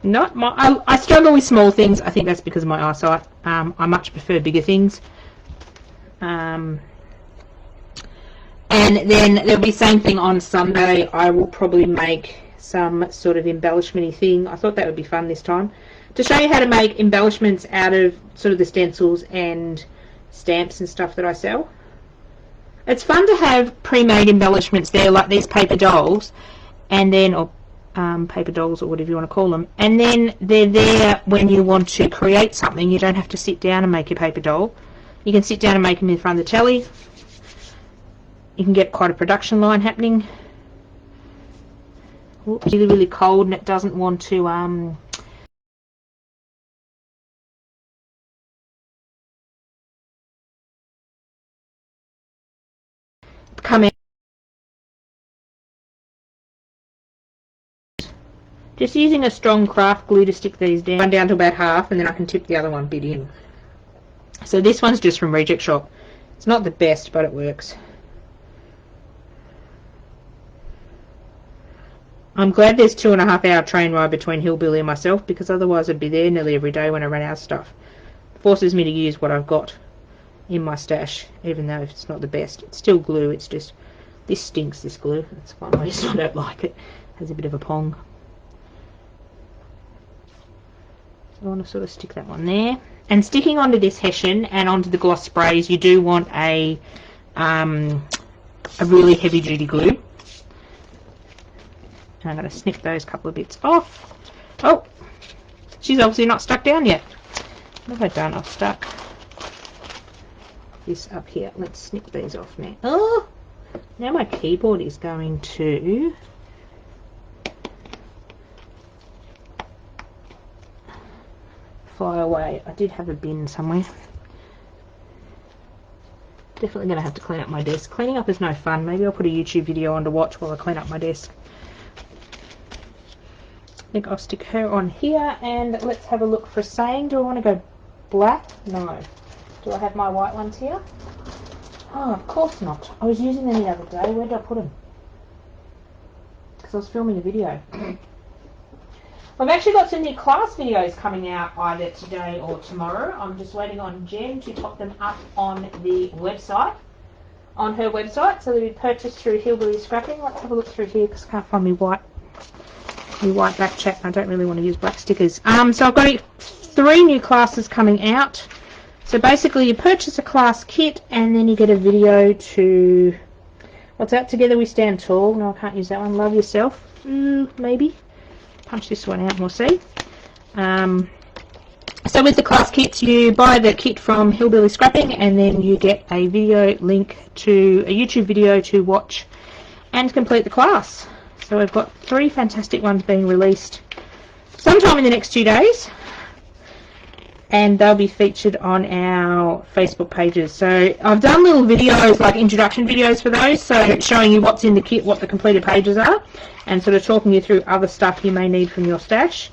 I struggle with small things. I think that's because of my eyesight. I much prefer bigger things. And then there'll be the same thing on Sunday. I will probably make some sort of embellishment-y thing. I thought that would be fun this time. To show you how to make embellishments out of sort of the stencils and stamps and stuff that I sell. It's fun to have pre-made embellishments there, like these paper dolls, and then, or paper dolls or whatever you want to call them, and then they're there when you want to create something. You don't have to sit down and make your paper doll. You can sit down and make them in front of the telly. You can get quite a production line happening. Ooh, it's really, really cold and it doesn't want to come out. Just using a strong craft glue to stick these down. Run down to about half and then I can tip the other one bit in. So this one's just from Reject Shop. It's not the best, but it works. I'm glad there's 2.5 hour train ride between Hillbilly and myself, because otherwise I'd be there nearly every day when I run out of stuff. It forces me to use what I've got in my stash, even though it's not the best. It's still glue, it's just, this stinks, this glue. That's one reason I don't like it. It has a bit of a pong. So I want to sort of stick that one there. And sticking onto this hessian and onto the gloss sprays, you do want a really heavy duty glue. And I'm going to snip those couple of bits off. Oh, she's obviously not stuck down yet. What have I done? I've stuck this up here. Let's snip these off now. Oh, now my keyboard is going to fly away. I did have a bin somewhere. Definitely going to have to clean up my desk. Cleaning up is no fun. Maybe I'll put a YouTube video on to watch while I clean up my desk. I think I'll stick her on here, and let's have a look for a saying. Do I want to go black? No. Do I have my white ones here? Oh, of course not. I was using them the other day. Where did I put them? Because I was filming a video. I've actually got some new class videos coming out either today or tomorrow. I'm just waiting on Jen to pop them up on the website. on her website, so they'll be purchased through Hillbilly Scrapping. Let's have a look through here because I can't find my white back check. I don't really want to use black stickers. So I've got 3 new classes coming out. So basically you purchase a class kit and then you get a video to, what's that? Together We Stand Tall. No, I can't use that one. Love Yourself. Maybe. Punch this one out and we'll see. So with the class kits, you buy the kit from Hillbilly Scrapping and then you get a video link to a YouTube video to watch and complete the class. So we've got 3 fantastic ones being released sometime in the next 2 days, and they'll be featured on our Facebook pages. So I've done little videos, like introduction videos for those, so showing you what's in the kit, what the completed pages are, and sort of talking you through other stuff you may need from your stash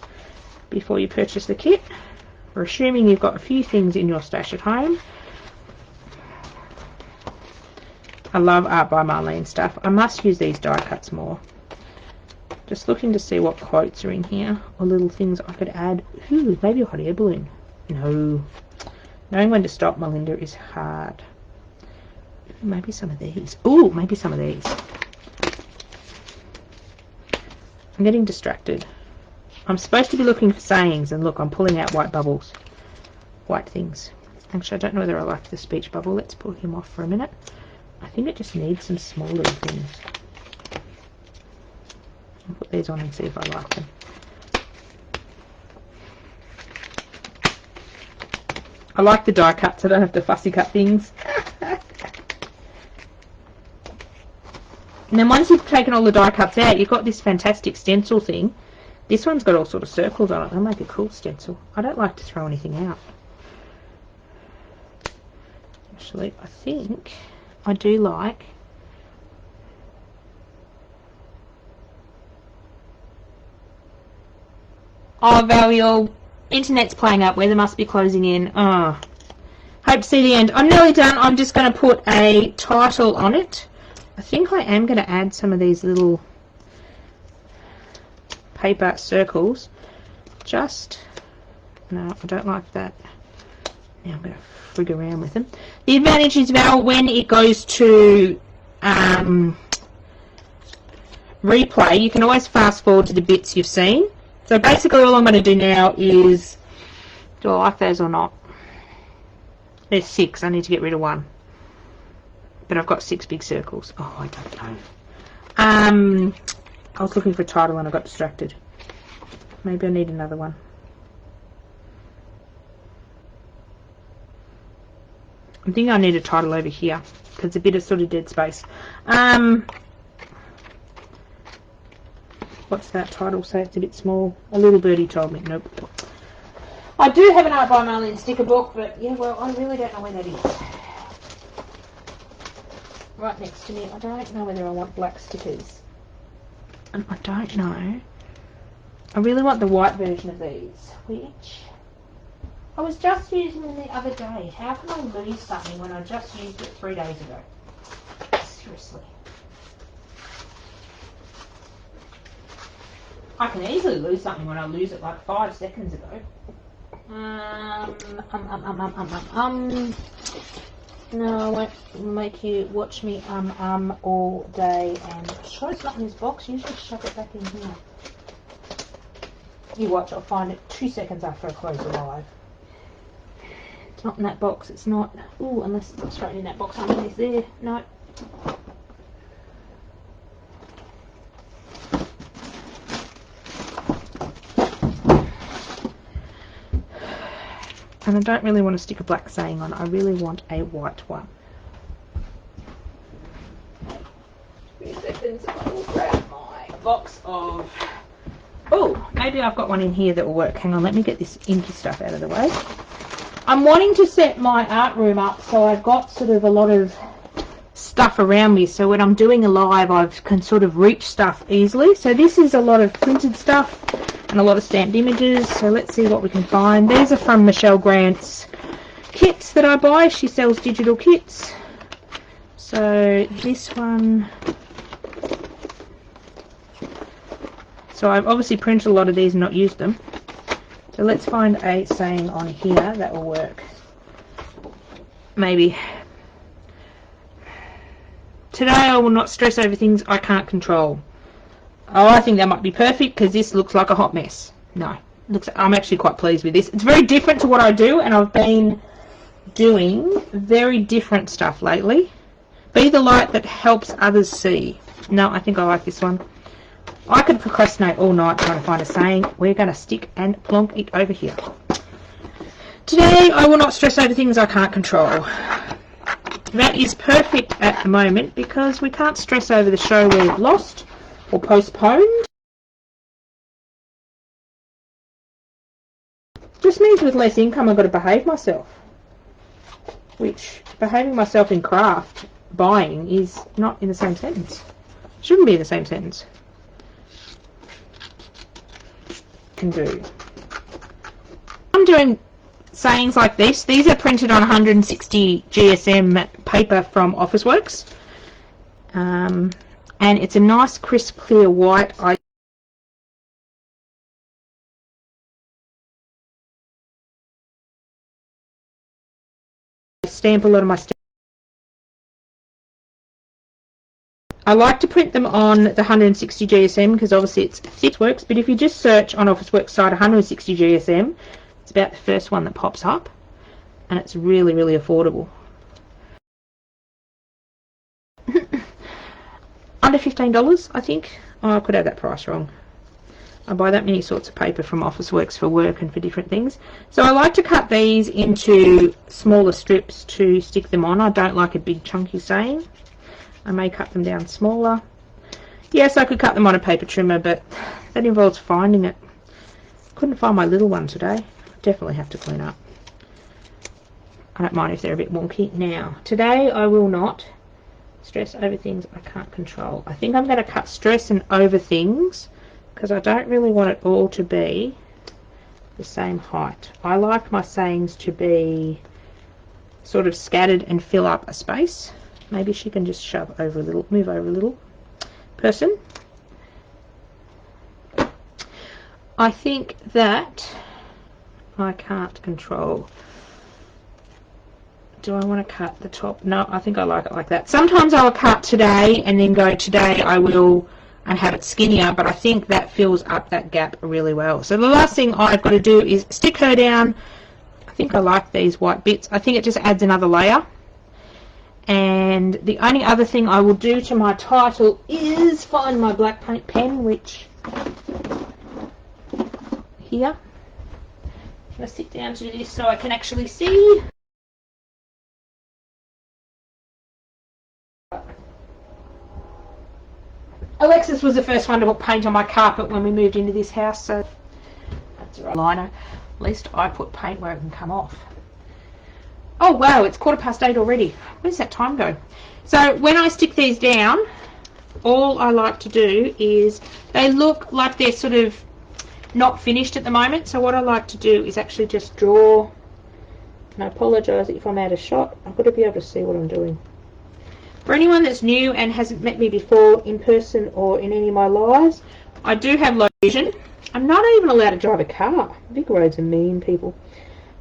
before you purchase the kit. We're assuming you've got a few things in your stash at home. I love Art by Marlene stuff. I must use these die cuts more. Just looking to see what quotes are in here or little things I could add. Ooh, maybe a hot air balloon. No. Knowing when to stop, Melinda, is hard. Maybe some of these. Ooh, maybe some of these. I'm getting distracted. I'm supposed to be looking for sayings, and look, I'm pulling out white bubbles. White things. Actually, I don't know whether I like the speech bubble. Let's pull him off for a minute. I think it just needs some smaller things. I'll put these on and see if I like them. I like the die cuts, so I don't have to fussy cut things. And then once you've taken all the die cuts out, you've got this fantastic stencil thing. This one's got all sort of circles on it. They'll make a cool stencil. I don't like to throw anything out. Actually, I think I do like... Oh, Val, your internet's playing up. Weather must be closing in. Oh. Hope to see the end. I'm nearly done. I'm just going to put a title on it. I think I am going to add some of these little paper circles. Just... No, I don't like that. Now I'm going to frig around with them. The advantage is, Val, when it goes to replay, you can always fast forward to the bits you've seen. So basically all I'm going to do now is, do I like those or not? There's 6, I need to get rid of 1. But I've got 6 big circles. Oh, I don't know. I was looking for a title and I got distracted. Maybe I need another one. I think I need a title over here, because it's a bit of sort of dead space. What's that title say? It's a bit small. A little birdie told me. Nope. I do have an Art by Marlene sticker book, but yeah, well, I really don't know where that is. Right next to me. I don't know whether I want black stickers. And I don't know. I really want the white version of these, which I was just using them the other day. How can I lose something when I just used it 3 days ago? Seriously. I can easily lose something when I lose it like 5 seconds ago. No, I won't make you watch me all day. And sure, it's not in this box. Usually shove it back in here. You watch, I'll find it 2 seconds after I close the live. It's not in that box. It's not. Ooh, unless it's straight in that box underneath there. No. And I don't really want to stick a black saying on. I really want a white one. 2 seconds. I will grab my box of... Oh, maybe I've got one in here that will work. Hang on, let me get this inky stuff out of the way. I'm wanting to set my art room up so I've got sort of a lot of stuff around me. So when I'm doing a live, I can sort of reach stuff easily. So this is a lot of printed stuff and a lot of stamped images. So let's see what we can find. These are from Michelle Grant's kits that I buy. She sells digital kits. So this one... So I've obviously printed a lot of these and not used them. So let's find a saying on here that will work. Maybe. today I will not stress over things I can't control. Oh, I think that might be perfect because this looks like a hot mess. No, I'm actually quite pleased with this. It's very different to what I do, and I've been doing very different stuff lately. Be the light that helps others see. No, I think I like this one. I could procrastinate all night trying to find a saying. We're going to stick and plonk it over here. Today I will not stress over things I can't control. That is perfect at the moment because we can't stress over the show we've lost or postponed. Just means with less income I've got to behave myself. Which, behaving myself in craft, buying, is not in the same sentence. Shouldn't be in the same sentence. Can do. I'm doing sayings like this. These are printed on 160 GSM paper from Officeworks. And it's a nice crisp clear white. I stamp a lot of my stamps. I like to print them on the 160 GSM because obviously it's thick works, but if you just search on Officeworks site 160 GSM, it's about the first one that pops up, and it's really, really affordable. Under $15, I think. Oh, I could have that price wrong. I buy that many sorts of paper from Officeworks for work and for different things. So I like to cut these into smaller strips to stick them on. I don't like a big chunky saying. I may cut them down smaller. Yes, I could cut them on a paper trimmer, but that involves finding it. Couldn't find my little one today. Definitely have to clean up. I don't mind if they're a bit wonky. Now, today I will not stress over things I can't control. I think I'm going to cut stress and over things because I don't really want it all to be the same height. I like my sayings to be sort of scattered and fill up a space. Maybe she can just shove over a little, move over a little. Person. I think that I can't control. Do I want to cut the top? No, I think I like it like that. Sometimes I'll cut today and then go today I will and have it skinnier, but I think that fills up that gap really well. So the last thing I've got to do is stick her down. I think I like these white bits. I think it just adds another layer. And the only other thing I will do to my title is find my black paint pen, which here. I'm going to sit down to do this so I can actually see. Alexis was the first one to put paint on my carpet when we moved into this house, so that's a liner. At least I put paint where it can come off. Oh wow, it's 8:15 already. Where's that time go? So when I stick these down, all I like to do is, they look like they're sort of not finished at the moment, so what I like to do is actually just draw, and I apologise if I'm out of shot. I've got to be able to see what I'm doing. For anyone that's new and hasn't met me before in person or in any of my lives, I do have low vision. I'm not even allowed to drive a car. Big roads are mean, people.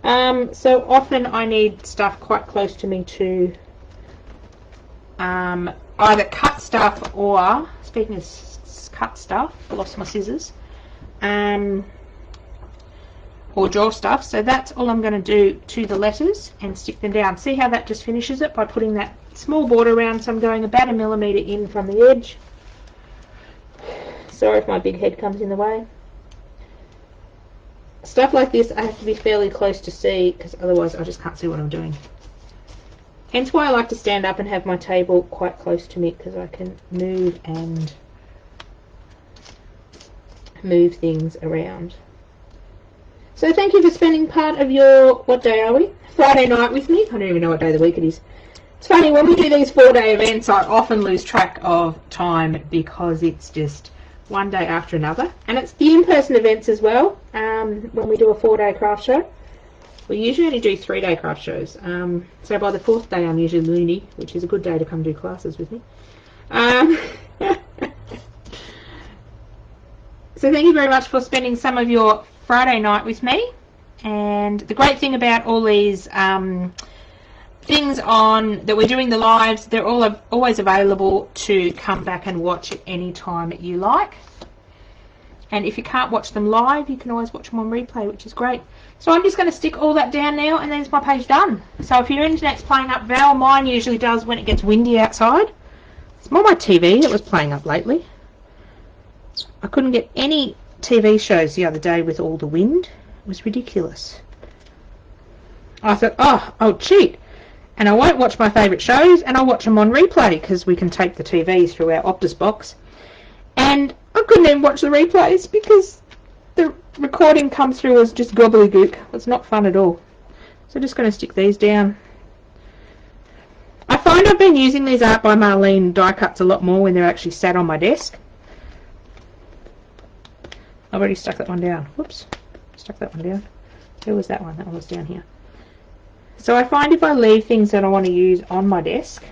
So often I need stuff quite close to me to either cut stuff or, speaking of cut stuff, I lost my scissors, or draw stuff. So that's all I'm going to do to the letters and stick them down. See how that just finishes it by putting that small border around, so I'm going about 1 millimetre in from the edge. Sorry if my big head comes in the way. Stuff like this I have to be fairly close to see because otherwise I just can't see what I'm doing. Hence why I like to stand up and have my table quite close to me, because I can move and move things around. So thank you for spending part of your, what day are we? Friday night with me. I don't even know what day of the week it is. It's funny, when we do these 4-day events, I often lose track of time because it's just one day after another. And it's the in-person events as well. When we do a 4-day craft show, we usually only do 3-day craft shows. So by the 4th day, I'm usually loony, which is a good day to come do classes with me. So thank you very much for spending some of your Friday night with me. And the great thing about all these things on that we're doing the lives, they're all always available to come back and watch at any time you like. And if you can't watch them live, you can always watch them on replay, which is great. So I'm just going to stick all that down now, and there's my page done. So if your internet's playing up, Val, mine usually does when it gets windy outside. It's more my TV that was playing up lately. I couldn't get any TV shows the other day with all the wind. It was ridiculous. I thought, oh, I'll cheat. And I won't watch my favourite shows, and I'll watch them on replay, because we can take the TV through our Optus box. And I couldn't even watch the replays because the recording comes through as just gobbledygook. It's not fun at all. So I'm just going to stick these down. I find I've been using these Art by Marlene die cuts a lot more when they're actually sat on my desk. I've already stuck that one down. Whoops. Stuck that one down. Where was that one? That one was down here. So I find if I leave things that I want to use on my desk,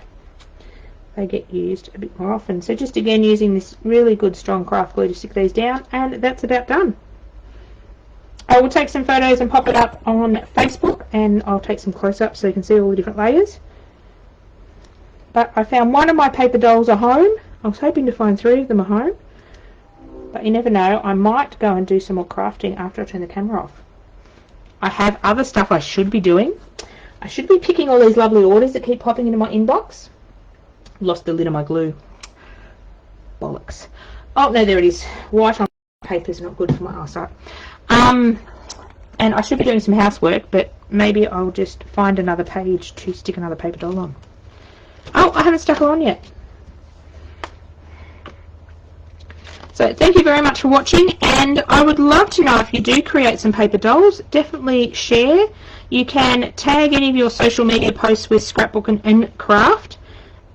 they get used a bit more often. So just again using this really good strong craft glue to stick these down, and that's about done. I will take some photos and pop it up on Facebook, and I'll take some close-ups so you can see all the different layers. But I found one of my paper dolls at home. I was hoping to find 3 of them at home, but you never know. I might go and do some more crafting after I turn the camera off. I have other stuff I should be doing. I should be picking all these lovely orders that keep popping into my inbox. Lost the lid of my glue. Bollocks. Oh, no, there it is. White on paper is not good for my eyesight. And I should be doing some housework, but maybe I'll just find another page to stick another paper doll on. Oh, I haven't stuck her on yet. So thank you very much for watching, and I would love to know if you do create some paper dolls. Definitely share. You can tag any of your social media posts with Scrapbooking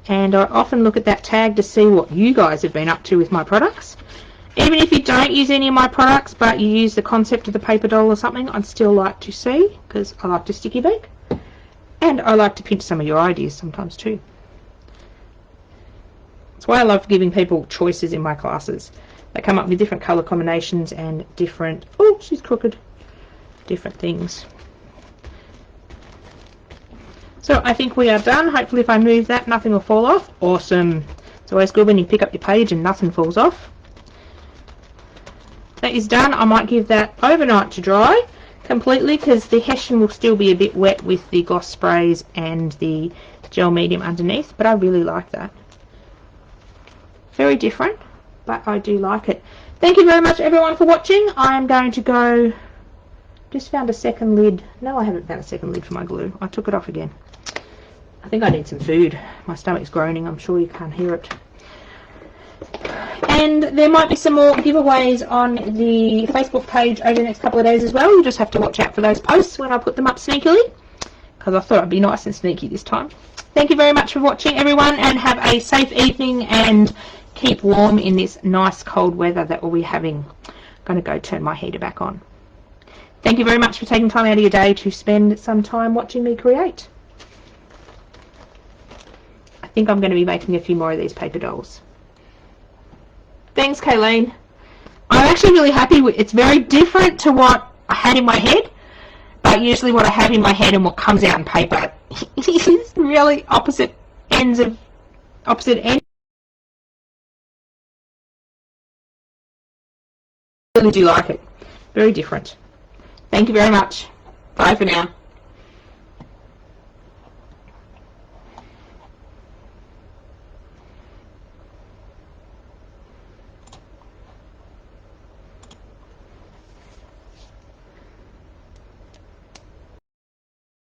and I often look at that tag to see what you guys have been up to with my products. Even if you don't use any of my products, but you use the concept of the paper doll or something, I'd still like to see, because I like to sticky bake. And I like to pinch some of your ideas sometimes too. That's why I love giving people choices in my classes. They come up with different colour combinations and different, oh, she's crooked, different things. So I think we are done. Hopefully if I move that, nothing will fall off. Awesome. It's always good when you pick up your page and nothing falls off. That is done. I might give that overnight to dry completely, because the hessian will still be a bit wet with the gloss sprays and the gel medium underneath, but I really like that. Very different, but I do like it. Thank you very much everyone for watching. I am going to go, just found a second lid. No, I haven't found a second lid for my glue. I took it off again. I think I need some food. My stomach's groaning. I'm sure you can't hear it. And there might be some more giveaways on the Facebook page over the next couple of days as well. You just have to watch out for those posts when I put them up sneakily, because I thought I'd be nice and sneaky this time. Thank you very much for watching everyone, and have a safe evening and keep warm in this nice cold weather that we'll be having. I'm going to go turn my heater back on. Thank you very much for taking time out of your day to spend some time watching me create. I think I'm going to be making a few more of these paper dolls. Thanks, Kayleen. I'm actually really happy with it. It's very different to what I had in my head, but usually what I have in my head and what comes out in paper is really opposite ends. I really do like it. Very different. Thank you very much. Bye for now.